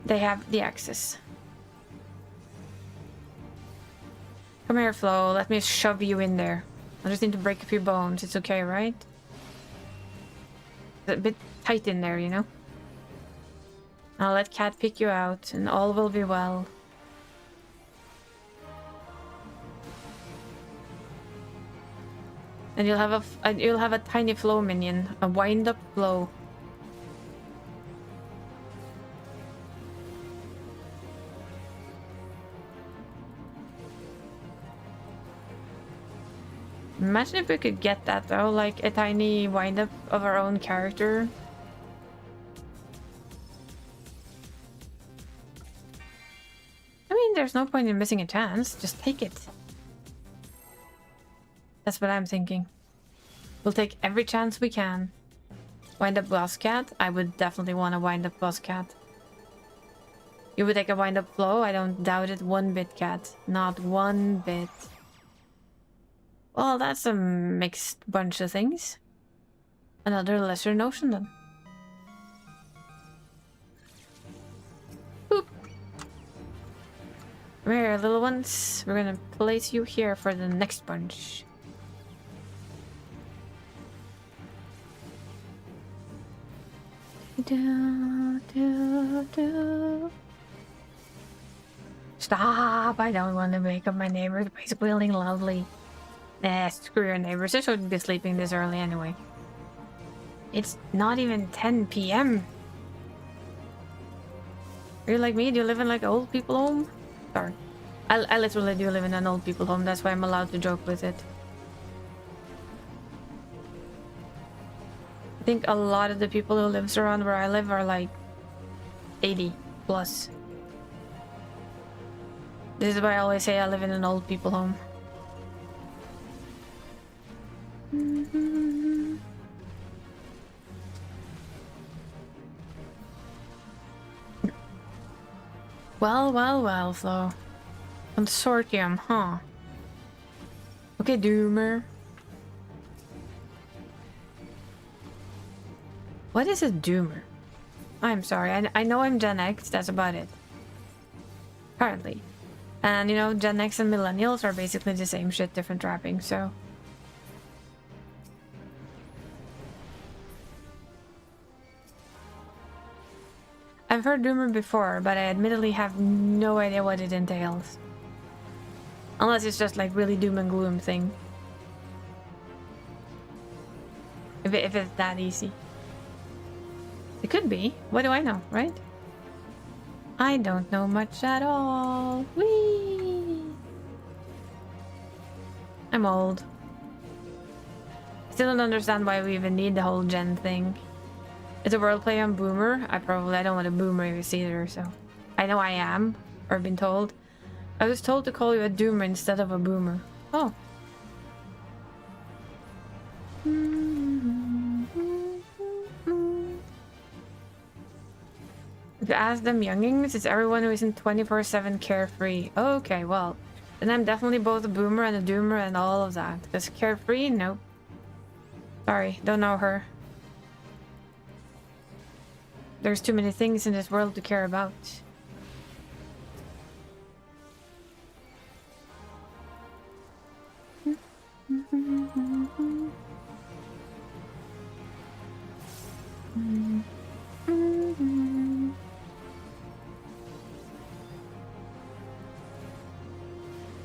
Speaker 1: they have the access. Come here, Flo. Let me shove you in there. I just need to break a few bones. It's okay, right? It's a bit tight in there, you know? I'll let Cat pick you out and all will be well. And you'll have a tiny flow minion, a wind-up flow. Imagine if we could get that though, like a tiny wind-up of our own character. I mean, there's no point in missing a chance. Just take it. That's what I'm thinking. We'll take every chance we can. Wind-up boss cat? I would definitely want a wind-up boss cat. You would take a wind-up flow? I don't doubt it one bit, cat. Not one bit. Well, that's a mixed bunch of things. Another lesser notion then. Boop. Come here, little ones. We're gonna place you here for the next bunch. Stop! I don't want to wake up my neighbors by squealing loudly. Nah, screw your neighbors. They shouldn't be sleeping this early anyway. It's not even 10 p.m. Are you like me? Do you live in like old people home? Sorry. I literally do live in an old people home. That's why I'm allowed to joke with it. I think a lot of the people who lives around where I live are like 80 plus. This is why I always say I live in an old people home. Well, Flo. Consortium, huh? Okay, Doomer. What is a Doomer? I'm sorry, I know I'm Gen X, that's about it. Apparently. And you know, Gen X and Millennials are basically the same shit, different wrapping, so... I've heard Doomer before, but I admittedly have no idea what it entails. Unless it's just like really doom and gloom thing. If it's that easy. It could be. What do I know, right? I don't know much at all. Whee! I'm old. Still don't understand why we even need the whole gen thing. It's a wordplay on boomer. I don't want a boomer either, so... I know I am, or been told. I was told to call you a doomer instead of a boomer. Oh. If you ask them youngings, it's everyone who isn't 24/7 carefree. Okay, well, then I'm definitely both a boomer and a doomer and all of that. Because carefree? Nope. Sorry, don't know her. There's too many things in this world to care about.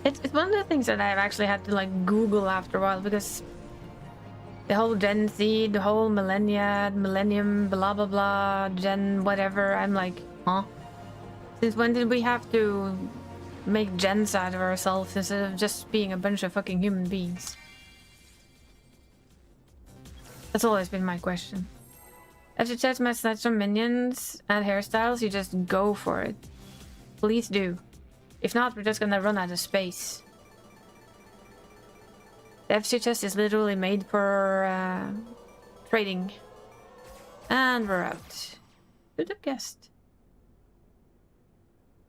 Speaker 1: It's one of the things that I've actually had to like Google after a while, because the whole Gen Z, the whole millennium, blah blah blah, Gen whatever, I'm like, huh? Since when did we have to make gens out of ourselves instead of just being a bunch of fucking human beings? That's always been my question. If the chat might snatch some minions and hairstyles, you just go for it. Please do. If not, we're just gonna run out of space. The FC chest is literally made for trading. And we're out. Who'd have guessed?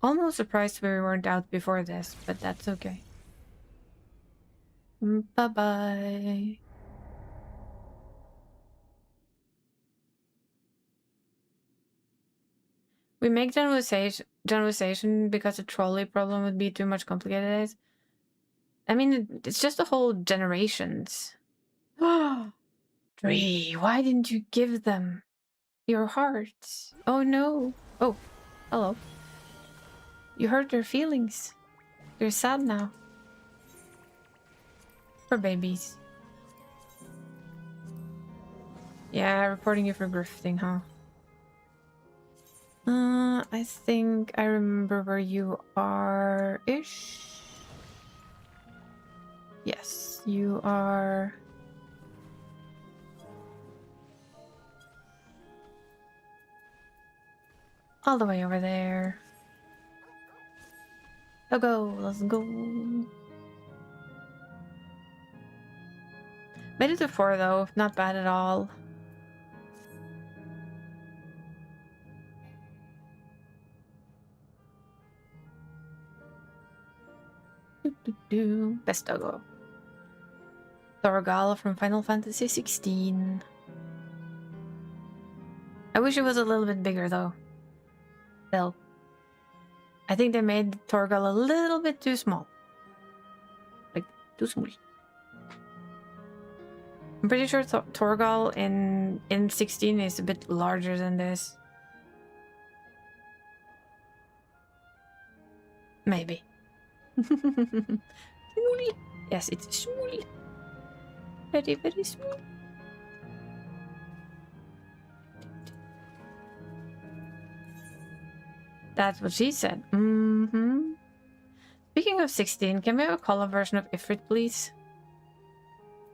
Speaker 1: Almost surprised we weren't out before this, but that's okay. Bye-bye. We make generalization because the trolley problem would be too much complicated. I mean, it's just the whole generations. Dree, why didn't you give them your hearts? Oh no. Oh, hello. You hurt their feelings. They're sad now. Poor babies. Yeah, reporting you for grifting, huh? I think I remember where you are-ish. Yes, you are... all the way over there. Let's go, let's go. Made it to 4 though, not bad at all. Best doggo. Thorgal from Final Fantasy 16. I wish it was a little bit bigger though. Still. I think they made Torgal a little bit too small. Like, too small. I'm pretty sure Torgal in 16 is a bit larger than this. Maybe. Small. Yes, it's small. Very, very small. That's what she said. Mm-hmm. Speaking of 16, can we have a color version of Ifrit, please?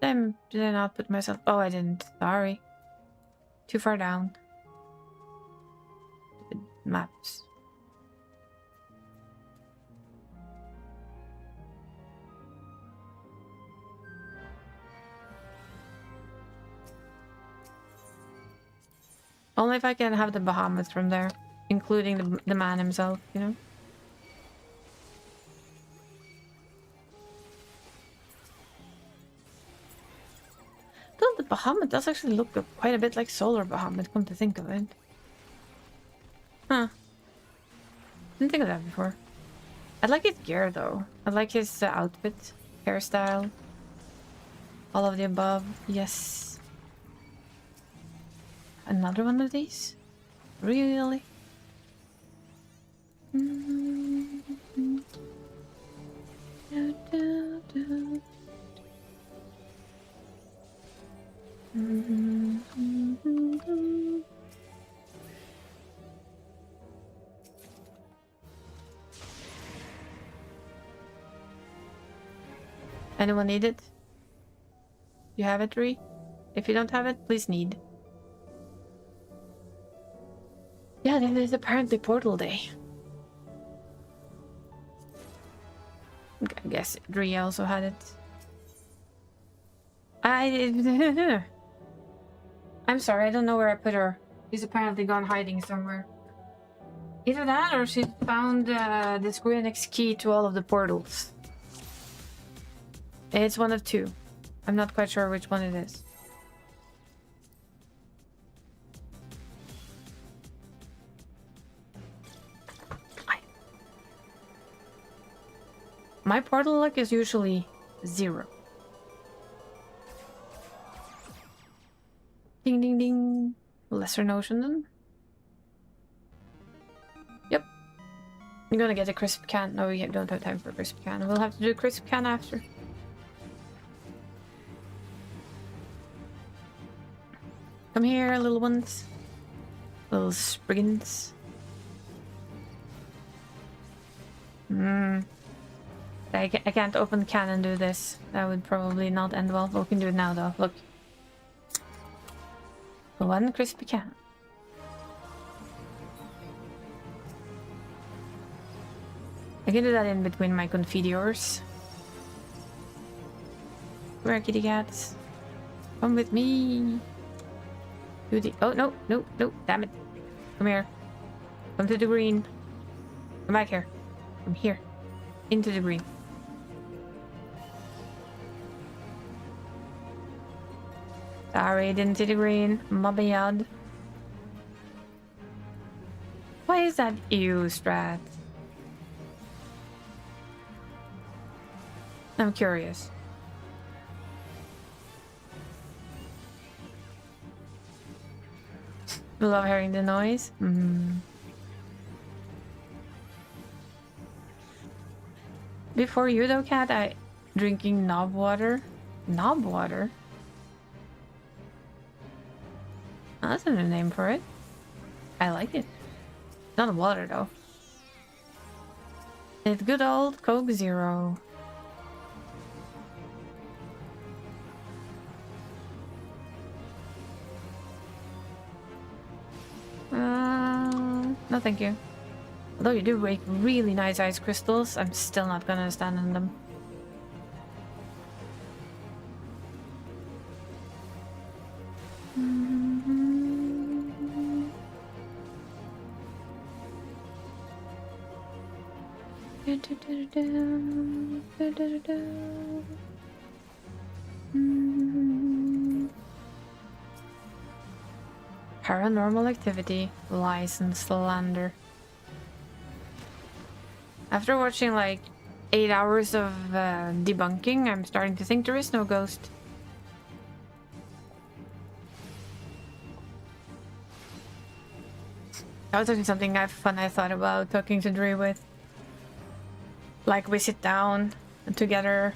Speaker 1: Did I not put myself... oh, I didn't. Sorry. Too far down. Maps. Only if I can have the Bahamut from there. Including the man himself, you know? Though the Bahamut does actually look quite a bit like Solar Bahamut, come to think of it. Huh. Didn't think of that before. I like his gear though. I like his outfit, hairstyle. All of the above. Yes. Another one of these? Really? Anyone need it? You have it, Ree? If you don't have it, please need. Yeah, then there's apparently Portal Day. I guess Ree also had it. I'm sorry, I don't know where I put her. She's apparently gone hiding somewhere. Either that or she found the Square Enix key to all of the portals. It's one of two. I'm not quite sure which one it is. My portal luck is usually 0. Ding ding ding. Lesser notion then. Yep. I'm gonna get a crisp can. No, we don't have time for a crisp can. We'll have to do a crisp can after. Come here, little ones. Little spriggans. I can't open the can and do this. That would probably not end well. We can do it now though. Look. One crispy can. I can do that in between my confiteors. Where are kitty cats? Come with me. Do the... oh, no, no, no, damn it. Come here. Come to the green. Come back here. Come here. Into the green. Sorry, didn't see the green. My bad. Why is that you, Strat? I'm curious. Love hearing the noise. Before you though, Cat, I drinking knob water. Knob water? Oh, that's a new name for it. I like it. Not a water though. It's good old Coke Zero. No thank you. Although you do make really nice ice crystals, I'm still not gonna stand in them. Paranormal activity, lies and slander. After watching like 8 hours of debunking, I'm starting to think there is no ghost. That was actually something I thought about talking to Dree with. Like, we sit down and together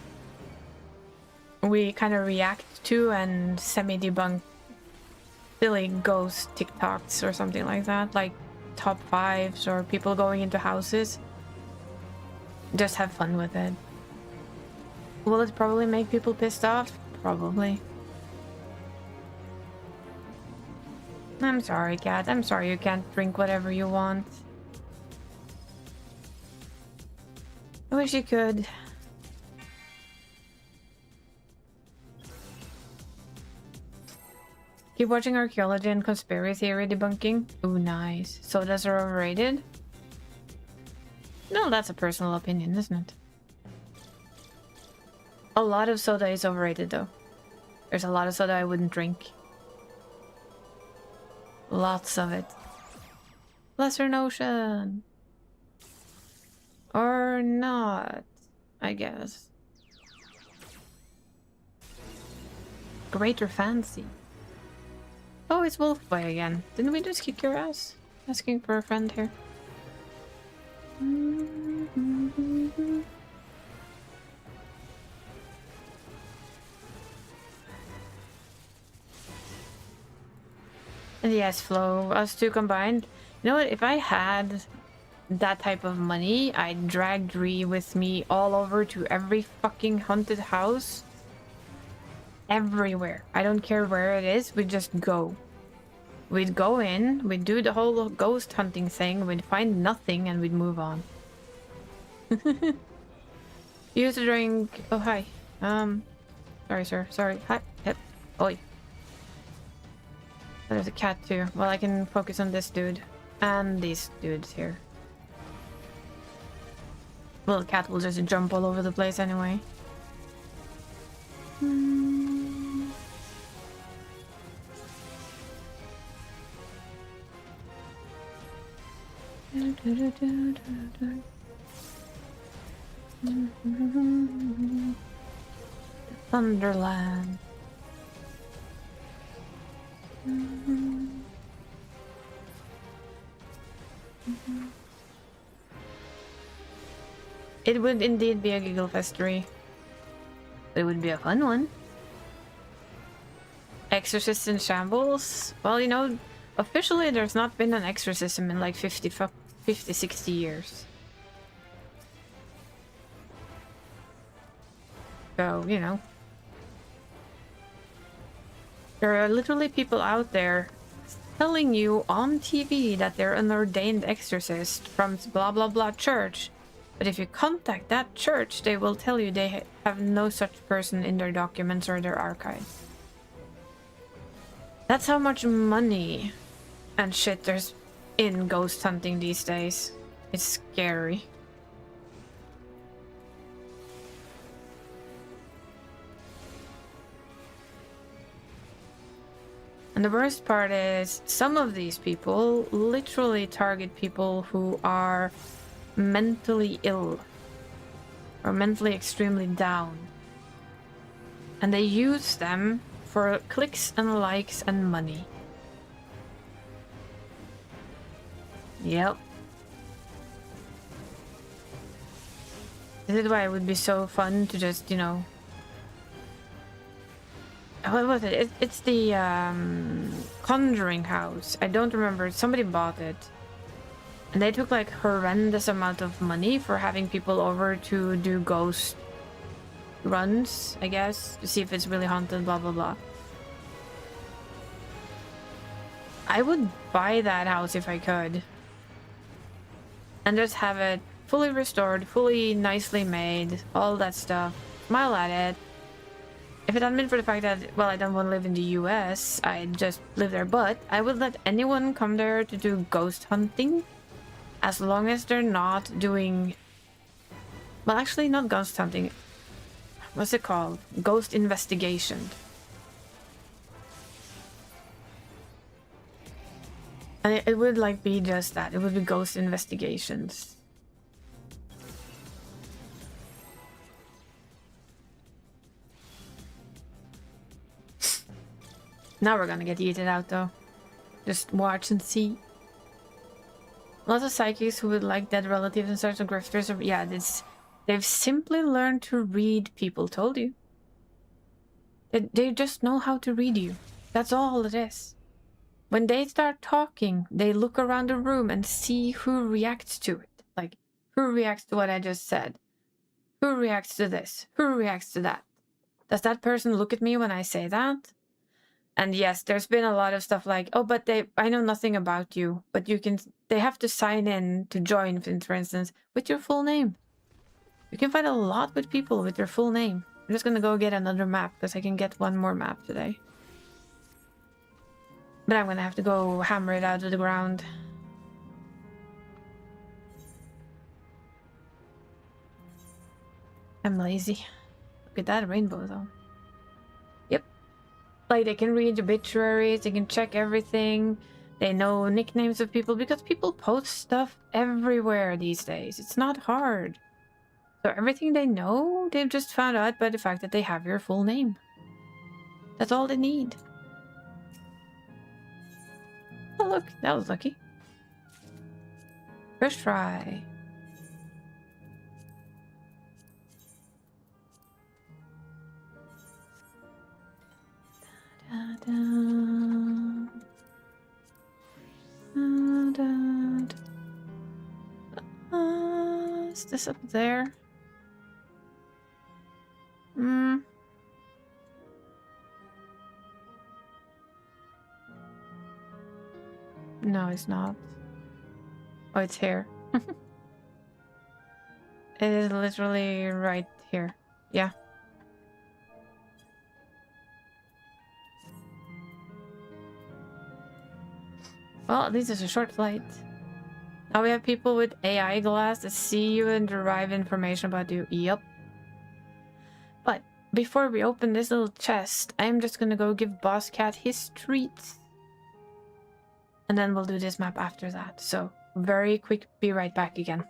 Speaker 1: we kind of react to and semi-debunk silly ghost TikToks or something like that, like top 5s or people going into houses. Just have fun with it. Will it probably make people pissed off? Probably. I'm sorry, cat. I'm sorry you can't drink whatever you want. I wish you could. Keep watching archaeology and conspiracy theory debunking. Ooh, nice. Sodas are overrated? No, that's a personal opinion, isn't it? A lot of soda is overrated, though. There's a lot of soda I wouldn't drink. Lots of it. Lesser Notion. Or not, I guess. Greater Fancy. Oh, it's Wolfboy again. Didn't we just kick your ass? Asking for a friend here. Yes, Flo, us two combined. You know what? If I had that type of money, I'd drag Dree with me all over to every fucking haunted house. Everywhere. I don't care where it is, we'd just go. We'd go in, we'd do the whole ghost hunting thing, we'd find nothing, and we'd move on. You used to drink... Oh, hi. Sorry, sir. Sorry. Hi. Yep. Oi. There's a cat, too. Well, I can focus on this dude. And these dudes here. Well, the cat will just jump all over the place anyway. Thunderland. It would indeed be a giggle festery. It would be a fun one. Exorcist in shambles? Well, you know, officially there's not been an exorcism in like 50, 60 years. So, you know. There are literally people out there telling you on TV that they're an ordained exorcist from blah blah blah church. But if you contact that church, they will tell you they have no such person in their documents or their archives. That's how much money and shit there's in ghost hunting these days. It's scary. And the worst part is, some of these people literally target people who are mentally ill or mentally extremely down. And they use them for clicks and likes and money. Yep. This is why it would be so fun to just, you know, What was it? It's the Conjuring House. I don't remember. Somebody bought it. And they took like horrendous amount of money for having people over to do ghost runs, I guess, to see if it's really haunted, blah, blah, blah. I would buy that house if I could. And just have it fully restored, fully nicely made, all that stuff. Smile at it. If it hadn't been for the fact that, well, I don't want to live in the US, I'd just live there. But I would let anyone come there to do ghost hunting, as long as they're not doing... Well, actually, not ghost hunting. What's it called? Ghost investigation. And it would, like, be just that. It would be ghost investigations. Now we're gonna get yeeted out, though. Just watch and see. Lots of psychics who would like dead relatives and sorts of grifters. Or, yeah, they've simply learned to read people. Told you. They just know how to read you. That's all it is. When they start talking, they look around the room and see who reacts to it. Like, who reacts to what I just said? Who reacts to this? Who reacts to that? Does that person look at me when I say that? And yes, there's been a lot of stuff like, oh, but I know nothing about you, but they have to sign in to join, for instance, with your full name. You can find a lot with people with their full name. I'm just gonna go get another map, because I can get one more map today. But I'm gonna have to go hammer it out of the ground. I'm lazy. Look at that rainbow, though. Yep. Like, they can read obituaries, they can check everything. They know nicknames of people, because people post stuff everywhere these days. It's not hard. So everything they know, they've just found out by the fact that they have your full name. That's all they need. Oh, look, that was lucky. First try. Da, da, da, da. Is this up there? Hmm. No, it's not. Oh, it's here. It is literally right here. Yeah. Well, at least it's a short flight. Now we have people with AI glass that see you and derive information about you. Yep. But before we open this little chest, I'm just gonna go give Boss Cat his treats. And then we'll do this map after that. So, very quick, be right back again.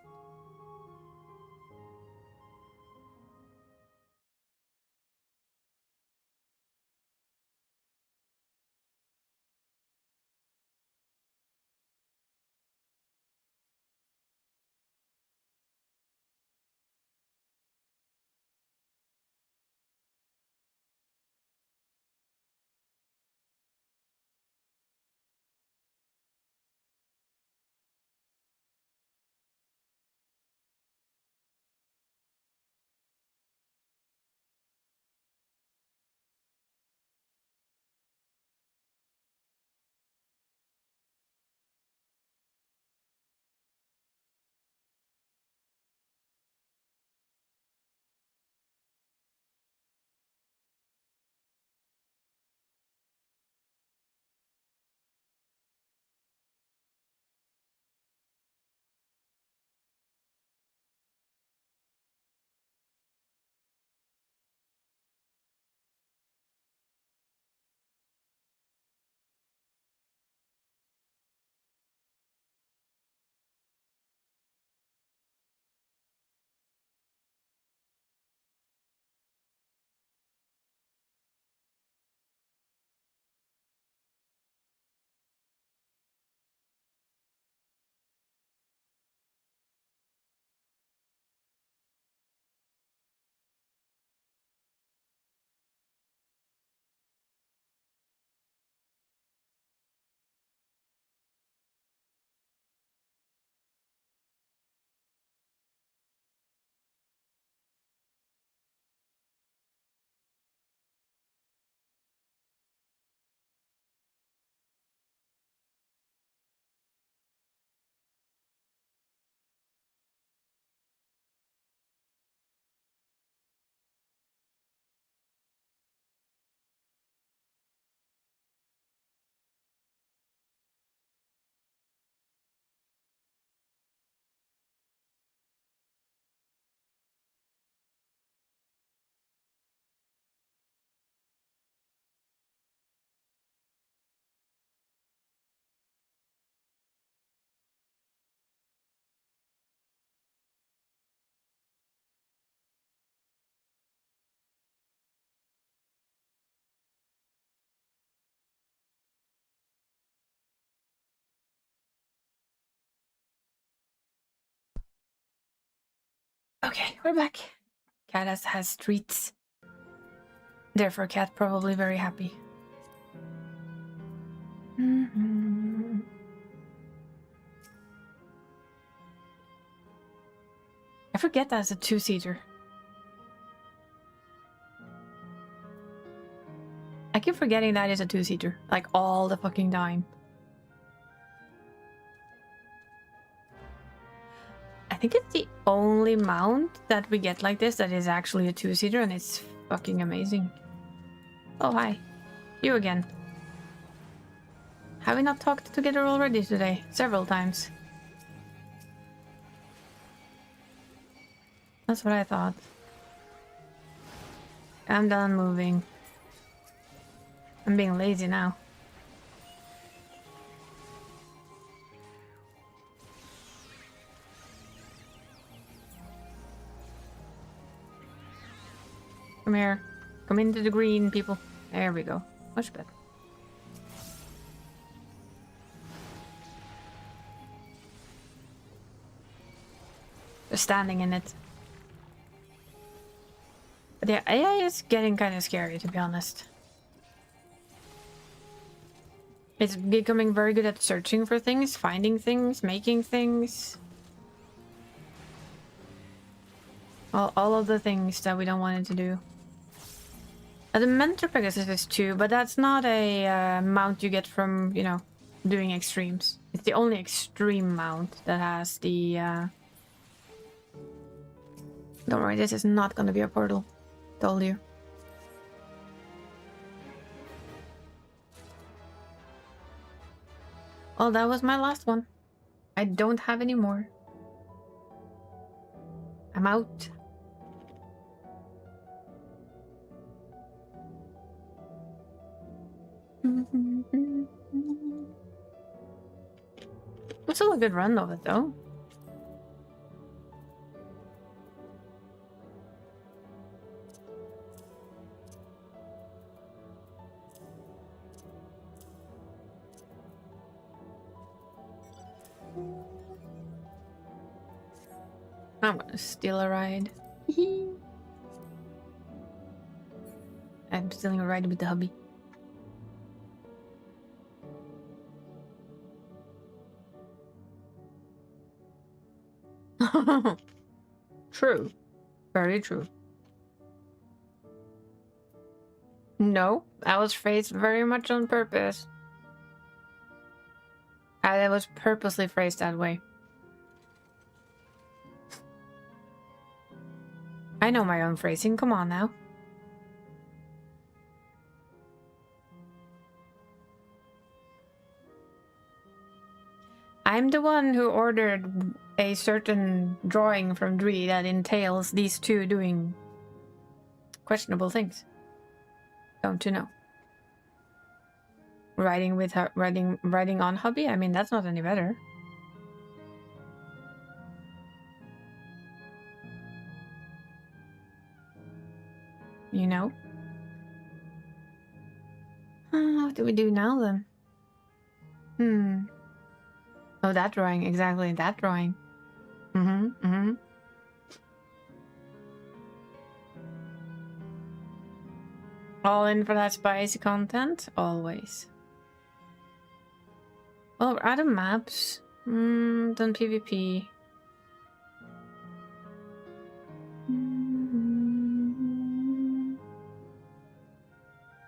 Speaker 1: Okay, we're back. Cat has treats. Therefore, cat probably very happy. I forget that's a two-seater. I keep forgetting that is a two-seater, like all the fucking time. I think it's the only mount that we get like this that is actually a two-seater, and it's fucking amazing. Oh, hi. You again. Have we not talked together already today? Several times. That's what I thought. I'm done moving. I'm being lazy now. Come here. Come into the green, people. There we go. Much better. Just standing in it. But yeah, AI is getting kind of scary, to be honest. It's becoming very good at searching for things, finding things, making things. All of the things that we don't want it to do. The mentor Pegasus is too, but that's not a mount you get from, you know, doing extremes. It's the only extreme mount that has the... Don't worry, this is not gonna be a portal. Told you. Well, that was my last one. I don't have any more. I'm out. It's still a good run of it, though. I'm gonna steal a ride. I'm stealing a ride with the hubby. True. Very true. No, that was phrased very much on purpose. That was purposely phrased that way. I know my own phrasing, come on now. I'm the one who ordered a certain drawing from Dree that entails these two doing questionable things. Don't you know? Riding with her, riding on hubby? I mean, that's not any better. You know? What do we do now then? Oh, that drawing. Exactly, that drawing. All in for that spicy content? Always. Well, we're out of maps. Done PvP.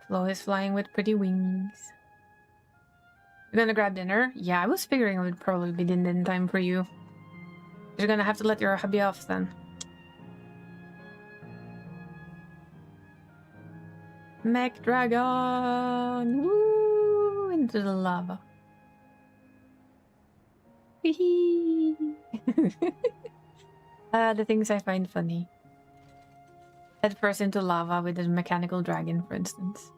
Speaker 1: Flo is flying with pretty wings. You're gonna grab dinner? Yeah, I was figuring it would probably be dinner time for you. You're gonna have to let your hubby off then. Mech dragon! Woo! Into the lava. The things I find funny. Head first into lava with a mechanical dragon, for instance.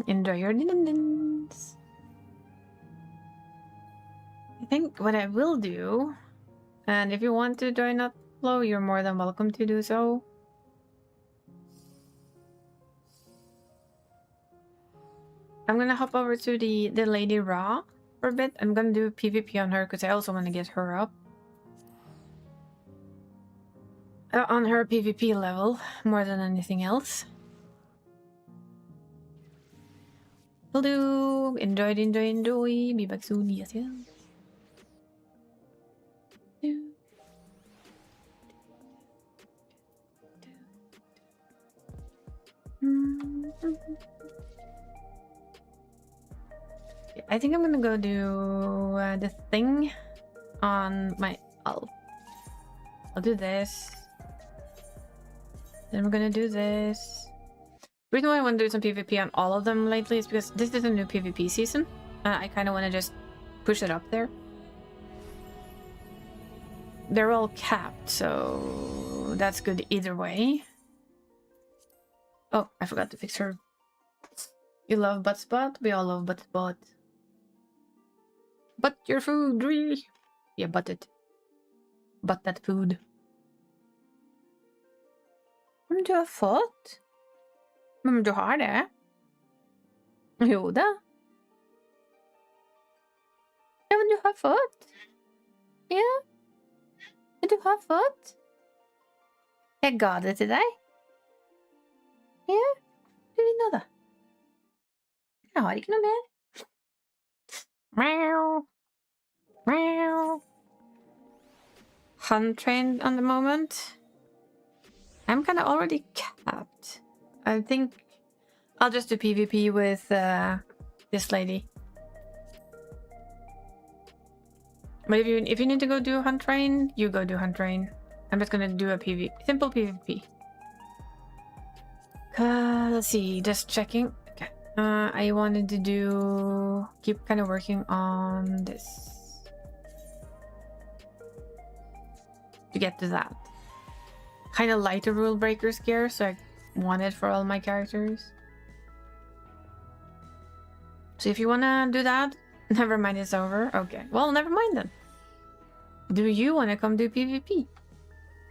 Speaker 1: Enjoy your dinners. I think what I will do, and if you want to join up Flo, you're more than welcome to do so. I'm gonna hop over to the Lady Ra for a bit. I'm gonna do PvP on her because I also want to get her up. On her PvP level, more than anything else. Will do. Enjoy. Be back soon. Yes. I think I'm gonna go do the thing on my... I'll do this. Then we're gonna do this. The reason why I want to do some PvP on all of them lately is because this is a new PvP season. I kind of want to just push it up there. They're all capped, so that's good either way. Oh, I forgot to fix her. You love butt spot? We all love butt spot. Butt your food, Dree! Yeah, butt it. Butt that food. Men du har fått? Men du har det? Jo da. Ja, men du har fått. Ja. Men du har fått. Jeg ga det til deg. Ja. Du vil nå da. Jeg har ikke noe mer. Meow. Meow. Untrained on the moment. I'm kind of already capped. I think I'll just do PvP with this lady. But if you need to go do hunt train, you go do hunt train. I'm just gonna do a simple PvP. Let's see, just checking. Okay. I wanted to keep kind of working on this to get to that. Kind of lighter rule breakers gear, so I want it for all my characters. So if you wanna do that, never mind, it's over. Okay, well, never mind then. Do you wanna come do PvP?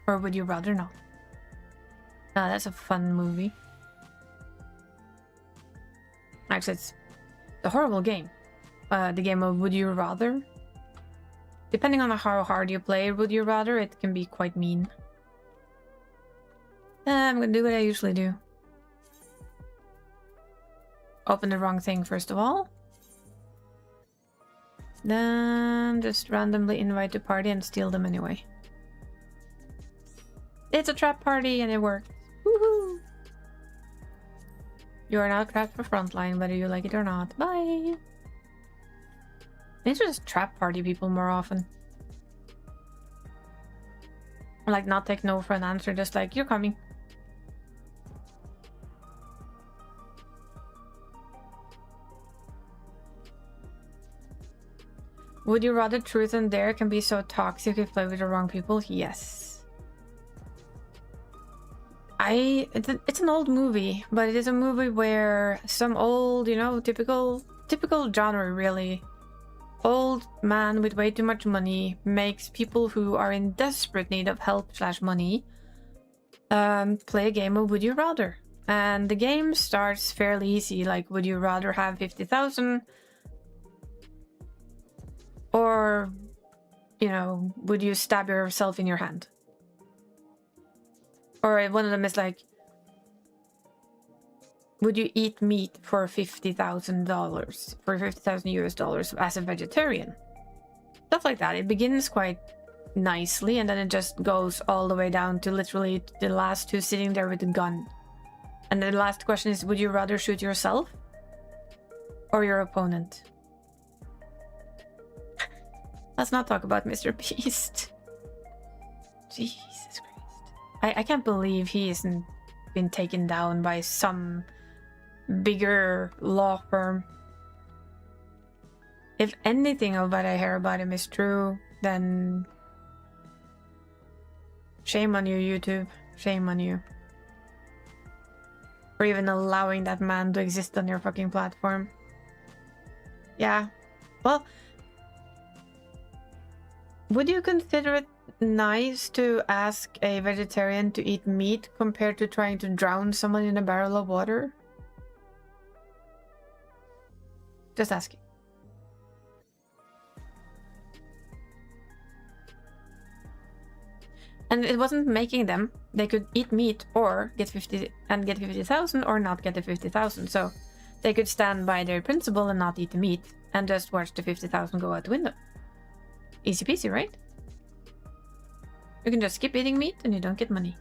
Speaker 1: Or would you rather not? Ah, that's a fun movie. Actually, it's a horrible game. The game of Would You Rather. Depending on how hard you play Would You Rather, it can be quite mean. I'm gonna do what I usually do. Open the wrong thing first of all. Then just randomly invite to party and steal them anyway. It's a trap party and it worked. Woohoo! You are now trapped for frontline, whether you like it or not. Bye! I need to just trap party people more often. Like, not take no for an answer, just like, you're coming. Would you rather Truth and Dare can be so toxic if you play with the wrong people? Yes. It's an old movie, but it is a movie where some old, you know, typical genre really. Old man with way too much money makes people who are in desperate need of help / money play a game of Would You Rather. And the game starts fairly easy, like would you rather have 50,000? Or, you know, would you stab yourself in your hand? Or one of them is like, would you eat meat for $50,000, for 50,000 US dollars as a vegetarian? Stuff like that. It begins quite nicely and then it just goes all the way down to literally the last two sitting there with a gun. And the last question is, would you rather shoot yourself or your opponent? Let's not talk about Mr. Beast. Jesus Christ. I can't believe he hasn't been taken down by some bigger law firm. If anything of what I hear about him is true, then shame on you, YouTube. Shame on you. For even allowing that man to exist on your fucking platform. Yeah. Well, would you consider it nice to ask a vegetarian to eat meat compared to trying to drown someone in a barrel of water? Just asking. And it wasn't making them. They could eat meat or get 50,000 or not get the 50,000. So they could stand by their principle and not eat the meat and just watch the 50,000 go out the window. Easy peasy, right? You can just skip eating meat and you don't get money.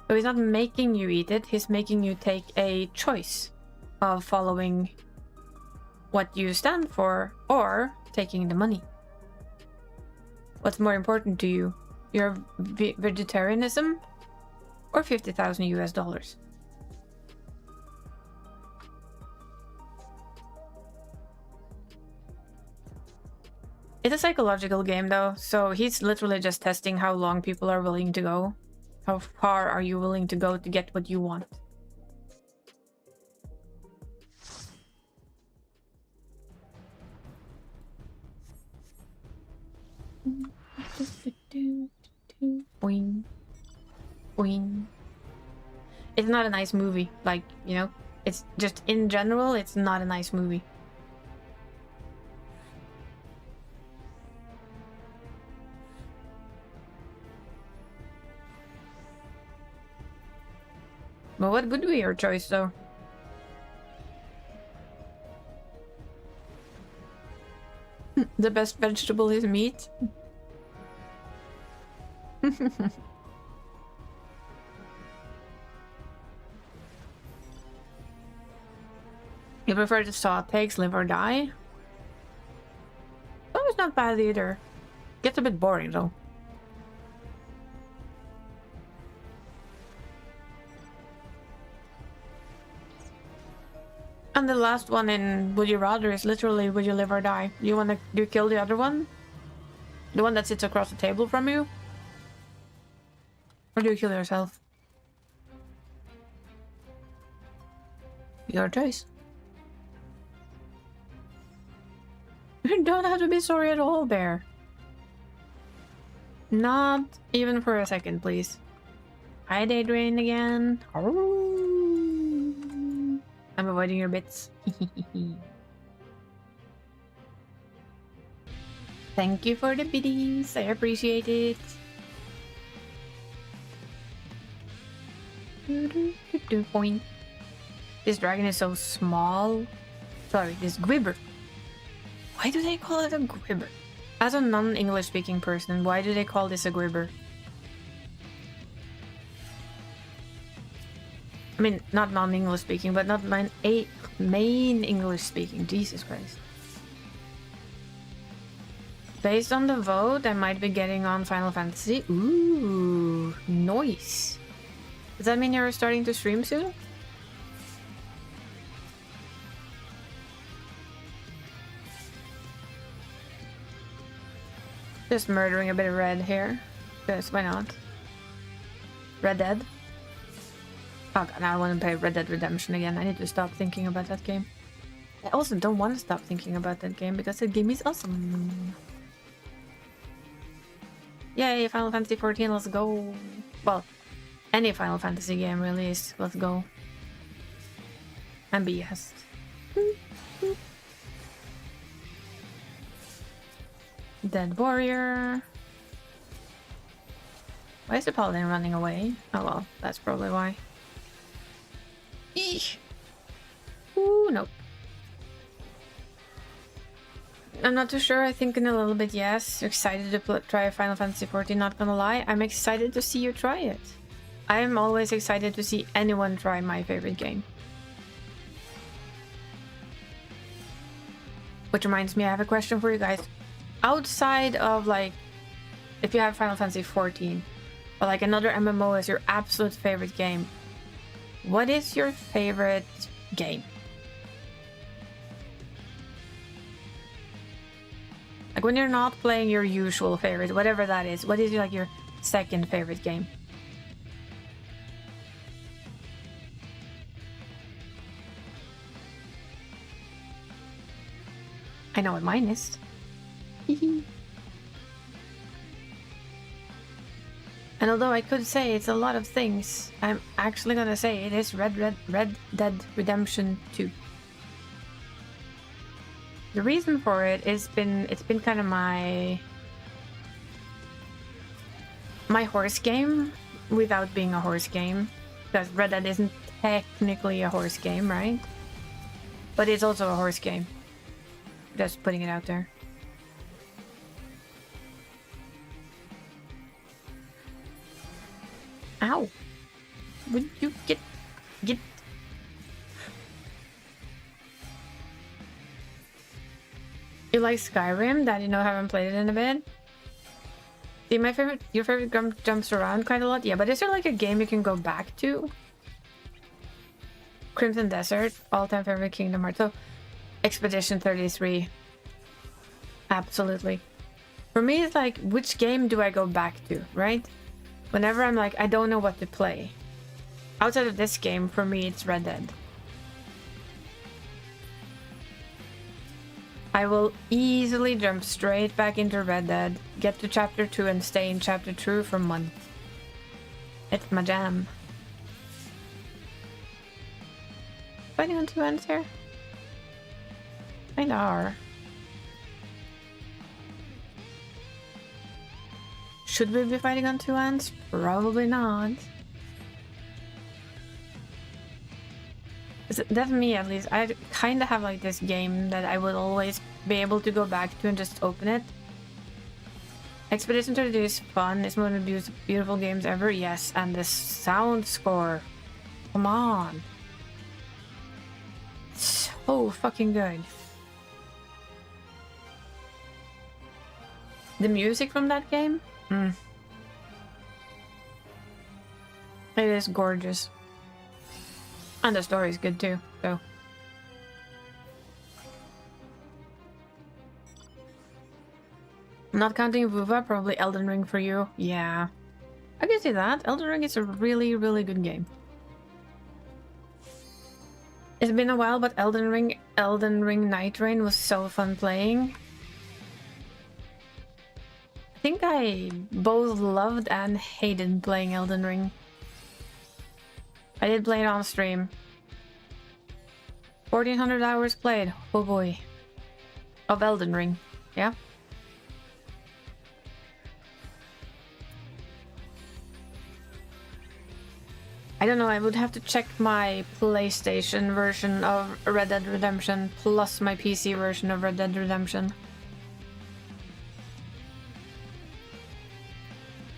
Speaker 1: So he's not making you eat it, he's making you take a choice of following what you stand for or taking the money. What's more important to you? Your vegetarianism or 50,000 US dollars? It's a psychological game though, so he's literally just testing how long people are willing to go. How far are you willing to go to get what you want? Boing. Boing. It's not a nice movie, like, you know, it's just in general, it's not a nice movie. But what would be your choice, though? The best vegetable is meat? You prefer to saw pigs, live or die? Oh, it's not bad either. Gets a bit boring, though. And the last one in Would You Rather is literally Would You Live or Die? Do you kill the other one? The one that sits across the table from you? Or do you kill yourself? Your choice. You don't have to be sorry at all, Bear. Not even for a second, please. Hi, Daydream again. I'm avoiding your bits. Thank you for the biddies. I appreciate it. Point. This dragon is so small. Sorry, this gwibber. Why do they call it a gwibber? As a non-English speaking person, why do they call this a gwibber? I mean, not non-English speaking, but not main English speaking. Jesus Christ. Based on the vote, I might be getting on Final Fantasy. Ooh, nice. Does that mean you're starting to stream soon? Just murdering a bit of red here. Because why not? Red Dead. Oh god, now I want to play Red Dead Redemption again. I need to stop thinking about that game. I also don't want to stop thinking about that game because that game is awesome. Yay, Final Fantasy XIV, let's go. Well, any Final Fantasy game really is. Let's go. And be yes. Dead warrior. Why is the paladin running away? Oh well, that's probably why. Eesh. Ooh, nope. I'm not too sure. I think in a little bit, yes. Excited to try Final Fantasy XIV, not gonna lie. I'm excited to see you try it. I'm always excited to see anyone try my favorite game. Which reminds me, I have a question for you guys. Outside of, like, if you have Final Fantasy XIV, or like another MMO is your absolute favorite game, what is your favorite game? Like when you're not playing your usual favorite, whatever that is, what is like your second favorite game? I know what mine is. And although I could say it's a lot of things, I'm actually gonna say it is Red Dead Redemption 2. The reason for it is it's been kind of my horse game without being a horse game, because Red Dead isn't technically a horse game, right? But it's also a horse game. Just putting it out there. Ow! Would you get... You like Skyrim? That, you know, haven't played it in a bit? See, your favorite jumps around quite a lot? Yeah, but is there like a game you can go back to? Crimson Desert, all-time favorite Kingdom Hearts. So, Expedition 33. Absolutely. For me, it's like, which game do I go back to, right? Whenever I'm like, I don't know what to play. Outside of this game, for me, it's Red Dead. I will easily jump straight back into Red Dead, get to Chapter 2 and stay in Chapter 2 for months. It's my jam. Fighting on two ends here? Kinda are. Should we be fighting on two ends? Probably not. That's me, at least. I kind of have like this game that I would always be able to go back to and just open it. Expedition 32 is fun. It's one of the most beautiful games ever. Yes, and the sound score. Come on. So fucking good. The music from that game? It is gorgeous. And the story is good too, so. Not counting Vuva, probably Elden Ring for you. Yeah. I can see that. Elden Ring is a really, really good game. It's been a while, but Elden Ring Night Rain was so fun playing. I think I both loved and hated playing Elden Ring. I did play it on stream. 1400 hours played. Oh boy. Of Elden Ring. Yeah. I don't know, I would have to check my PlayStation version of Red Dead Redemption plus my PC version of Red Dead Redemption.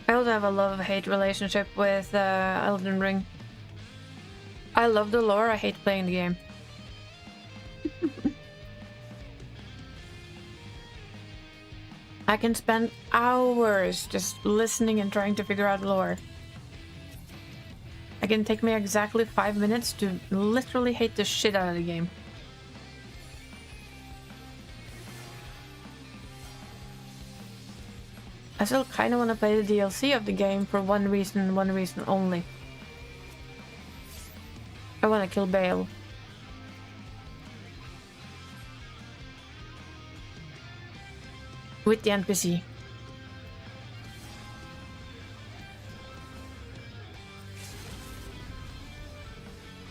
Speaker 1: I also have a love-hate relationship with Elden Ring. I love the lore, I hate playing the game. I can spend hours just listening and trying to figure out lore. It can take me exactly 5 minutes to literally hate the shit out of the game. I still kind of want to play the DLC of the game for one reason only. I want to kill Bale. With the NPC.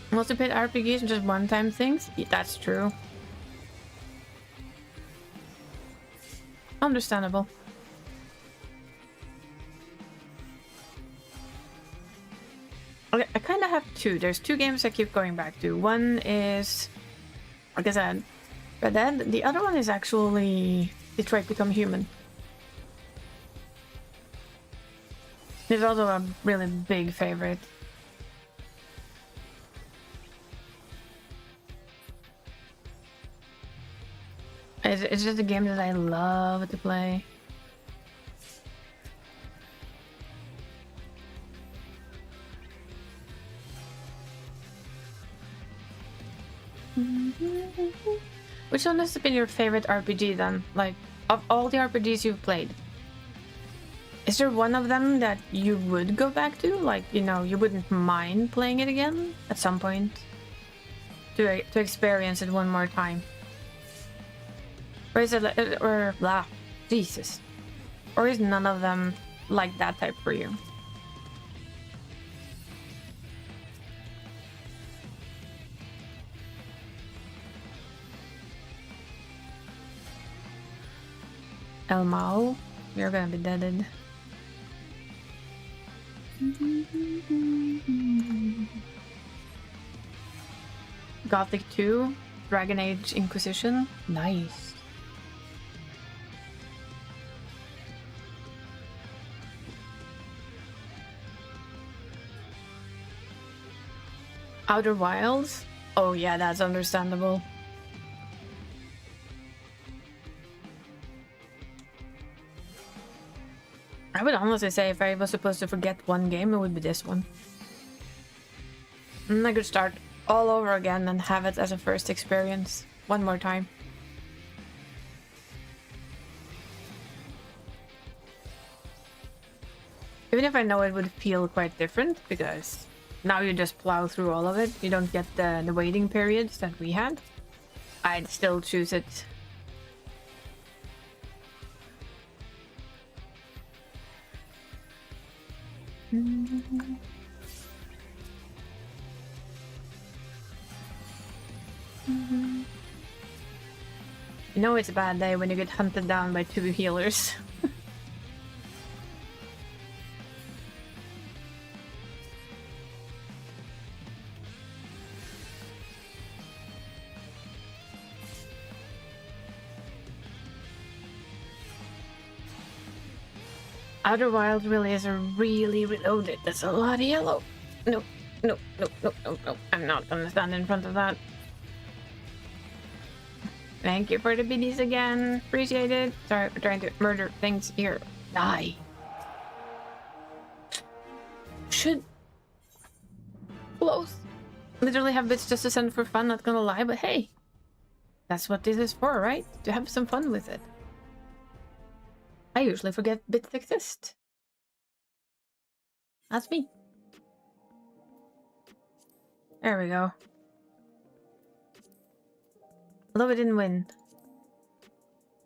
Speaker 1: Multiplayer RPGs and just one-time things? Yeah, that's true. Understandable. Okay, I kind of have two. There's two games I keep going back to. One is, like I said, Red Dead. The other one is actually Detroit Become Human. It's also a really big favorite. It's just a game that I love to play. Which one has been your favorite RPG then? Like, of all the RPGs you've played? Is there one of them that you would go back to? Like, you know, you wouldn't mind playing it again at some point? To experience it one more time? Or is it, or blah, Jesus. Or is none of them like that type for you? Elmao, you're gonna be deaded. Gothic 2, Dragon Age Inquisition. Nice. Outer Wilds? Oh yeah, that's understandable. I would honestly say if I was supposed to forget one game, it would be this one. And I could start all over again and have it as a first experience one more time. Even if I know it would feel quite different, because now you just plow through all of it. You don't get the waiting periods that we had. I'd still choose it. You know it's a bad day when you get hunted down by 2 healers. Outer Wilds really is a really reloaded. That's a lot of yellow. No, no, no, no, no, no. I'm not gonna stand in front of that. Thank you for the biddies again. Appreciate it. Sorry for trying to murder things here. Die. Should close. Literally have bits just to send for fun, not gonna lie, but hey. That's what this is for, right? To have some fun with it. I usually forget bits exist. That's me. There we go. Although we didn't win.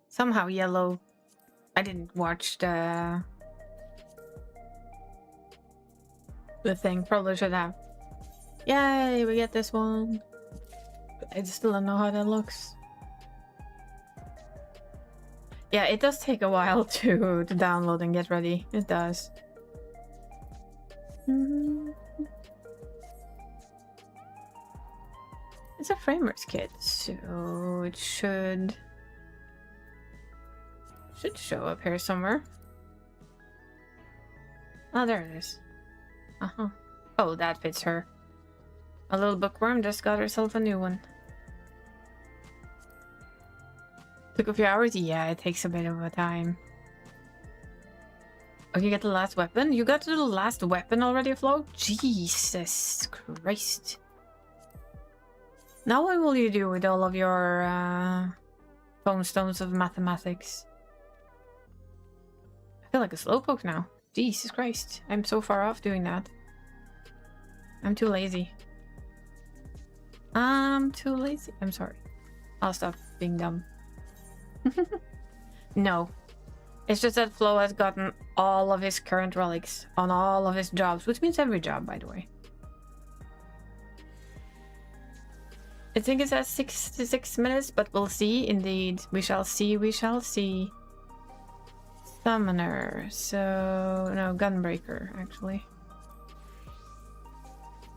Speaker 1: Somehow yellow. I didn't watch the thing. Probably should have. Yay, we get this one. I still don't know how that looks. Yeah, it does take a while to download and get ready. It does. It's a framers kit, so it should show up here somewhere. Oh, there it is. Oh, that fits her. A little bookworm just got herself a new one. Took a few hours? Yeah, it takes a bit of a time. Okay, get the last weapon. You got to the last weapon already, Flo? Jesus Christ. Now what will you do with all of your tomestones of mathematics? I feel like a slowpoke now. Jesus Christ. I'm so far off doing that. I'm too lazy. I'm too lazy. I'm sorry. I'll stop being dumb. No. It's just that Flo has gotten all of his current relics on all of his jobs, which means every job, by the way. I think it says 66 minutes, but we'll see. Indeed, we shall see. We shall see. Summoner. So no, Gunbreaker actually.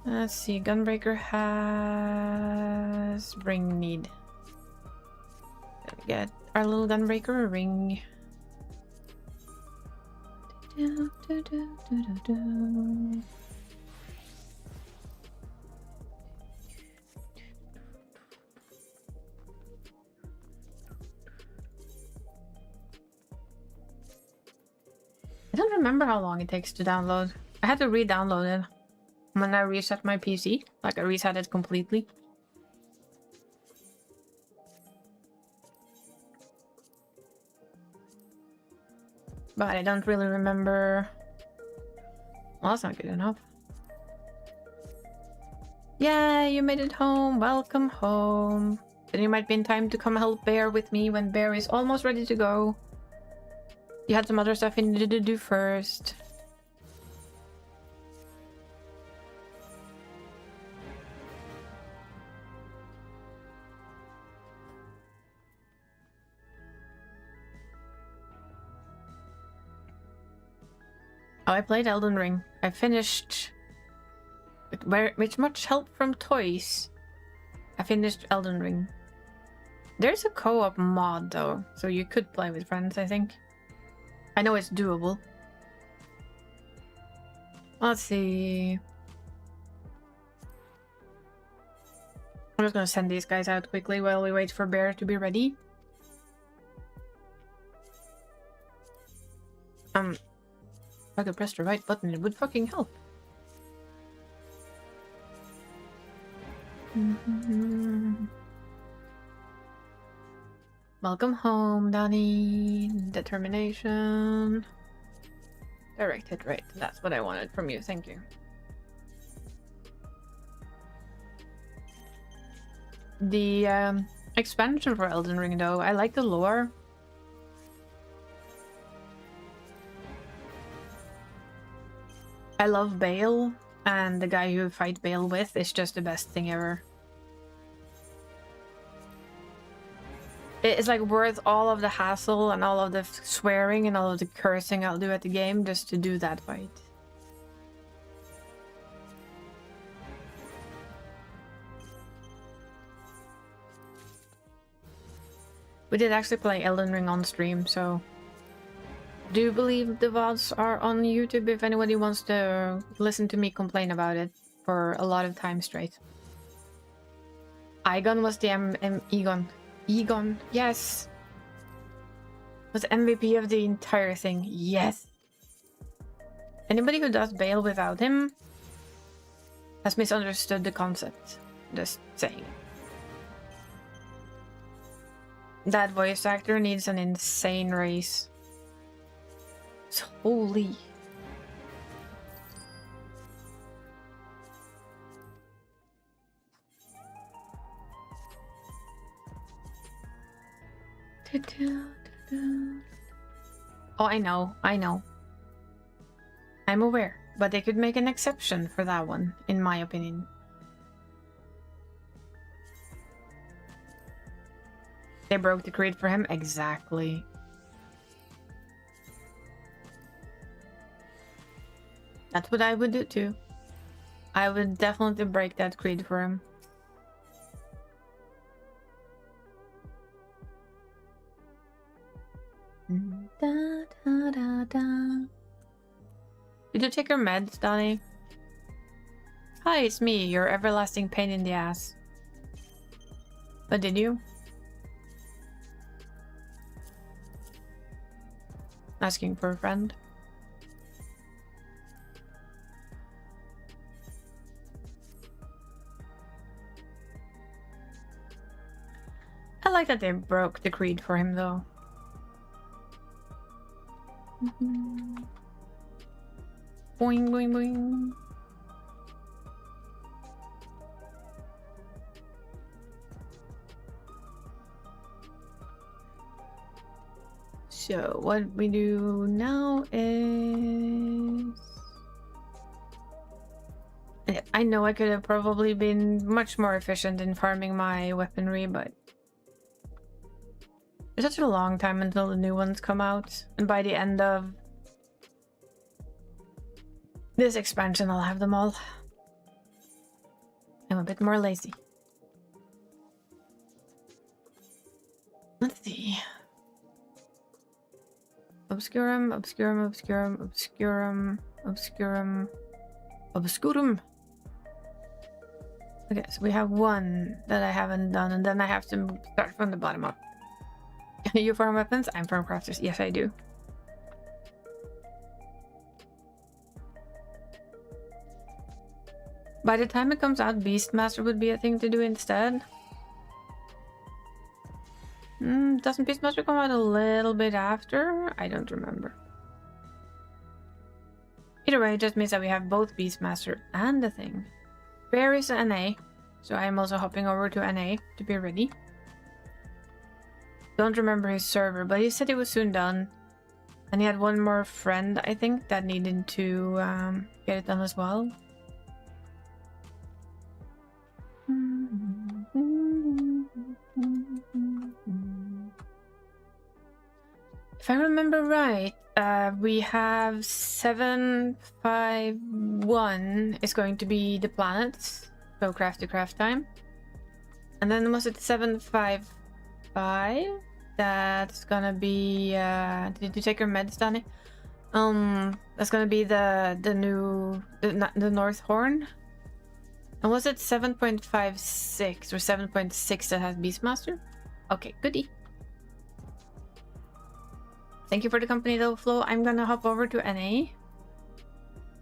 Speaker 1: Let's see. Gunbreaker has ring need. Let me get our little Gunbreaker a ring. I don't remember how long it takes to download. I had to re-download it when I reset my PC. Like I reset it completely. But I don't really remember. Well, that's not good enough. Yeah, you made it home. Welcome home. Then you might be in time to come help Bear with me when Bear is almost ready to go. You had some other stuff you needed to do first. Oh, I played Elden Ring. I finished with much help from toys. I finished Elden Ring. There's a co-op mod though, so you could play with friends, I think. I know it's doable. Let's see. I'm just gonna send these guys out quickly while we wait for Bear to be ready. If I could press the right button, it would fucking help. Welcome home, Donnie. Determination. Direct hit rate. That's what I wanted from you. Thank you. The expansion for Elden Ring, though, I like the lore. I love Bale, and the guy you fight Bale with is just the best thing ever. It's like worth all of the hassle and all of the swearing and all of the cursing I'll do at the game just to do that fight. We did actually play Elden Ring on stream, so do believe the VODs are on YouTube if anybody wants to listen to me complain about it for a lot of time straight. Igon was the Egon, yes! Was MVP of the entire thing, yes! Anybody who does Bale without him has misunderstood the concept. Just saying. That voice actor needs an insane raise. Holy. Oh, I know. I'm aware, but they could make an exception for that one, in my opinion. They broke the creed for him? Exactly. That's what I would do too. I would definitely break that creed for him. Da, da, da, da. Did you take your meds, Donnie? Hi, it's me, your everlasting pain in the ass. But did you? Asking for a friend. I like that they broke the creed for him, though. Boing, boing, boing. So, what we do now is... I know I could have probably been much more efficient in farming my weaponry, but... It's such a long time until the new ones come out, and by the end of this expansion I'll have them all. I'm a bit more lazy. Let's see. Obscurum, obscurum, obscurum, obscurum, obscurum, obscurum. Okay, so we have one that I haven't done, and then I have to start from the bottom up. You farm weapons? I'm farm crafters. Yes, I do. By the time it comes out, Beastmaster would be a thing to do instead. Doesn't Beastmaster come out a little bit after? I don't remember. Either way, it just means that we have both Beastmaster and the thing. Bear is NA, so I am also hopping over to NA to be ready. Don't remember his server, but he said he was soon done. And he had one more friend, I think, that needed to get it done as well. If I remember right, We have 751 is going to be the planets. So craft to craft time. And then was it 755? That's gonna be did you take your meds, Danny? That's gonna be the North Horn. And was it 7.56 or 7.6 that has Beastmaster? Okay, goodie. Thank you for the company though, Flo. I'm gonna hop over to NA.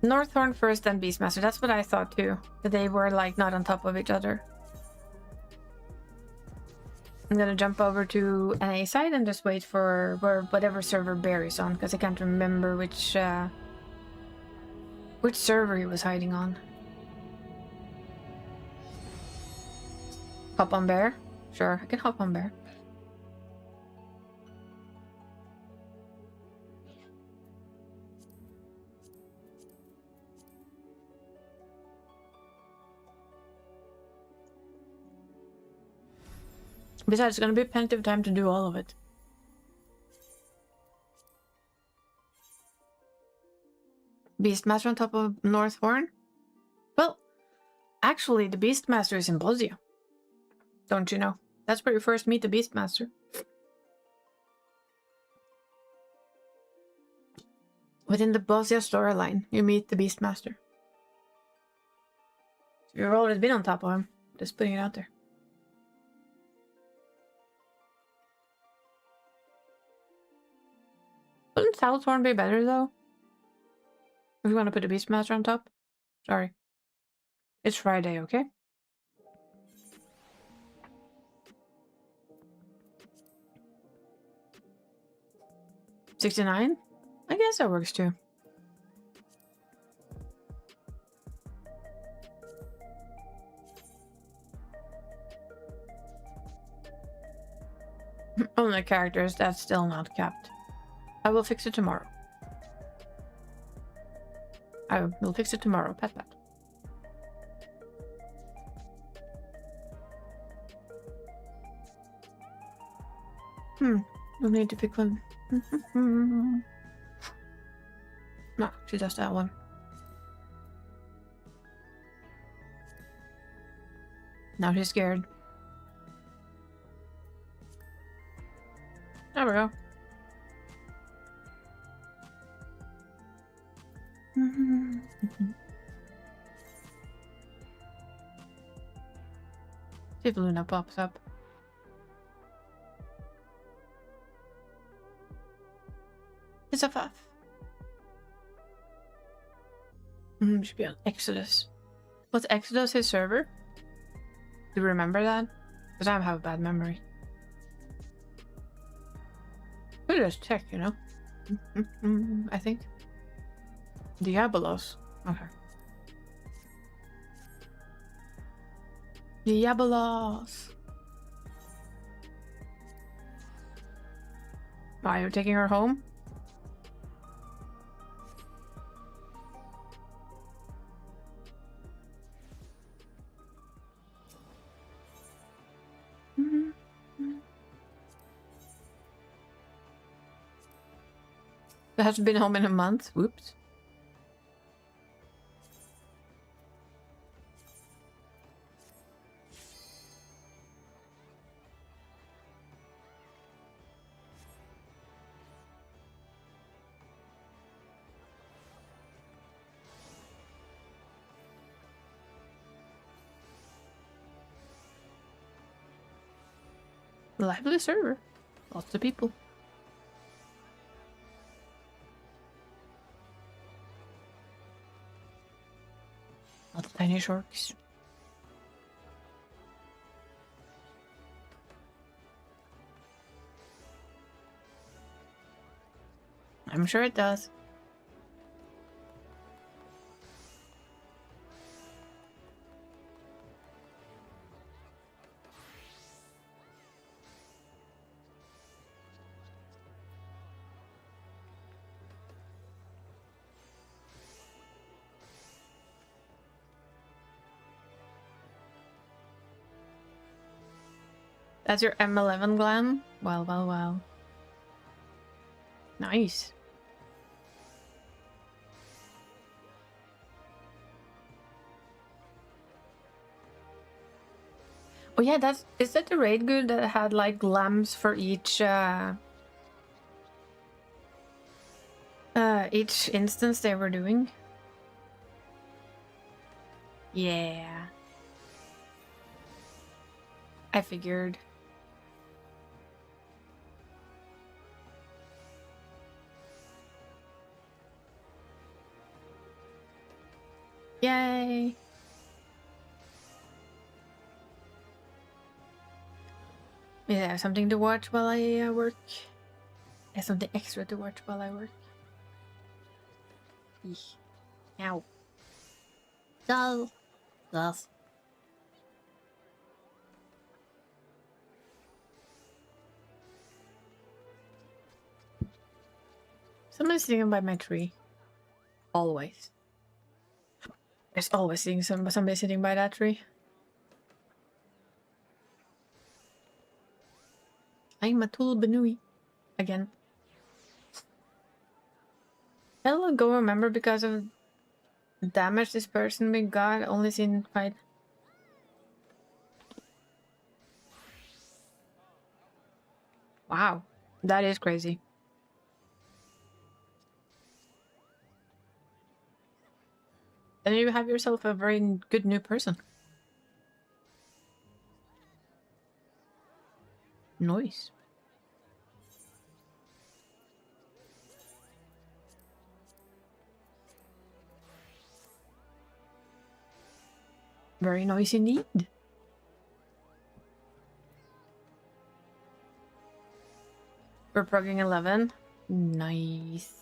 Speaker 1: Northhorn first, then Beastmaster. That's what I thought too. That they were like not on top of each other. I'm gonna jump over to NA side and just wait for whatever server Barry's on, because I can't remember which server he was hiding on. Hop on Bear? Sure, I can hop on Bear. Besides, it's gonna be plenty of time to do all of it. Beastmaster on top of Northhorn? Well, actually, the Beastmaster is in Bosnia. Don't you know? That's where you first meet the Beastmaster. Within the Bosnia storyline, you meet the Beastmaster. So you've already been on top of him. Just putting it out there. Wouldn't Southhorn be better, though? If you want to put a Beastmaster on top? Sorry. It's Friday, okay? $69? I guess that works too. Only characters, that's still not capped. I will fix it tomorrow. I will fix it tomorrow, pat pat. We'll need to pick one. No, she does that one. Now she's scared. There we go. See if Luna pops up. It's a FF. Should be on Exodus. Was Exodus his server? Do you remember that? Because I have a bad memory. We'll just check, you know? I think. Diabolos. Okay. Diabolos. Are you taking her home? It hasn't been home in a month. Whoops. Lively server. Lots of people. Lots of tiny sharks. I'm sure it does. That's your M11 glam? Well, well, well. Nice. Oh yeah, is that the raid guild that had like lambs for each instance they were doing? Yeah. I figured. Yay. Yeah, something to watch while I work. Yeah, something extra to watch while I work. Eesh. Ow. Dull. Thus. Somebody's sitting by my tree. Always. There's always seeing somebody sitting by that tree. I'm a tool Benui. Again. I'll go remember because of damage this person we got only seen fight. Wow. That is crazy. Then you have yourself a very good new person. Nice. Very nice indeed. We're progging 11. Nice.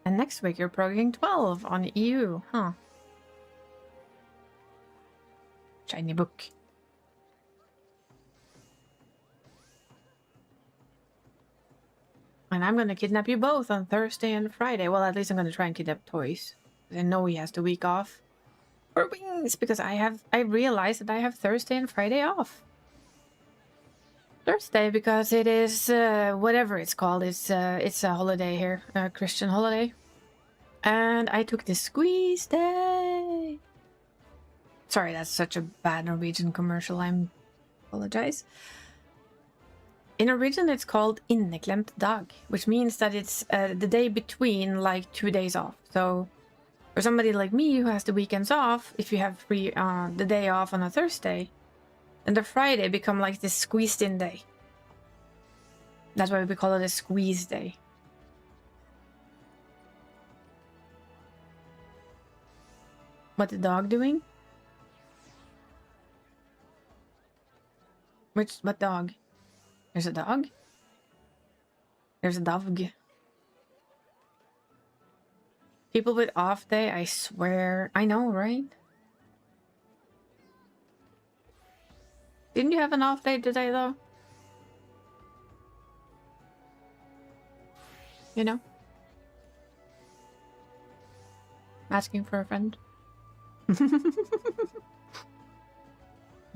Speaker 1: And next week you're progging 12 on EU, huh? Shiny book. And I'm gonna kidnap you both on Thursday and Friday. Well, at least I'm gonna try and kidnap Toys. I know he has the week off. For wings, because I realized that I have Thursday and Friday off. Thursday because it is whatever it's called. It's a holiday here, a Christian holiday. And I took the squeeze day. Sorry, that's such a bad Norwegian commercial. I apologize. In Norwegian, it's called inneklemt dag, which means that it's the day between like 2 days off. So for somebody like me who has the weekends off, if you have free the day off on a Thursday, and the Friday become like this squeezed in day. That's why we call it a squeeze day. What the dog doing? What dog? There's a dog? There's a dog. People with off day, I swear. I know, right? Didn't you have an off day today, though? You know? Asking for a friend.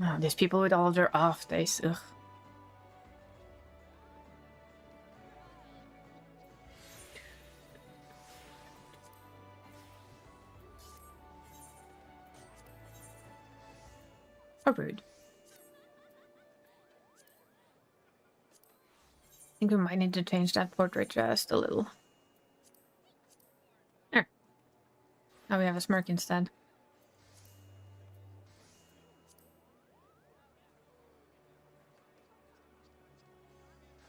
Speaker 1: Oh, there's people with all their off days. Ugh. How rude. I think we might need to change that portrait just a little. There. Now we have a smirk instead.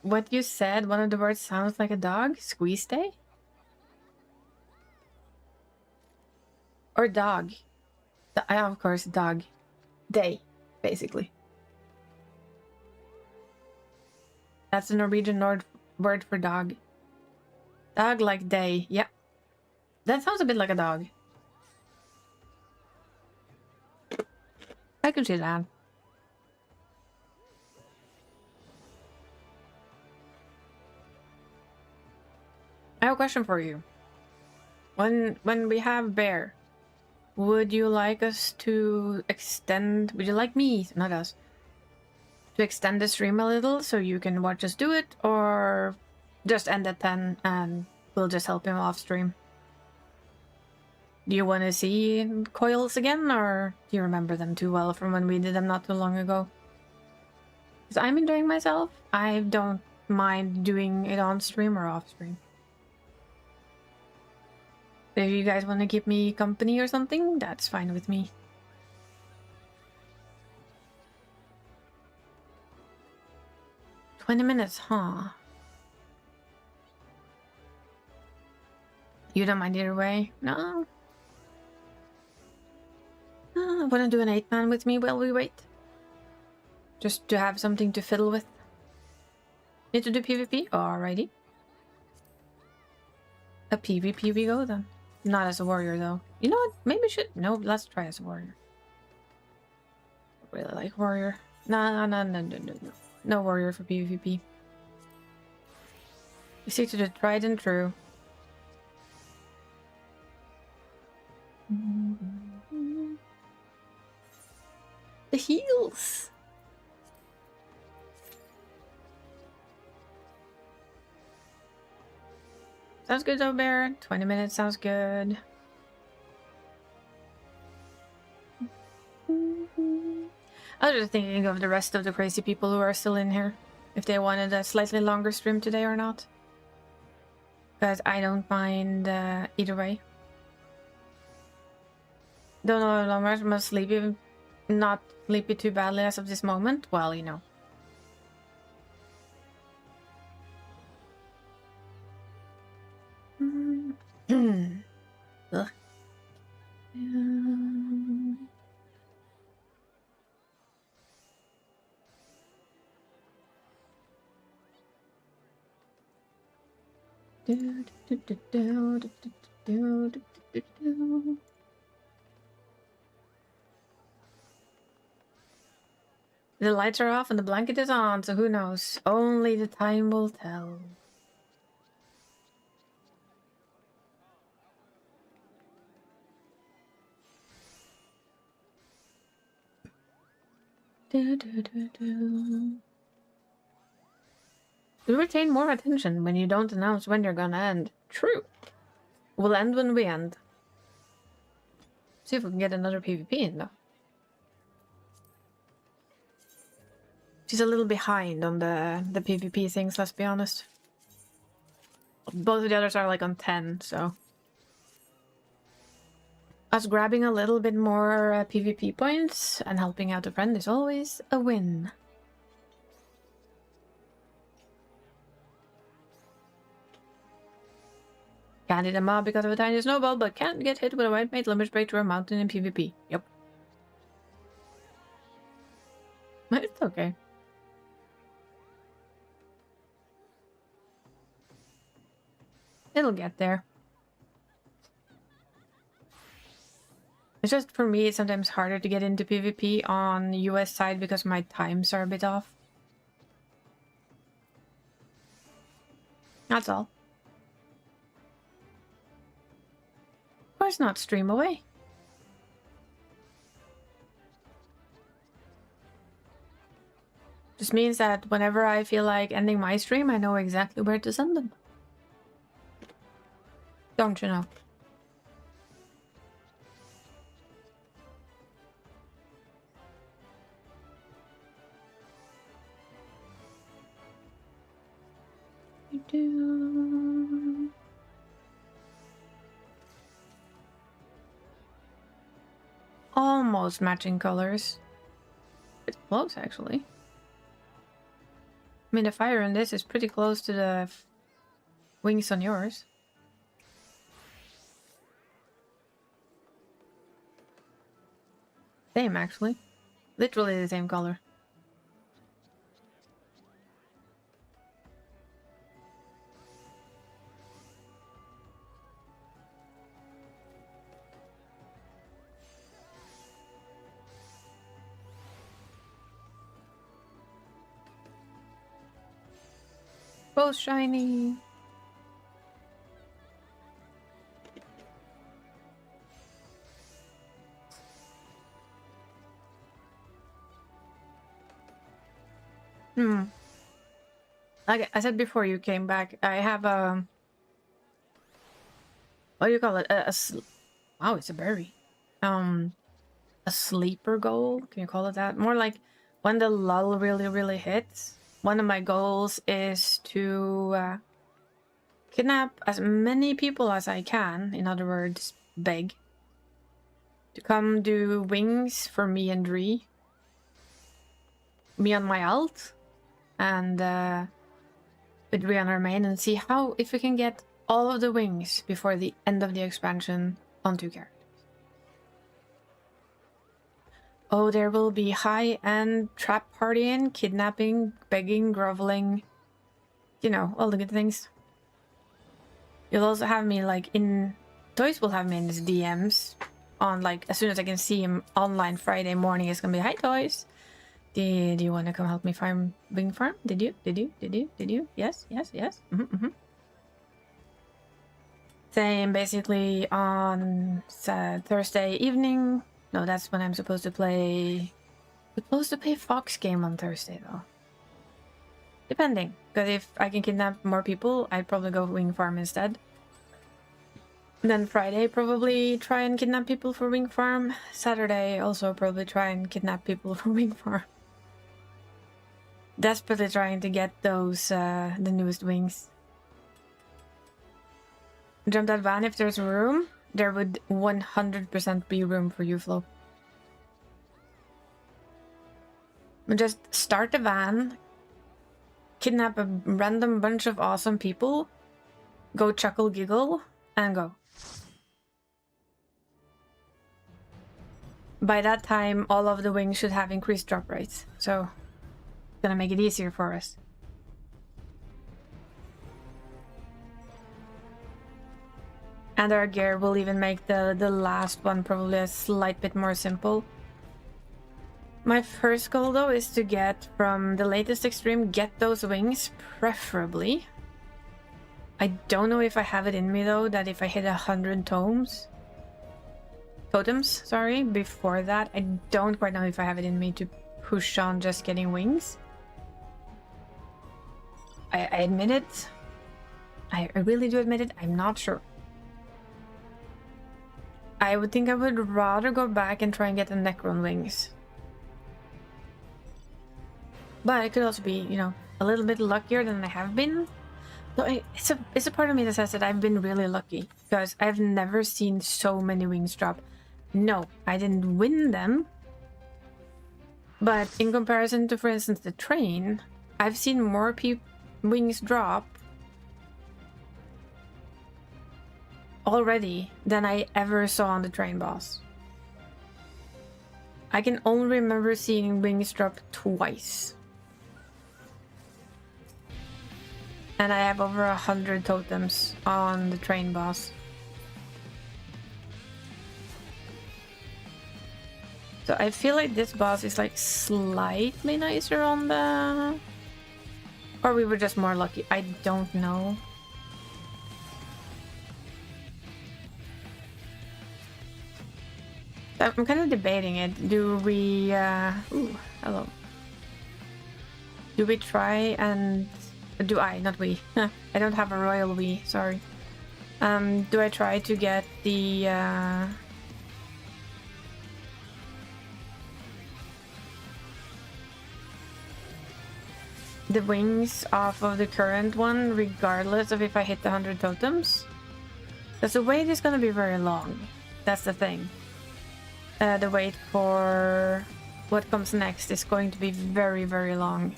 Speaker 1: What you said, one of the words sounds like a dog? Squeeze day? Or dog? Of course, dog. Day, basically. That's the Norwegian word for dog. Dog like day, yeah. That sounds a bit like a dog. I can see that. I have a question for you. When we have bear, would you like us to extend... Would you like me, not us, to extend the stream a little so you can watch us do it? Or just end at 10 and we'll just help him off stream? Do you want to see coils again, or do you remember them too well from when we did them not too long ago? Because I'm enjoying myself. I don't mind doing it on stream or off stream. If you guys want to keep me company or something, that's fine with me. $20, huh? You don't mind either way? No? Wanna do an 8-man with me while we wait? Just to have something to fiddle with. Need to do PvP? Alrighty. A PvP we go then. Not as a warrior though. You know what? Maybe we should. No, let's try as a warrior. I really like warrior. No. No warrior for PvP. We stick to the tried and true. The heals! Sounds good though, Bear. 20 minutes sounds good. I was just thinking of the rest of the crazy people who are still in here. If they wanted a slightly longer stream today or not. Because I don't mind either way. Don't know how long I'm gonna sleepy. Not sleepy too badly as of this moment. Well, you know. Ugh. The lights are off and the blanket is on, so who knows? Only the time will tell. You retain more attention when you don't announce when you're gonna end. True. We'll end when we end. See if we can get another PvP in though. She's a little behind on the PvP things, let's be honest. Both of the others are like on 10, so... Us grabbing a little bit more PvP points and helping out a friend is always a win. Can't hit a mob because of a tiny snowball, but can't get hit with a white mate limit break through a mountain in PvP. Yep. It's okay. It'll get there. It's just, for me, it's sometimes harder to get into PvP on the US side because my times are a bit off. That's all. Of course not, stream away. Just means that whenever I feel like ending my stream, I know exactly where to send them. Don't you know? Almost matching colors. It's close, actually. I mean, the fire in this is pretty close to the wings on yours. Same, actually. Literally the same color. Both shiny. Like I said before you came back, I have a... What do you call it? Wow, it's a berry. A sleeper goal, can you call it that? More like when the lull really hits. One of my goals is to kidnap as many people as I can, in other words, beg, to come do wings for me and Dree. Me on my alt, and with Dree on our main, and see how, if we can get all of the wings before the end of the expansion on 2 characters. Oh, there will be high-end trap partying, kidnapping, begging, groveling. You know, all the good things. You'll also have me, like, in... Toys will have me in his DMs. On, like, as soon as I can see him online Friday morning, it's gonna be, "Hi, Toys. Did you want to come help me farm Wing Farm? Did you? Yes. Same, basically, on Thursday evening. No, that's when I'm supposed to play... Supposed to play Fox game on Thursday, though. Depending. Because if I can kidnap more people, I'd probably go Wing Farm instead. And then Friday, probably try and kidnap people for Wing Farm. Saturday, also probably try and kidnap people for Wing Farm. Desperately trying to get those, the newest wings. Jump that van if there's room. There would 100% be room for you, Flo. Just start the van, kidnap a random bunch of awesome people, go chuckle giggle, and go. By that time, all of the wings should have increased drop rates, so it's gonna make it easier for us. And our gear will even make the last one probably a slight bit more simple. My first goal, though, is to get from the latest extreme, get those wings, preferably. I don't know if I have it in me, though, that if I hit 100 totems, sorry, before that, I don't quite know if I have it in me to push on just getting wings. I admit it. I really do admit it. I'm not sure. I would think I would rather go back and try and get the Necron wings. But it could also be, you know, a little bit luckier than I have been. So it's a part of me that says that I've been really lucky, because I've never seen so many wings drop. No, I didn't win them. But in comparison to, for instance, the train, I've seen more wings drop already than I ever saw on the train boss. I can only remember seeing wings drop twice. And I have over 100 totems on the train boss. So I feel like this boss is like slightly nicer on the... Or we were just more lucky. I don't know. I'm kind of debating it. Do we... Ooh, hello. Do we try and... Do I, not we. I don't have a royal we, sorry. Do I try to get the... the wings off of the current one, regardless of if I hit the 100 totems? Because the wait is going to be very long. That's the thing. The wait for what comes next is going to be very long.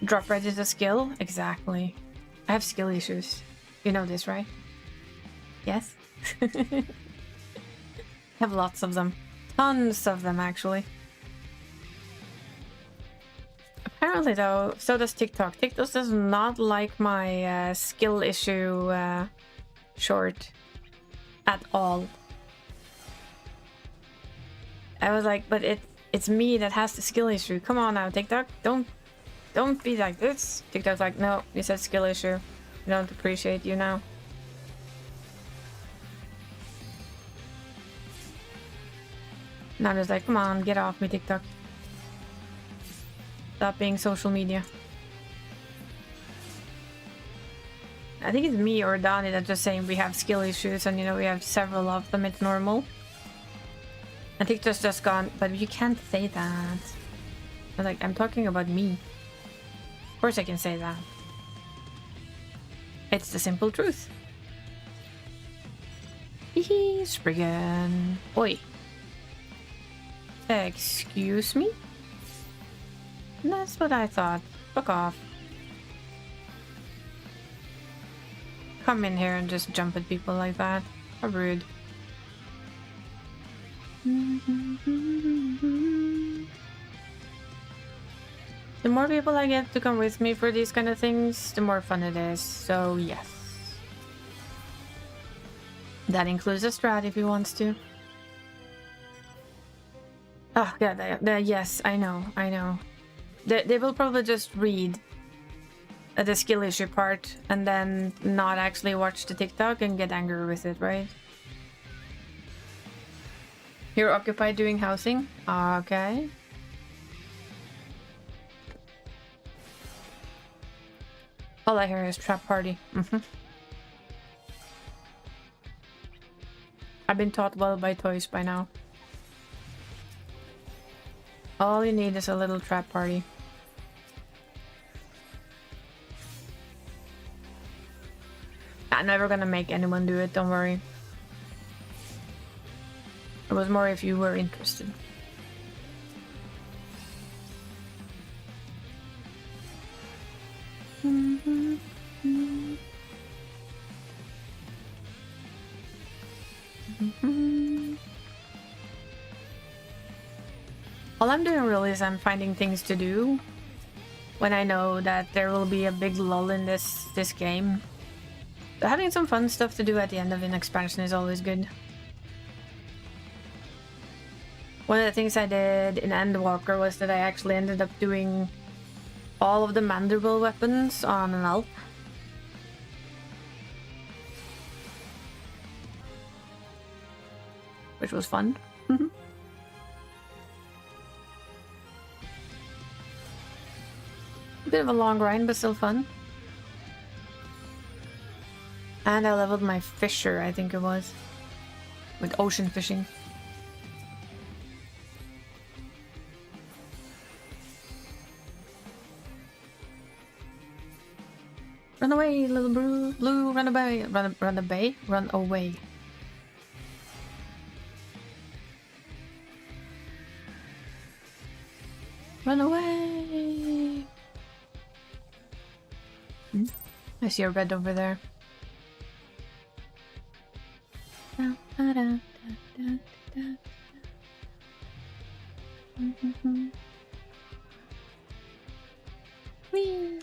Speaker 1: Drop rate is a skill? Exactly. I have skill issues. You know this, right? Yes? I have lots of them. Tons of them, actually. Apparently, though, so does TikTok. TikTok does not like my skill issue short at all. I was like, but it's me that has the skill issue. Come on now, TikTok. Don't be like this. TikTok's like, no, you said skill issue. We don't appreciate you now. And I'm just like, come on, get off me, TikTok. Stop being social media. I think it's me or Donnie that's just saying we have skill issues, and you know we have several of them. It's normal. I think that's just gone, but you can't say that. Like, I'm talking about me. Of course I can say that. It's the simple truth. Hehe, Spriggan. Oi. Excuse me? That's what I thought. Fuck off. Come in here and just jump at people like that. How rude. The more people I get to come with me for these kind of things, the more fun it is. So yes. That includes a strat if he wants to. Oh yeah, yes, I know. They will probably just read the skill issue part and then not actually watch the TikTok and get angry with it, right? You're occupied doing housing? Okay. All I hear is trap party. I've been taught well by toys by now. All you need is a little trap party. I'm never gonna make anyone do it, don't worry. It was more if you were interested. All I'm doing really is I'm finding things to do when I know that there will be a big lull in this game. Having some fun stuff to do at the end of an expansion is always good. One of the things I did in Endwalker was that I actually ended up doing all of the mandible weapons on an elf. Which was fun. A bit of a long grind, but still fun. And I leveled my fisher, I think it was. With ocean fishing. Run away, little blue, run away, run away, run away. Run away! I see a red over there. Whee!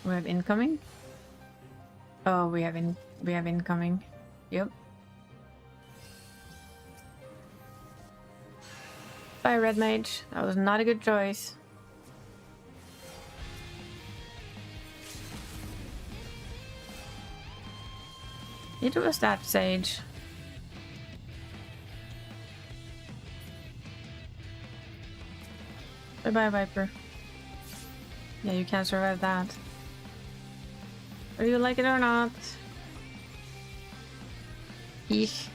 Speaker 1: We have incoming? Oh, we have incoming. Yep. Bye, Red Mage. That was not a good choice. It was that Sage. Bye-bye, Viper. Yeah, you can't survive that. Whether you like it or not. Eesh.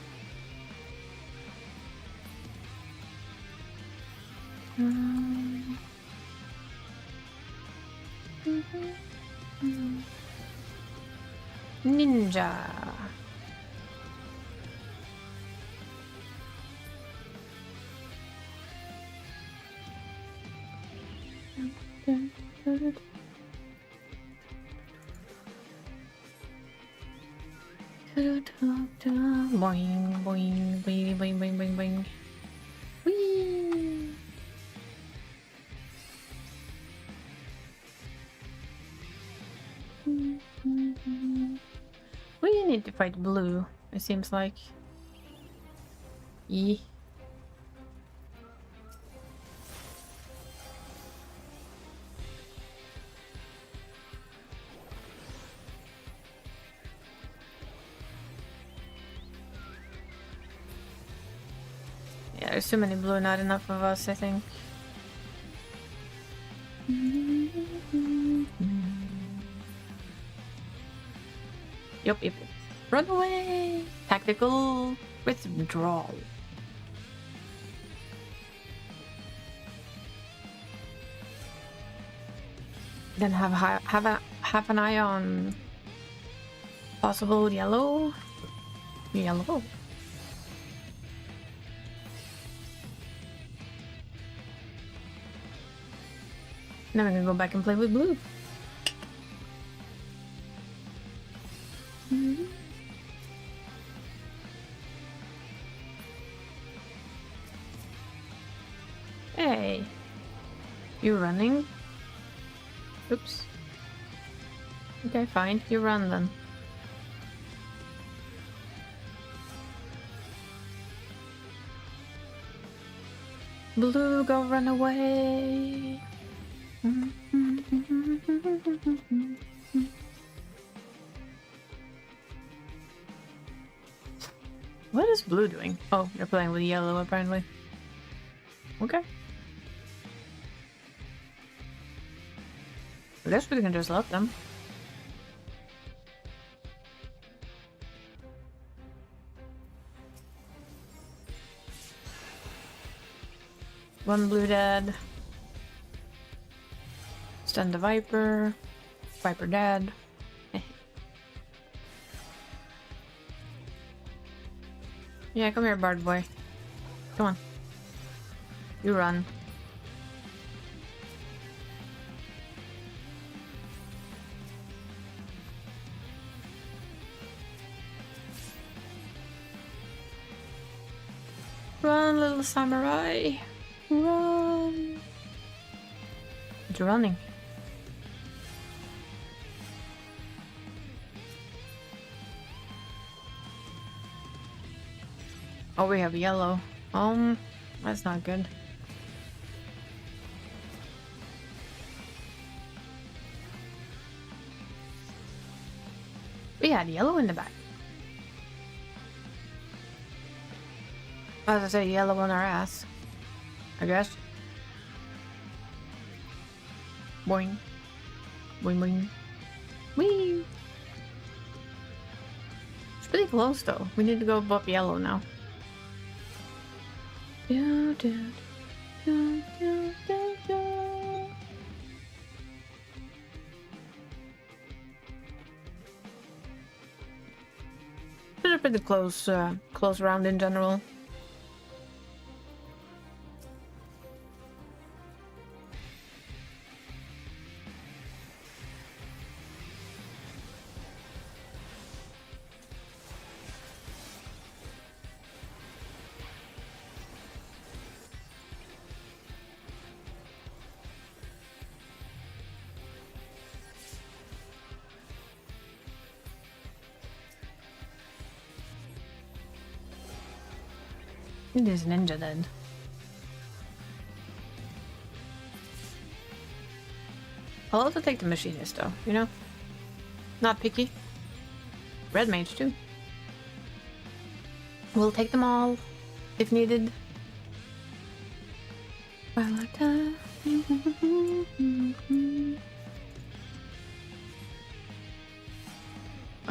Speaker 1: Ninja. Boing, boing, boing, boing, boing, boing, boing. Whee! We need to fight blue, it seems like. Yee. Yeah, there's too many blue, not enough of us, I think. Yup, yep. Run away! Tactical withdrawal. Then have an eye on possible yellow. Yellow. Then we're gonna go back and play with blue. Hey, you running? Oops. Okay, fine. You run then. Blue, go run away. What is blue doing? Oh, they're playing with yellow apparently. Okay. I guess we can just let them. One blue dead. Stun the Viper. Viper dead. Yeah, come here, Bard boy. Come on. You run. Run, little samurai. Run. What you running? Oh, we have yellow. That's not good. We had yellow in the back. As I say, yellow on our ass. I guess. Boing. Boing boing. Whee! It's pretty close though. We need to go above yellow now. Do, do, do, do, do, do. It's a pretty close, close round in general. It is ninja dead. I'll also take the machinist though, you know? Not picky. Red mage too. We'll take them all if needed. Oh,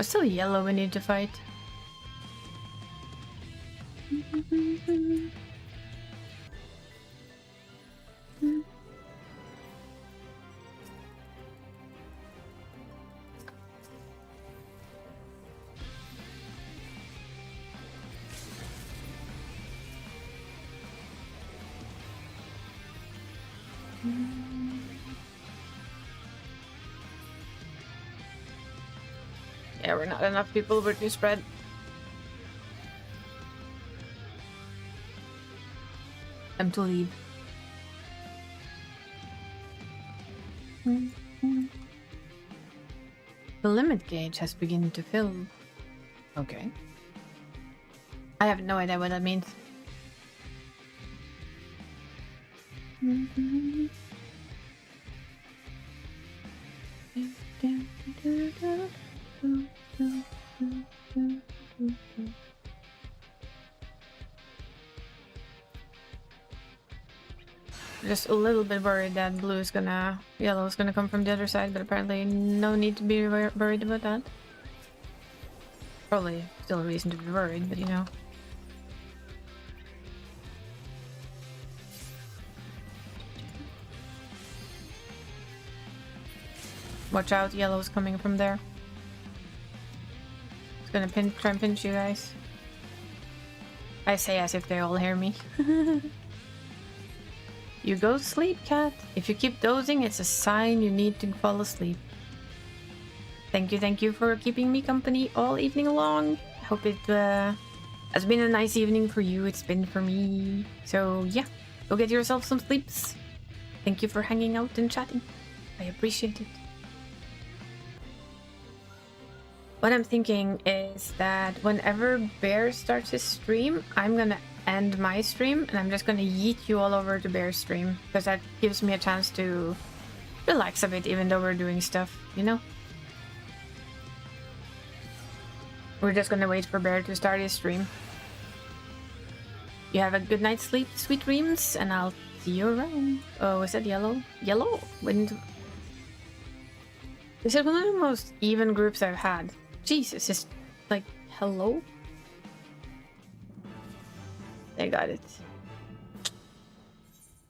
Speaker 1: still yellow we need to fight. Yeah, we're not enough people, we're too spread. Time to leave. The limit gauge has begun to fill. Okay. I have no idea what that means. Just a little bit worried that yellow is gonna come from the other side, but apparently no need to be worried about that. Probably still a reason to be worried, but you know. Watch out, yellow's coming from there. It's gonna try and pinch you guys. I say as if they all hear me. You go to sleep, cat. If you keep dozing, it's a sign you need to fall asleep. Thank you for keeping me company all evening long. I hope it has been a nice evening for you. It's been for me. So yeah, go get yourself some sleeps. Thank you for hanging out and chatting. I appreciate it. What I'm thinking is that whenever Bear starts his stream, I'm gonna end my stream and I'm just gonna yeet you all over to Bear's stream, because that gives me a chance to relax a bit even though we're doing stuff, you know? We're just gonna wait for Bear to start his stream. You have a good night's sleep, sweet dreams, and I'll see you around. Oh, is that yellow? Yellow? This is one of the most even groups I've had. Jesus, it's like, hello? They got it.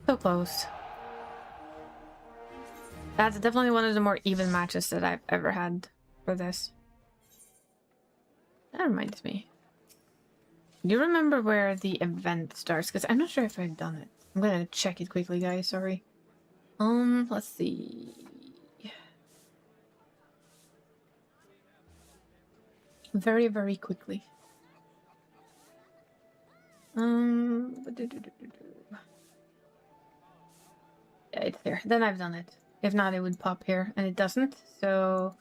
Speaker 1: So close. That's definitely one of the more even matches that I've ever had for this. That reminds me. Do you remember where the event starts? Because I'm not sure if I've done it. I'm gonna check it quickly, guys. Sorry. Let's see. Very, very quickly. Yeah, it's there. Then I've done it. If not, it would pop here, and it doesn't. So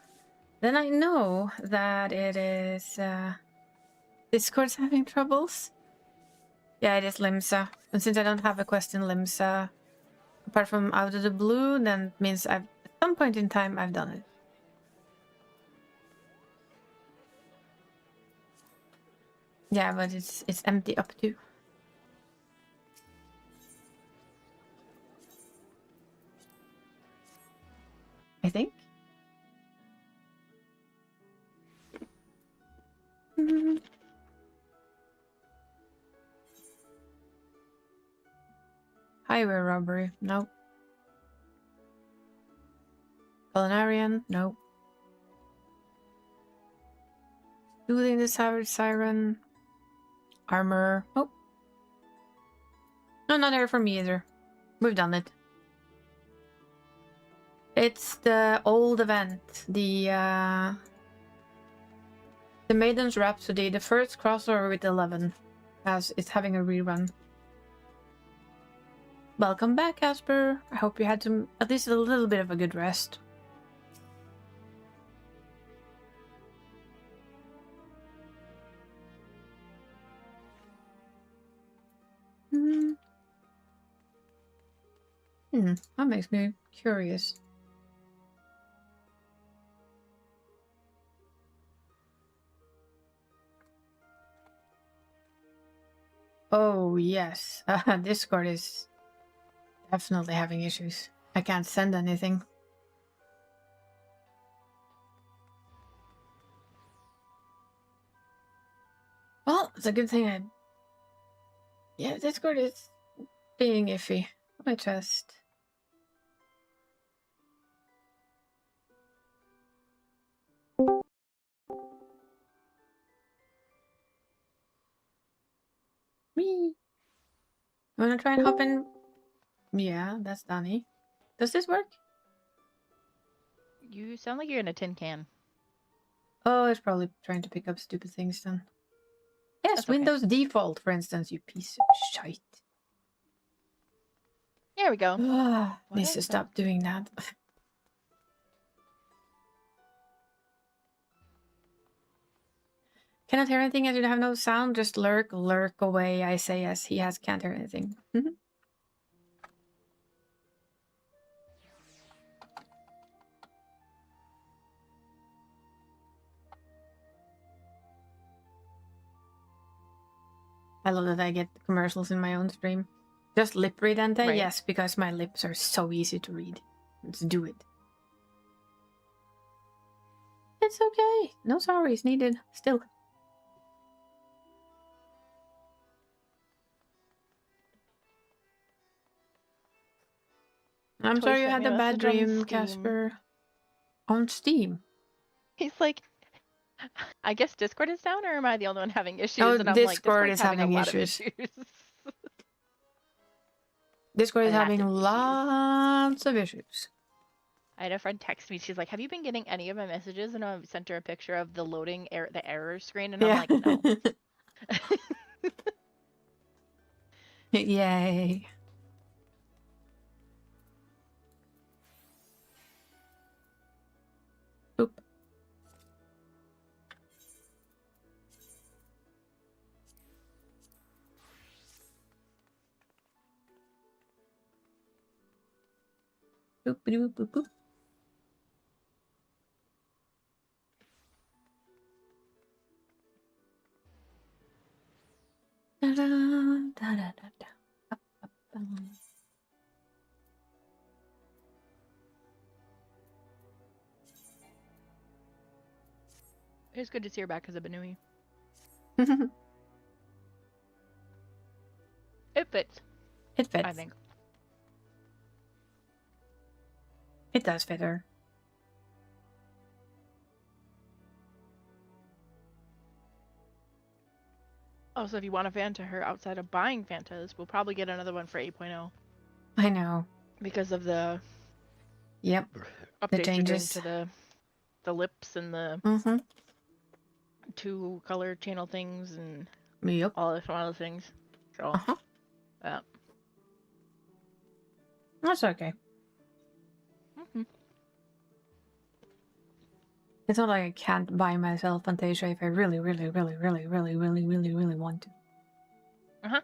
Speaker 1: then I know that it is Discord's having troubles. Yeah, it is Limsa. And since I don't have a quest in Limsa, apart from out of the blue, then it means at some point in time I've done it. Yeah, but it's empty up too. I think. Highway robbery. Nope. Culinarian. Nope. Soothing the savage siren. Armor. Oh. No, not there for me either. We've done it. It's the old event. The Maiden's Rhapsody, the first crossover with 11. It's having a rerun. Welcome back, Casper. I hope you had at least a little bit of a good rest. That makes me curious. Oh, yes. Discord is definitely having issues. I can't send anything. Well, it's a good thing Yeah, Discord is being iffy. My chest. Me. Wanna try and hop in? Yeah, that's Danny. Does this work?
Speaker 3: You sound like you're in a tin can.
Speaker 1: Oh, it's probably trying to pick up stupid things then. Yes,
Speaker 3: That's okay.
Speaker 1: Windows default, for instance, you piece of shite.
Speaker 3: There we go.
Speaker 1: Needs to stop doing that. Cannot hear anything as you have no sound. Just lurk away. I say yes. He can't hear anything. I love that I get commercials in my own stream. Just lip read, Ante?
Speaker 3: Right.
Speaker 1: Yes, because my lips are so easy to read. Let's do it. It's okay. No sorries needed. Still. I'm
Speaker 3: Toy
Speaker 1: sorry you
Speaker 3: sent
Speaker 1: had
Speaker 3: me a
Speaker 1: a bad
Speaker 3: message on
Speaker 1: dream,
Speaker 3: Steam.
Speaker 1: Casper. On Steam.
Speaker 3: He's like, I guess Discord is down, or am I the only one having issues?
Speaker 1: Oh,
Speaker 3: And I'm like,
Speaker 1: Discord
Speaker 3: Discord's
Speaker 1: is
Speaker 3: having a
Speaker 1: having
Speaker 3: lot
Speaker 1: issues.
Speaker 3: of issues.
Speaker 1: Discord is
Speaker 3: Lots
Speaker 1: having
Speaker 3: of issues.
Speaker 1: lots of issues.
Speaker 3: I had a friend text me. She's like, "Have you been getting any of my messages?" And I sent her a picture of the loading the error screen, and I'm like, "No."
Speaker 1: Yay. Oop. Boop, boop, boop, boop. Da-da, da-da-da-da. Up, up,
Speaker 3: It's good to see her back because I've been knowing
Speaker 1: um.
Speaker 3: it fits.
Speaker 1: It fits.
Speaker 3: I think.
Speaker 1: It does fit her.
Speaker 3: Also, if you want a Fanta her outside of buying Fantas, we'll probably get another one for 8.0
Speaker 1: I know.
Speaker 3: because of the
Speaker 1: Yep.
Speaker 3: updates they're doing
Speaker 1: changes.
Speaker 3: to the lips and the
Speaker 1: Mm-hmm.
Speaker 3: 2-color channel things and
Speaker 1: Yep.
Speaker 3: all of some other things. So,
Speaker 1: Uh-huh.
Speaker 3: yeah.
Speaker 1: That's okay.
Speaker 3: Mm-hmm.
Speaker 1: It's not like I can't buy myself Fantasia if I really, really, really, really, really, really, really, really want to.
Speaker 3: Uh-huh.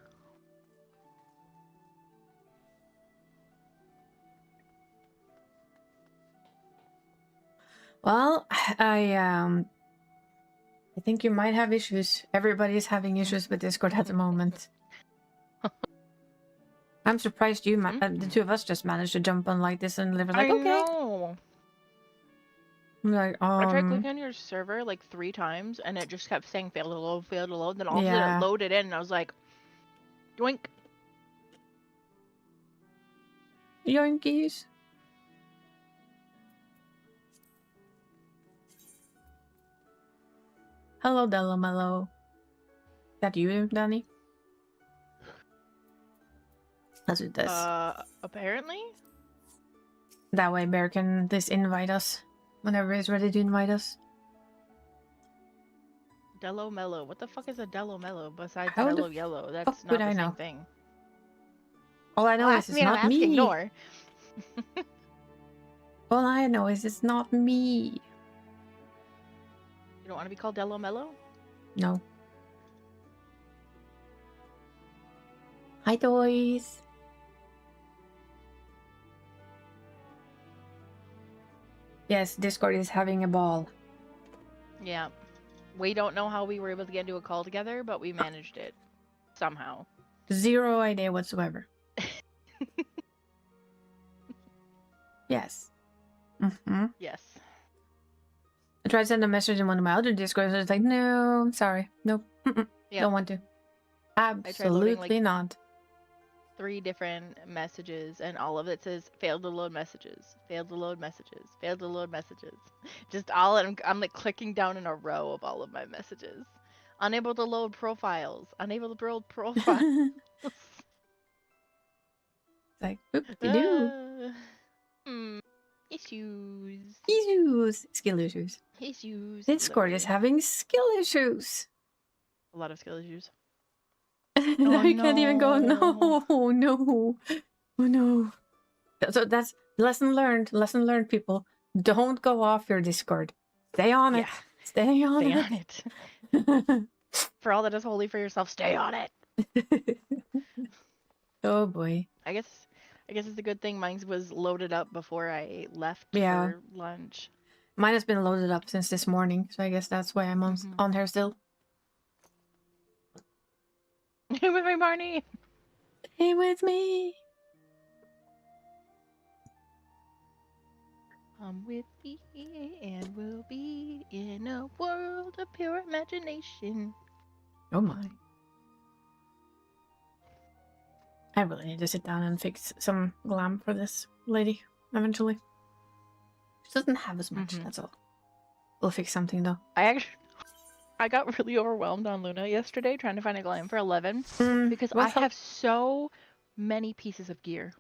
Speaker 1: Well, I think you might have issues. Everybody's having issues with Discord at the moment. I'm surprised you, the two of us, just managed to jump on like this and live like,
Speaker 3: I
Speaker 1: okay.
Speaker 3: know.
Speaker 1: I'm like,
Speaker 3: I tried clicking on your server like 3 times, and it just kept saying failed to load, failed to load. Then all of a sudden it loaded in, and I was like, doink.
Speaker 1: Yoinkies. Hello, Delamello. Is that you, Danny? Let's do this.
Speaker 3: Apparently?
Speaker 1: That way Bear can just invite us whenever he's ready to invite us.
Speaker 3: Dello Mello. What the fuck is a Dello Mello besides
Speaker 1: How the
Speaker 3: Mellow Yellow? That's
Speaker 1: fuck
Speaker 3: not
Speaker 1: would
Speaker 3: the
Speaker 1: I
Speaker 3: same
Speaker 1: know?
Speaker 3: thing.
Speaker 1: All I know
Speaker 3: Well,
Speaker 1: is
Speaker 3: ask
Speaker 1: it's
Speaker 3: me and
Speaker 1: not
Speaker 3: I'm asking
Speaker 1: me.
Speaker 3: Nor.
Speaker 1: All I know is it's not me.
Speaker 3: You don't want to be called Dello Mello?
Speaker 1: No. Hi, toys. Yes, Discord is having a ball.
Speaker 3: Yeah. We don't know how we were able to get into a call together, but we managed it. Somehow.
Speaker 1: Zero idea whatsoever. Yes. Mm-hmm.
Speaker 3: Yes.
Speaker 1: I tried to send a message in one of my other Discords, and it's like, no, I'm sorry. Nope.
Speaker 3: Yep.
Speaker 1: Don't want to. Absolutely not.
Speaker 3: 3 different messages, and all of it says failed to load messages, failed to load messages, failed to load messages. Just all I'm like clicking down in a row of all of my messages. Unable to load profiles. Unable to load profiles.
Speaker 1: Like, oop-de-doo.
Speaker 3: Issues.
Speaker 1: Issues. Skill issues.
Speaker 3: Issues.
Speaker 1: Discord is having skill issues.
Speaker 3: A lot of skill issues.
Speaker 1: Oh, I can't even go. No, no, oh no. So that's lesson learned. Lesson learned, people. Don't go off your Discord. Stay on it. Stay on it.
Speaker 3: For all that is holy for yourself, stay on it.
Speaker 1: Oh boy.
Speaker 3: I guess it's a good thing mine was loaded up before I left for lunch.
Speaker 1: Mine has been loaded up since this morning, so I guess that's why I'm on here still.
Speaker 3: With my Barney.
Speaker 1: Stay with me.
Speaker 3: Come with me and we'll be in a world of pure imagination.
Speaker 1: Oh my. I really need to sit down and fix some glam for this lady eventually. She doesn't have as much, that's all. We'll fix something though.
Speaker 3: I got really overwhelmed on Luna yesterday trying to find a glam for 11 because I have so many pieces of gear.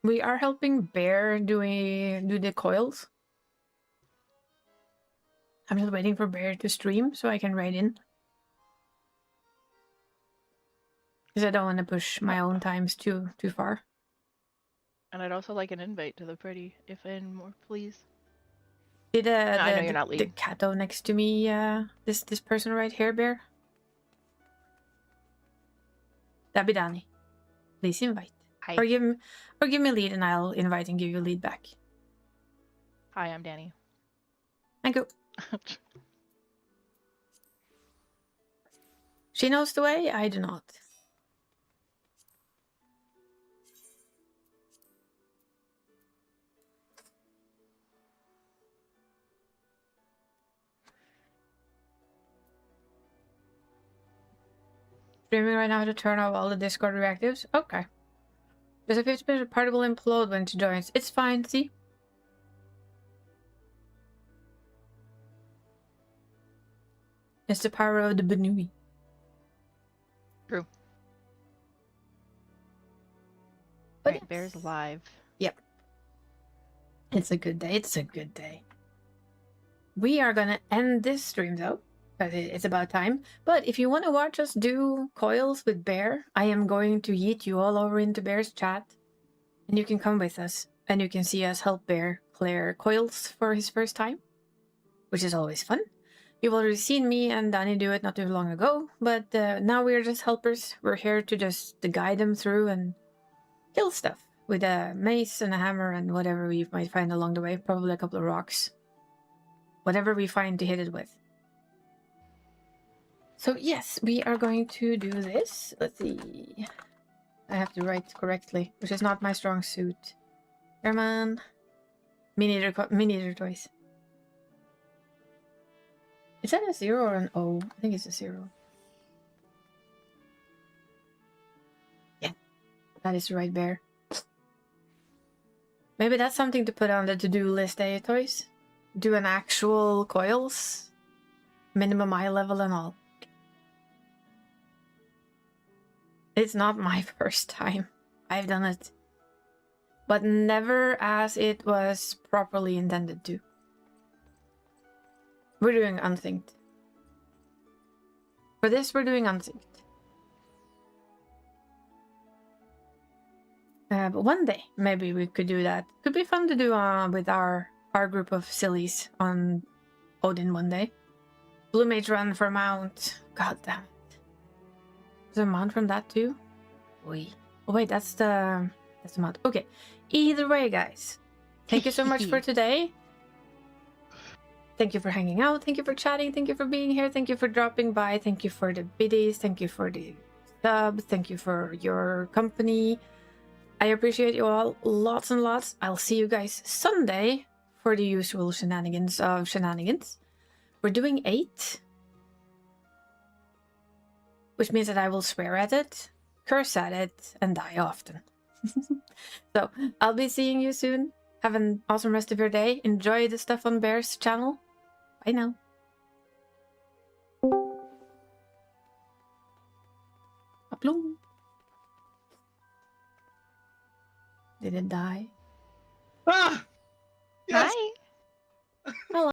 Speaker 1: We are helping Bear do the coils. I'm just waiting for Bear to stream so I can write in. Because I don't want to push my own times too far.
Speaker 3: And I'd also like an invite to the party, if in more, please.
Speaker 1: Did
Speaker 3: I know you're not
Speaker 1: the
Speaker 3: leading.
Speaker 1: cato next to me, this person right here, Bear? That'd be Danny. Please invite.
Speaker 3: Hi.
Speaker 1: Or give me a lead and I'll invite and give you a lead back.
Speaker 3: Hi, I'm Danny.
Speaker 1: Thank you. She knows the way, I do not. Streaming right now to turn off all the Discord reactives? Okay. There's a 50% party will implode when she joins. It's fine, see? It's the power of the Benui.
Speaker 3: True.
Speaker 1: But
Speaker 3: Right, Bear's alive.
Speaker 1: Yep. It's a good day. It's a good day. We are gonna end this stream though, because it's about time. But if you want to watch us do coils with Bear, I am going to yeet you all over into Bear's chat. And you can come with us. And you can see us help Bear clear coils for his first time. Which is always fun. You've already seen me and Danny do it not too long ago. But now we are just helpers. We're here to just guide them through and kill stuff. With a mace and a hammer and whatever we might find along the way. Probably a couple of rocks. Whatever we find to hit it with. So yes, we are going to do this. Let's see. I have to write correctly, which is not my strong suit. Come on. Me neither toys. Is that a 0 or an O? I think it's a 0. Yeah. That is the right Bear. Maybe that's something to put on the to-do list, eh, toys? Do an actual coils. Minimum eye level and all. It's not my first time. I've done it. But never as it was properly intended to. We're doing unsynced. For this, we're doing unsynced. But one day, maybe we could do that. Could be fun to do with our group of sillies on Odin one day. Blue Mage run for mount. God damn it. There's a mount from that too? Wait. Oh wait, that's the mount. Okay. Either way, guys. Thank you so much for today. Thank you for hanging out. Thank you for chatting. Thank you for being here. Thank you for dropping by. Thank you for the biddies. Thank you for the subs. Thank you for your company. I appreciate you all lots and lots. I'll see you guys Sunday for the usual shenanigans of shenanigans. We're doing 8. Which means that I will swear at it, curse at it, and die often. So, I'll be seeing you soon. Have an awesome rest of your day. Enjoy the stuff on Bear's channel. Bye now. Upload. Did it die?
Speaker 4: Ah! Yes!
Speaker 3: Hi!
Speaker 1: Hello.